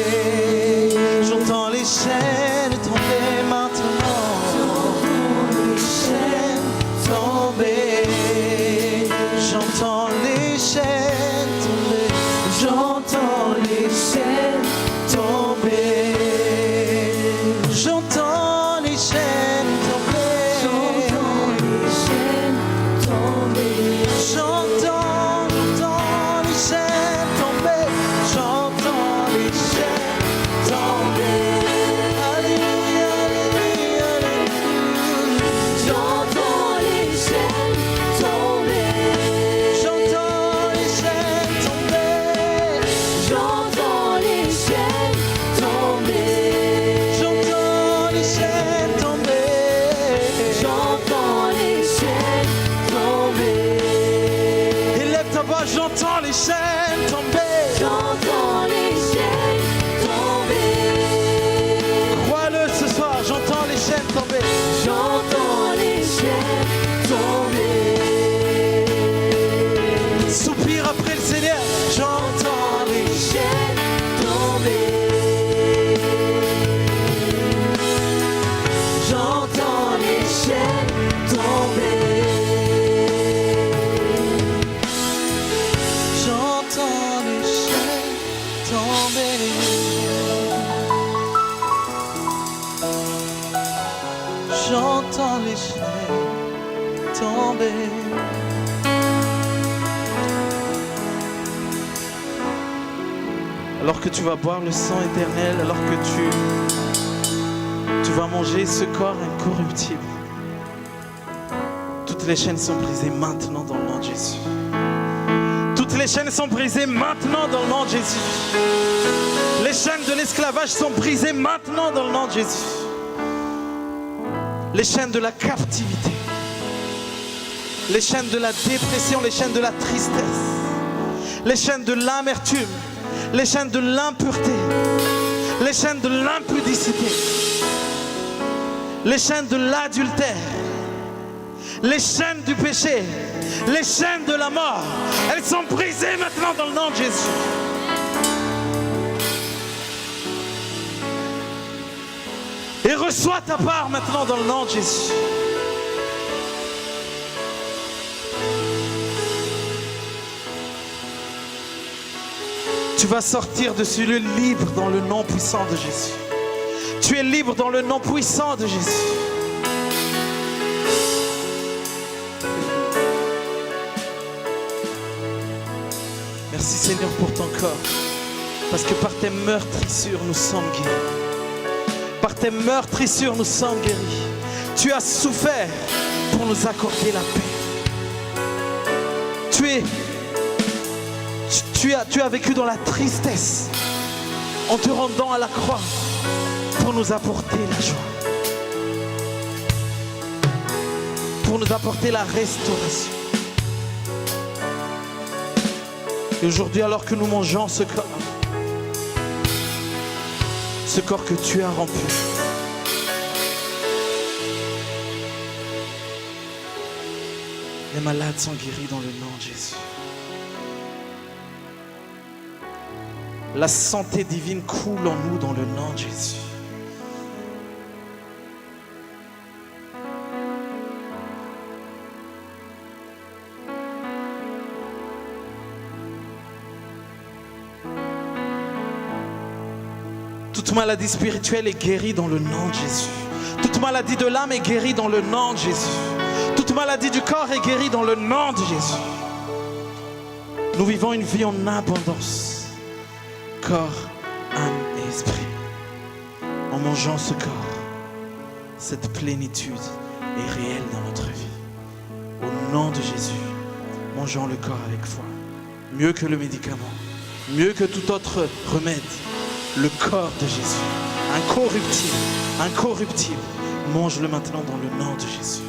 J'entends les chaînes tomber maintenant. J'entends les chaînes tomber. J'entends les chaînes tomber. J'entends les chaînes tomber. J'entends les chaînes tomber. J'entends les chaînes tomber. J'entends les chaînes tomber. J'entends les chaînes tomber. Alléluia, alléluia, alléluia. J'entends les chaînes tomber. J'entends les chaînes tomber. J'entends les chaînes tomber. J'entends les chaînes tomber. J'entends les chaînes tomber. Élève ta voix, j'entends les chaînes tomber. J'entends les chaînes tomber. Crois-le ce soir, j'entends les chaînes tomber. J'entends les chaînes tomber. Soupire après le Seigneur. J'entends les chaînes tomber. J'entends les chaînes tomber. J'entends les chaînes tomber. J'entends les chaînes tomber. Alors que tu vas boire le sang éternel, alors que tu vas manger ce corps incorruptible, toutes les chaînes sont brisées maintenant dans le nom de Jésus. Toutes les chaînes sont brisées maintenant dans le nom de Jésus. Les chaînes de l'esclavage sont brisées maintenant dans le nom de Jésus. Les chaînes de la captivité, les chaînes de la dépression, les chaînes de la tristesse, les chaînes de l'amertume, les chaînes de l'impureté, les chaînes de l'impudicité, les chaînes de l'adultère, les chaînes du péché, les chaînes de la mort, elles sont brisées maintenant dans le nom de Jésus. Et reçois ta part maintenant dans le nom de Jésus. Tu vas sortir de celui libre dans le nom puissant de Jésus. Tu es libre dans le nom puissant de Jésus. Merci Seigneur pour ton corps. Parce que par tes meurtrissures, nous sommes guéris. Par tes meurtrissures, nous sommes guéris. Tu as souffert pour nous accorder la paix. Tu as vécu dans la tristesse en te rendant à la croix pour nous apporter la joie. Pour nous apporter la restauration. Et aujourd'hui, alors que nous mangeons ce corps que tu as rempli, les malades sont guéris dans le nom de Jésus. La santé divine coule en nous dans le nom de Jésus. Toute maladie spirituelle est guérie dans le nom de Jésus. Toute maladie de l'âme est guérie dans le nom de Jésus. Toute maladie du corps est guérie dans le nom de Jésus. Nous vivons une vie en abondance. Corps, âme et esprit. En mangeant ce corps, cette plénitude est réelle dans notre vie. Au nom de Jésus, mangeons le corps avec foi. Mieux que le médicament, mieux que tout autre remède. Le corps de Jésus, incorruptible, mange-le maintenant dans le nom de Jésus.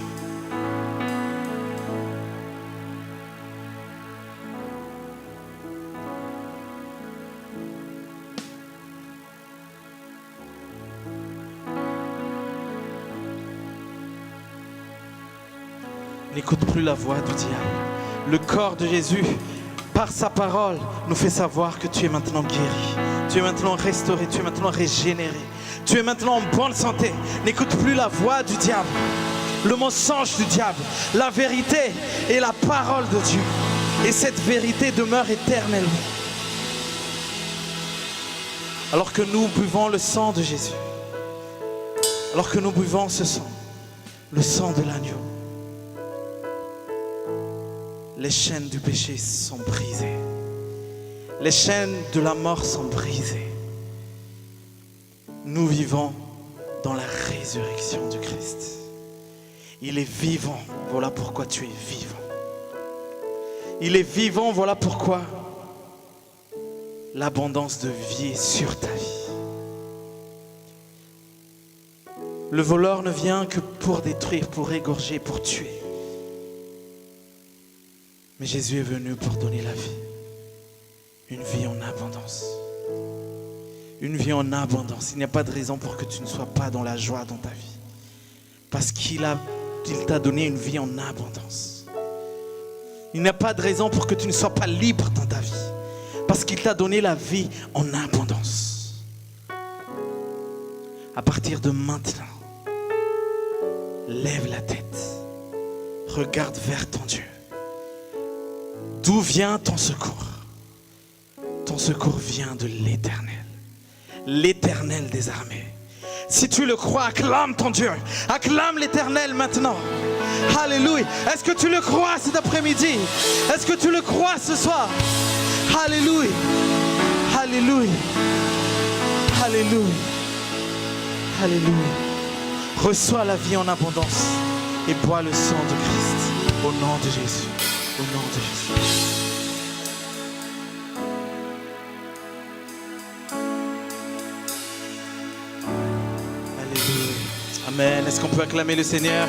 N'écoute plus la voix du diable. Le corps de Jésus, par sa parole, nous fait savoir que tu es maintenant guéri. Tu es maintenant restauré, tu es maintenant régénéré. Tu es maintenant en bonne santé. N'écoute plus la voix du diable, le mensonge du diable. La vérité est la parole de Dieu. Et cette vérité demeure éternellement. Alors que nous buvons le sang de Jésus, alors que nous buvons ce sang, le sang de l'agneau, les chaînes du péché sont brisées. Les chaînes de la mort sont brisées. Nous vivons dans la résurrection du Christ. Il est vivant, voilà pourquoi tu es vivant. Il est vivant, voilà pourquoi l'abondance de vie est sur ta vie. Le voleur ne vient que pour détruire, pour égorger, pour tuer. Mais Jésus est venu pour donner la vie. Une vie en abondance. Une vie en abondance. Il n'y a pas de raison pour que tu ne sois pas dans la joie dans ta vie. Parce qu'il t'a donné une vie en abondance. Il n'y a pas de raison pour que tu ne sois pas libre dans ta vie. Parce qu'il t'a donné la vie en abondance. À partir de maintenant, lève la tête. Regarde vers ton Dieu. D'où vient ton secours? Ton secours vient de l'Éternel. L'Éternel des armées. Si tu le crois, acclame ton Dieu. Acclame l'Éternel maintenant. Alléluia. Est-ce que tu le crois cet après-midi? Est-ce que tu le crois ce soir? Alléluia. Alléluia. Alléluia. Alléluia. Reçois la vie en abondance et bois le sang de Christ. Au nom de Jésus. Au nom de Jésus. Alléluia. Amen. Est-ce qu'on peut acclamer le Seigneur?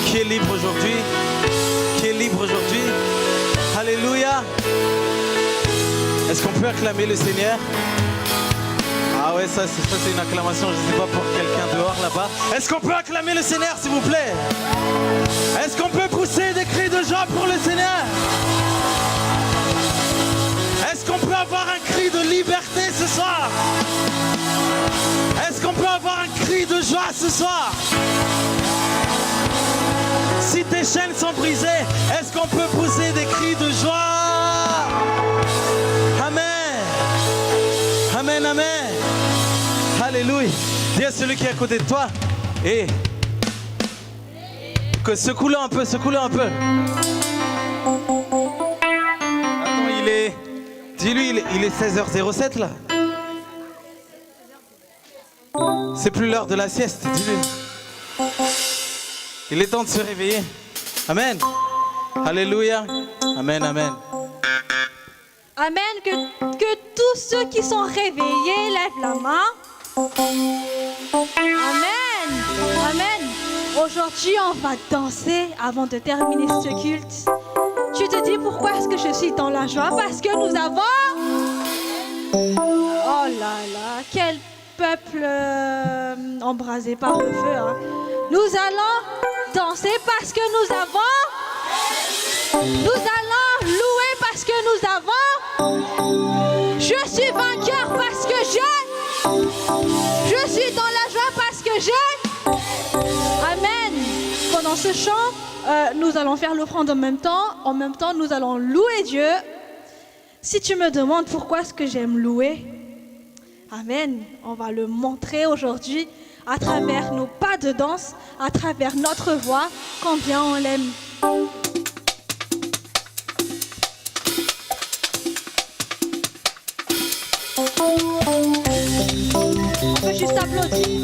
Qui est libre aujourd'hui? Qui est libre aujourd'hui? Alléluia. Est-ce qu'on peut acclamer le Seigneur? Ah ouais, ça c'est une acclamation, je ne sais pas pour quelqu'un dehors là-bas. Est-ce qu'on peut acclamer le Seigneur s'il vous plaît? Est-ce qu'on peut pousser des cris de joie pour le Seigneur? Est-ce qu'on peut avoir un cri de liberté ce soir? Est-ce qu'on peut avoir un cri de joie ce soir? Si tes chaînes sont brisées, est-ce qu'on peut pousser des cris de joie? Amen. Amen, amen. Alléluia. Alléluia. Dis à celui qui est à côté de toi. Et que secoue-le un peu, secoue-le un peu. Attends, il est... Dis-lui, il est 16h07 là. C'est plus l'heure de la sieste, dis-lui. Il est temps de se réveiller. Amen. Alléluia. Amen, amen. Amen. Que tous ceux qui sont réveillés lèvent la main. Amen. Amen. Aujourd'hui, on va danser avant de terminer ce culte. Tu te dis pourquoi est-ce que je suis dans la joie? Parce que nous avons... Oh là là, quel peuple embrasé par le feu. Hein. Nous allons danser parce que nous avons... Nous allons louer parce que nous avons... Je suis vainqueur parce que j'ai... Je suis dans la joie parce que j'ai... Amen. Pendant ce chant, nous allons faire l'offrande en même temps. En même temps, nous allons louer Dieu. Si tu me demandes pourquoi est-ce que j'aime louer, Amen, on va le montrer aujourd'hui à travers nos pas de danse, à travers notre voix, combien on l'aime. On peut juste applaudir.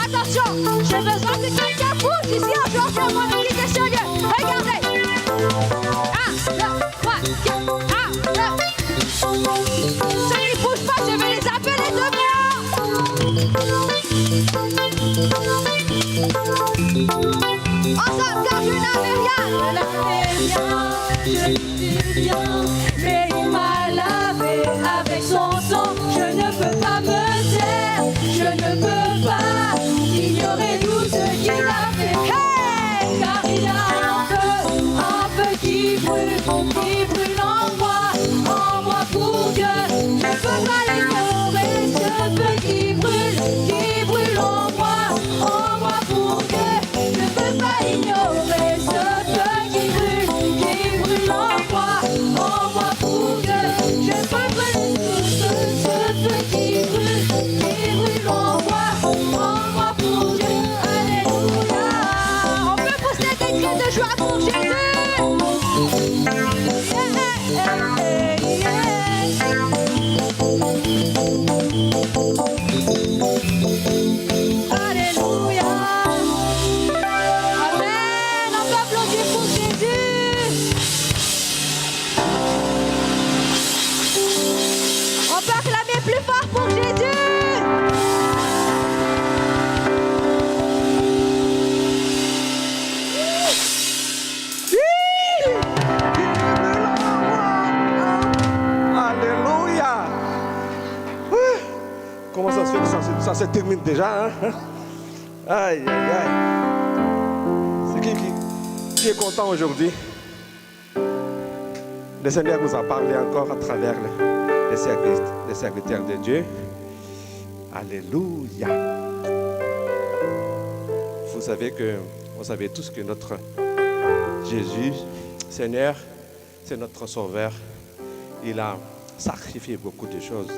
Attention, j'ai besoin que quelqu'un bouge ici aujourd'hui à mon église sérieux. Regardez. 1, 2, 3, 4, 1, 2. Ceux qui ne bougent pas, je vais les appeler demain. Ensemble, car je n'avais rien. je suis bien. Mais il m'a lavé avec son sang. Je ne peux pas me taire, je ne peux pas ignorer tout ce qu'il a fait. Hey! Car il y a un feu qui brûle en moi pour que je ne peux pas l'ignorer. Ce feu qui brûle en moi pour que je ne peux pas ignorer. Ce feu qui brûle en moi pour que je ne peux pas brûler. Ce feu qui brûle en moi pour que, alléluia. On peut pousser des cris de joie pour Jésus. Alléluia. Amen. On peut applaudir pour Jésus. On peut acclamer plus fort pour Jésus. Alléluia. Comment ça se fait que ça se termine déjà, hein? Aïe, aïe, aïe. C'est qui est content aujourd'hui? Le Seigneur nous a parlé encore à travers les serviteurs de Dieu. Alléluia. Vous savez tous que notre Jésus, Seigneur, c'est notre Sauveur. Il a sacrifié beaucoup de choses.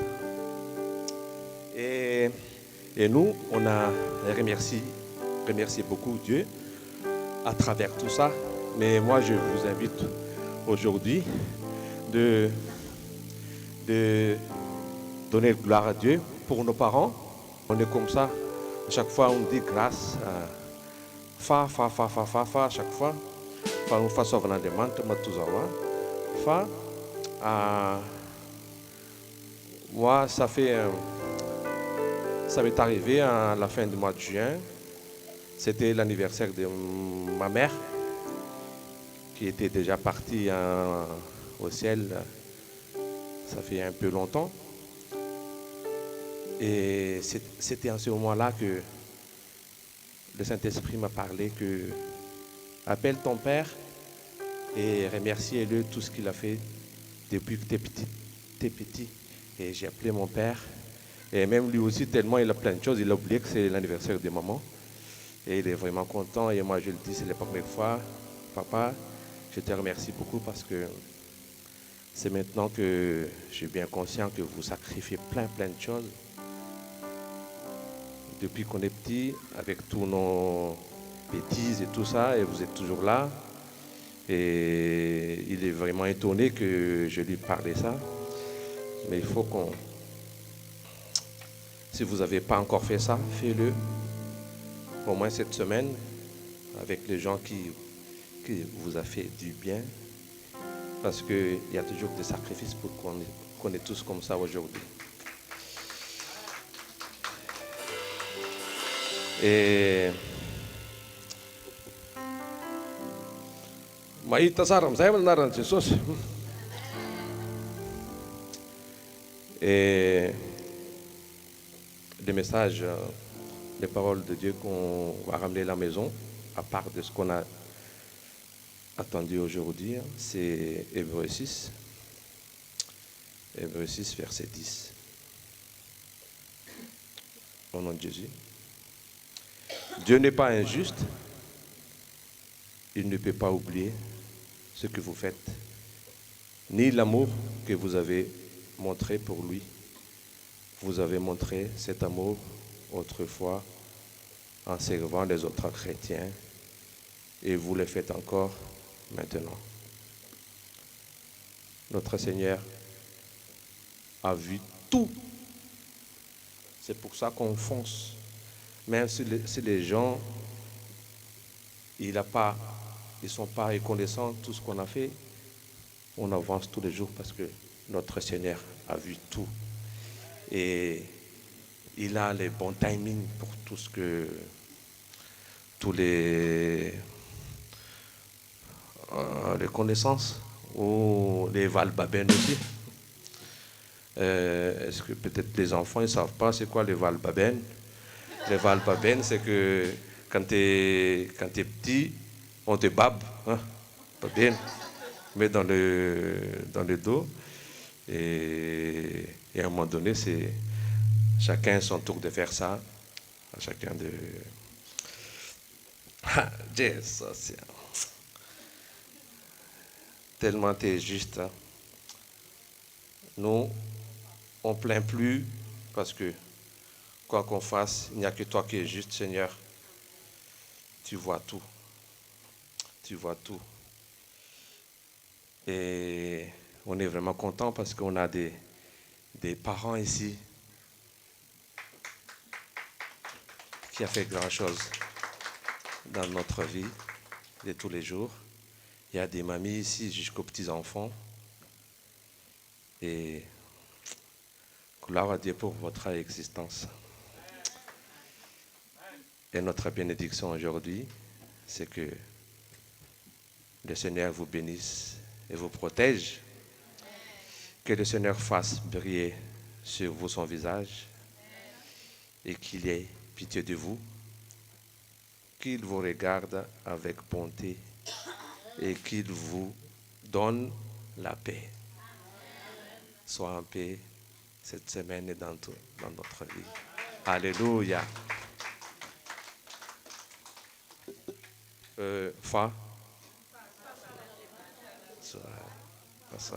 Et nous, on a remercié beaucoup Dieu à travers tout ça. Mais moi, je vous invite aujourd'hui de donner gloire à Dieu pour nos parents. On est comme ça. À chaque fois, on dit grâce. Fa, à chaque fois. Fa, on fait ça venant des mantes, fa. Moi, ça m'est arrivé à la fin du mois de juin. C'était l'anniversaire de ma mère, qui était déjà partie au ciel. Ça fait un peu longtemps. Et c'était en ce moment-là que le Saint-Esprit m'a parlé que appelle ton père et remercie-le tout ce qu'il a fait depuis que t'es petit. Et j'ai appelé mon père. Et même lui aussi, tellement il a plein de choses, il a oublié que c'est l'anniversaire de maman. Et il est vraiment content. Et moi, je le dis, c'est la première fois. Papa, je te remercie beaucoup parce que c'est maintenant que je suis bien conscient que vous sacrifiez plein de choses. Depuis qu'on est petit, avec tous nos bêtises et tout ça, et vous êtes toujours là. Et il est vraiment étonné que je lui parle ça. Mais il faut qu'on... Si vous n'avez pas encore fait ça, faites-le. Au moins cette semaine, avec les gens qui vous a fait du bien. Parce qu'il y a toujours des sacrifices pour qu'on est tous comme ça aujourd'hui. Et... Et des messages, les paroles de Dieu qu'on va ramener à la maison, à part de ce qu'on a attendu aujourd'hui, c'est Hébreux 6, verset 10. Au nom de Jésus. Dieu n'est pas injuste, il ne peut pas oublier ce que vous faites, ni l'amour que vous avez montré pour lui. Vous avez montré cet amour autrefois en servant les autres chrétiens et vous le faites encore maintenant. Notre Seigneur a vu tout. C'est pour ça qu'on fonce. Même si les gens, ils ne sont pas reconnaissants de tout ce qu'on a fait, on avance tous les jours parce que notre Seigneur a vu tout. Et il a les bons timings pour tous les connaissances. ou les valbaben aussi. Est-ce que peut-être les enfants ne savent pas c'est quoi les valbaben? Les valbaben, c'est que quand tu es petit, on te babe, hein, pas bien, mais dans le dos. Et à un moment donné, c'est chacun son tour de faire ça. À chacun de... Ah, Jesus. Tellement tu es juste. Hein. Nous, on ne plaint plus parce que quoi qu'on fasse, il n'y a que toi qui es juste, Seigneur. Tu vois tout. Tu vois tout. Et on est vraiment content parce qu'on a des parents ici qui a fait grand-chose dans notre vie de tous les jours. Il y a des mamies ici jusqu'aux petits-enfants. Et gloire à Dieu pour votre existence. Et notre bénédiction aujourd'hui, c'est que le Seigneur vous bénisse et vous protège. Que le Seigneur fasse briller sur vous son visage et qu'il ait pitié de vous, qu'il vous regarde avec bonté et qu'il vous donne la paix. Sois en paix cette semaine et dans notre vie. Alléluia. Fa.